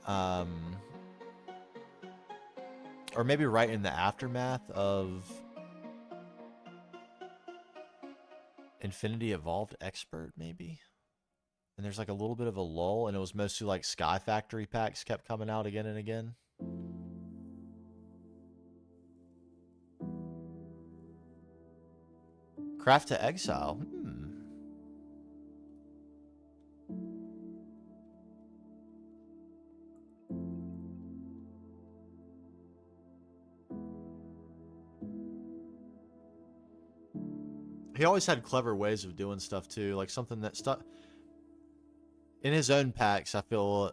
or maybe right in the aftermath of Infinity Evolved Expert, maybe. And there's like a little bit of a lull, and it was mostly like Sky Factory packs kept coming out again and again. Craft to Exile. He always had clever ways of doing stuff too, like something that stuck in his own packs. I feel,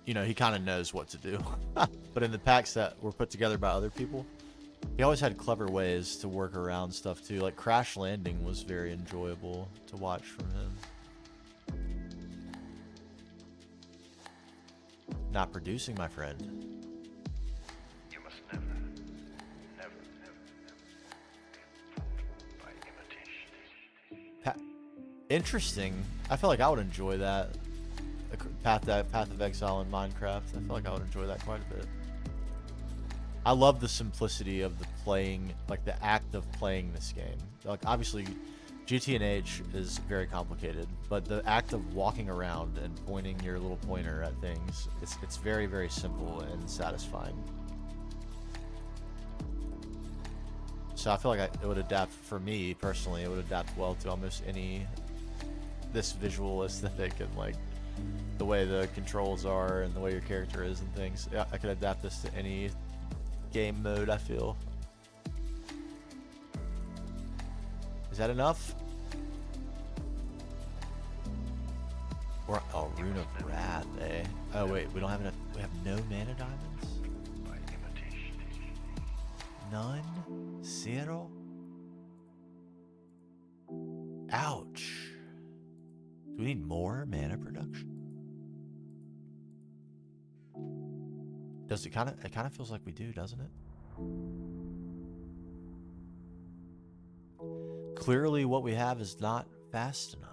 you know, he kind of knows what to do. But in the packs that were put together by other people, he always had clever ways to work around stuff too. Like Crash Landing was very enjoyable to watch from him. Not producing, my friend. You must never be fooled by imitation. Interesting. I feel like I would enjoy that. Path of Exile in Minecraft. I feel like I would enjoy that quite a bit. I love the simplicity of the playing, like the act of playing this game. Like obviously, GTNH is very complicated, but the act of walking around and pointing your little pointer at things, it's very, very simple and satisfying. So I feel like it would adapt, for me personally, it would adapt well to almost any, this visual aesthetic and like the way the controls are and the way your character is and things. Yeah, I could adapt this to any game mode, I feel. Is that enough? Or oh, Rune of Wrath, eh? Oh wait, we don't have enough. We have no mana diamonds. By imitation. None. Zero. Ouch. Do we need more mana production? Does it kind of feels like we do, doesn't it? Clearly what we have is not fast enough.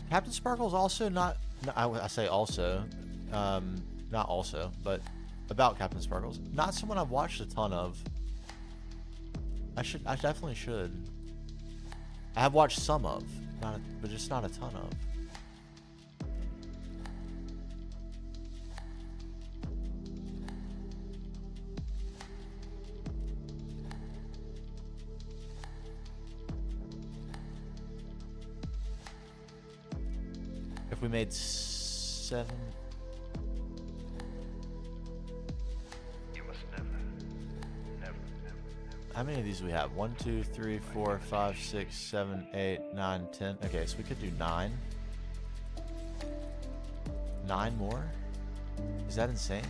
Captain Sparkle's also not, I say also, not also, but about Captain Sparkle's, not someone I've watched a ton of. I definitely should. I have watched some of, but just not a ton of. If we made 7. You must never. How many of these do we have? 1, 2, 3, 4, 5, 6, 7, 8, 9, 10. Okay, so we could do 9. 9 more? Is that insane?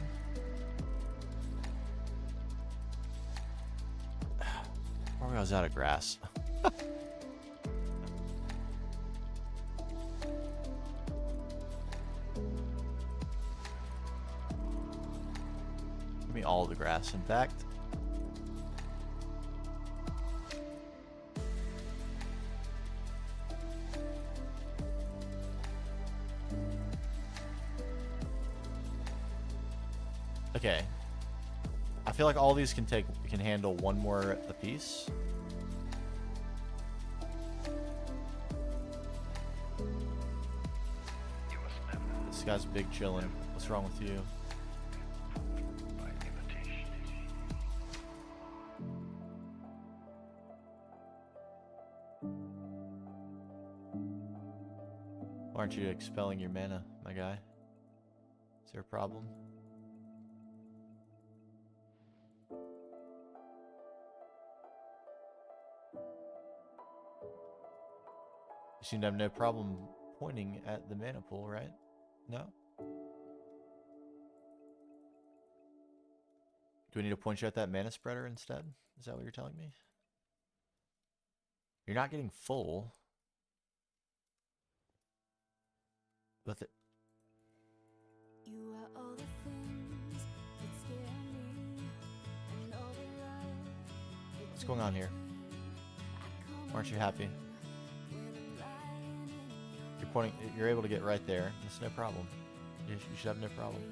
Mario's out of grass. Give me all the grass, in fact. Okay. I feel like all these can handle one more apiece. You must never, This guy's big chillin'. What's wrong with you? by imitation. Why aren't you expelling your mana, my guy? Is there a problem? You seem to have no problem pointing at the mana pool, right? No? Do we need to point you at that mana spreader instead? Is that what you're telling me? You're not getting full. But the, You are all the things that scare me, and all the love that what's going on here? Aren't you happy? You're pointing. You're able to get right there. It's no problem. You should have no problem.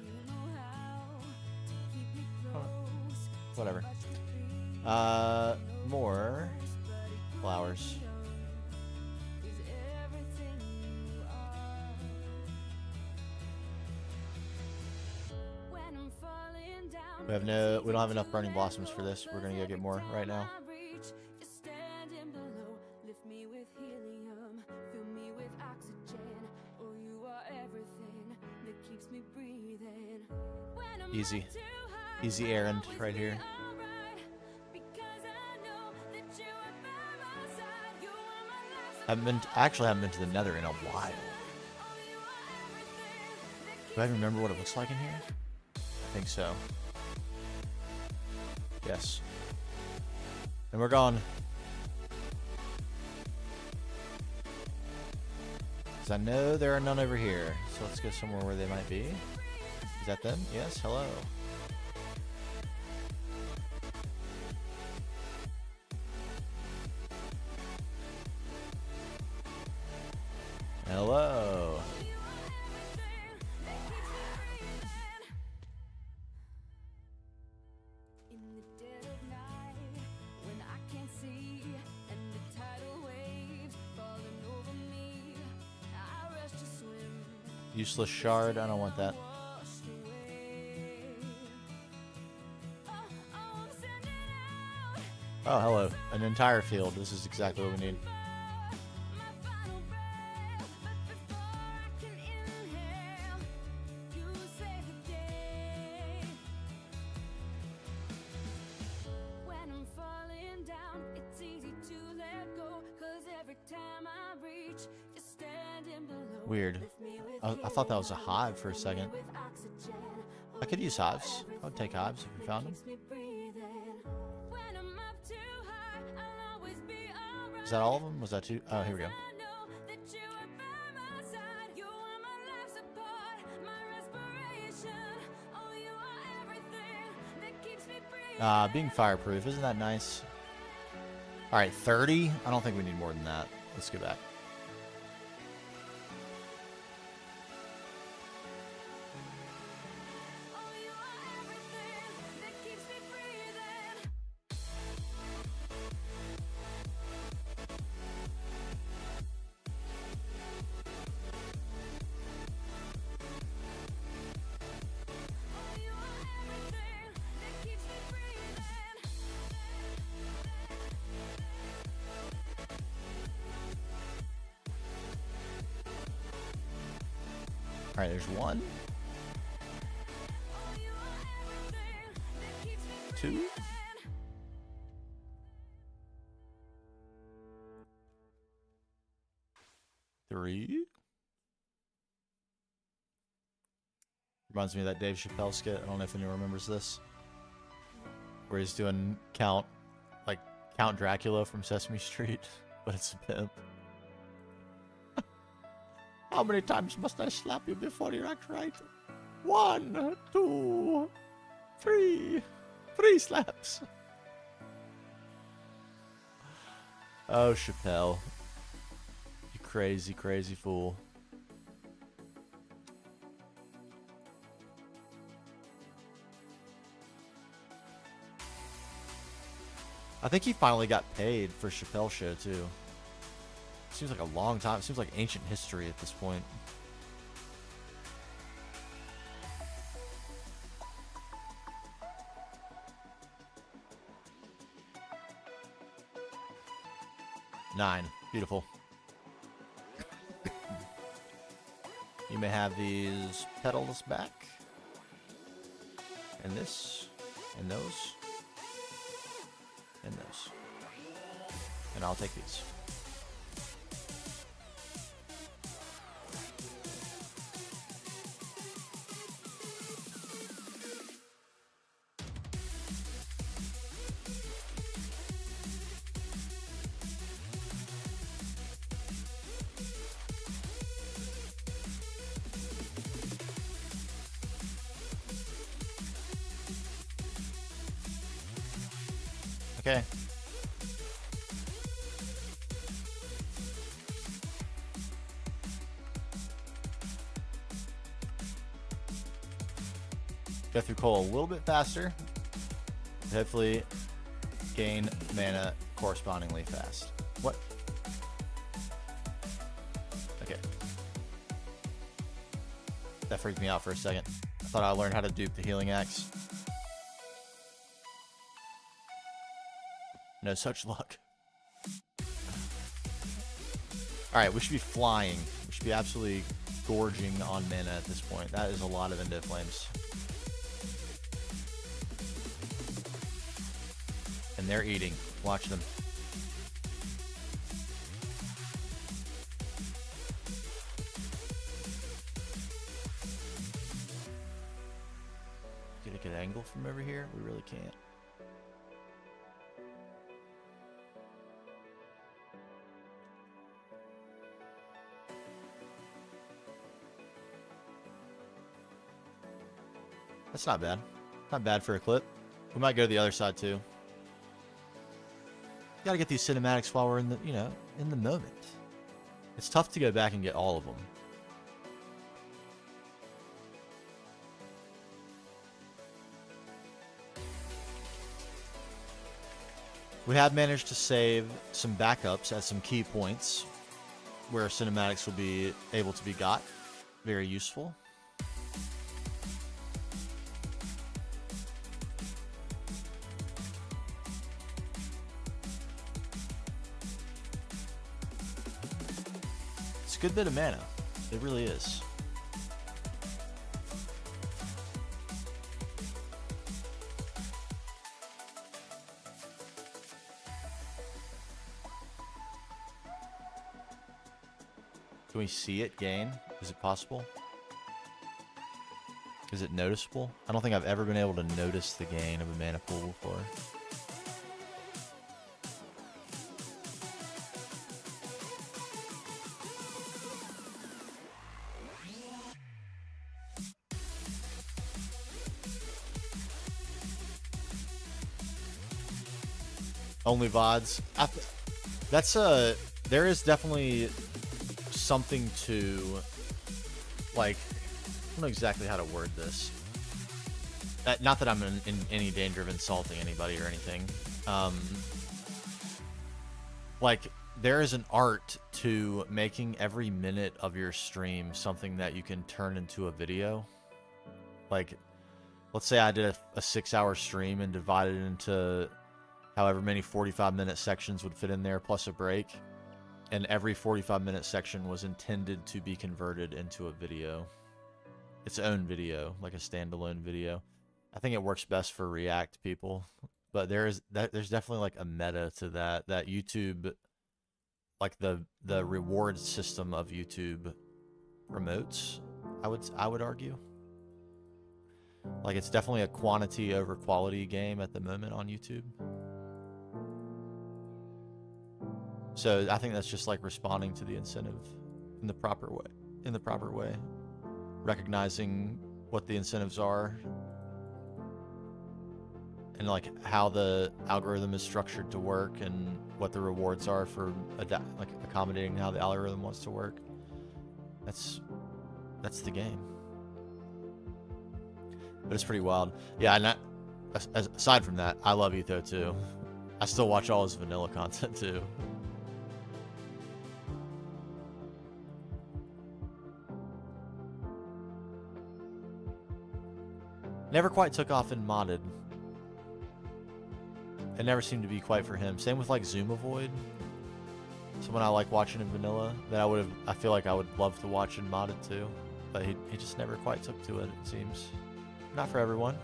Whatever. More flowers. We don't have enough burning blossoms for this. We're gonna go get more right now. Easy. Easy errand right here. Actually haven't been to the Nether in a while. Do I even remember what it looks like in here? I think so. Yes. And we're gone. Because I know there are none over here. So let's go somewhere where they might be. Is that them? Yes, hello. Hello. Useless shard, I don't want that. Oh, hello. An entire field. This is exactly what we need. Weird. I thought that was a hive for a second. I could use hives. I would take hives if we found them. Is that all of them? Was that two? Oh, here we go. Being fireproof, isn't that nice? Alright, 30? I don't think we need more than that. Let's go back. Alright, there's one. Two. Three. Reminds me of that Dave Chappelle skit. I don't know if anyone remembers this. Where he's doing Count Dracula from Sesame Street, but it's a pimp. How many times must I slap you before you act right? 1, 2, Free! Free slaps! Oh, Chappelle. You crazy, crazy fool. I think he finally got paid for Chappelle Show, too. Seems like a long time. Seems like ancient history at this point. Nine. Beautiful. You may have these petals back. And this. And those. And those. And I'll take these. Okay. Go through coal a little bit faster. Hopefully gain mana correspondingly fast. What? Okay. That freaked me out for a second. I thought I learned how to dupe the healing axe. No such luck. Alright, we should be flying. We should be absolutely gorging on mana at this point. That is a lot of Endo Flames. And they're eating. Watch them. Get a good angle from over here? We really can't. That's not bad. Not bad for a clip. We might go to the other side too. Gotta get these cinematics while we're in the, you know, in the moment. It's tough to go back and get all of them. We have managed to save some backups at some key points where cinematics will be able to be got. Very useful. It's a good bit of mana. It really is. Can we see it gain? Is it possible? Is it noticeable? I don't think I've ever been able to notice the gain of a mana pool before. Only VODs. That's there is definitely something to, like, I don't know exactly how to word this. Not that I'm in any danger of insulting anybody or anything. Like, there is an art to making every minute of your stream something that you can turn into a video. Like, let's say I did a 6-hour stream and divided it into however many 45-minute sections would fit in there, plus a break. And every 45-minute section was intended to be converted into a video. Its own video, like a standalone video. I think it works best for React people. But there's definitely like a meta to that YouTube, like the reward system of YouTube promotes, I would argue. Like, it's definitely a quantity over quality game at the moment on YouTube. So I think that's just like responding to the incentive in the proper way. Recognizing what the incentives are and like how the algorithm is structured to work and what the rewards are for like accommodating how the algorithm wants to work. That's the game. But it's pretty wild. Yeah, and aside from that, I love Etho too. I still watch all his vanilla content too. Never quite took off in modded. It never seemed to be quite for him. Same with like Zoom Avoid. Someone I like watching in vanilla that I feel like I would love to watch in modded too. But he just never quite took to it, it seems. Not for everyone.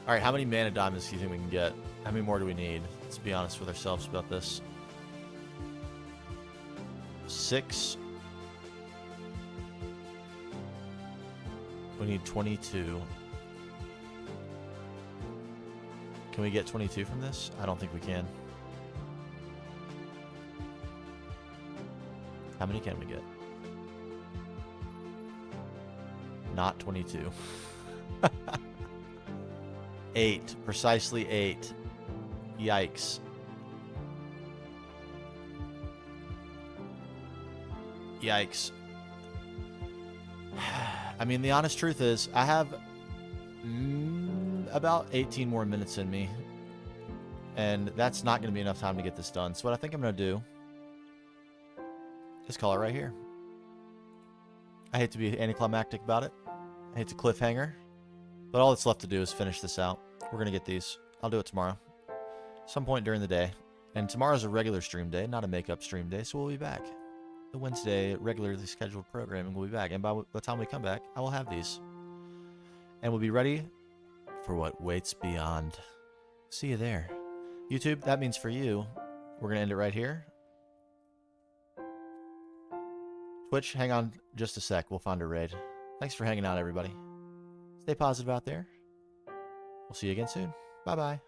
Alright, how many mana diamonds do you think we can get? How many more do we need? Let's be honest with ourselves about this. 6. We need 22. Can we get 22 from this? I don't think we can. How many can we get? Not 22. 8. Precisely 8. Yikes. Yikes. I mean, the honest truth is, I have about 18 more minutes in me. And that's not going to be enough time to get this done. So what I think I'm going to do is call it right here. I hate to be anticlimactic about it. I hate to cliffhanger. But all that's left to do is finish this out. We're going to get these. I'll do it tomorrow. Some point during the day. And tomorrow's a regular stream day, not a makeup stream day, so we'll be back. The Wednesday regularly scheduled programming will be back. And by the time we come back, I will have these. And we'll be ready for what waits beyond. See you there. YouTube, that means for you, we're going to end it right here. Twitch, hang on just a sec. We'll find a raid. Thanks for hanging out, everybody. Stay positive out there. We'll see you again soon. Bye-bye.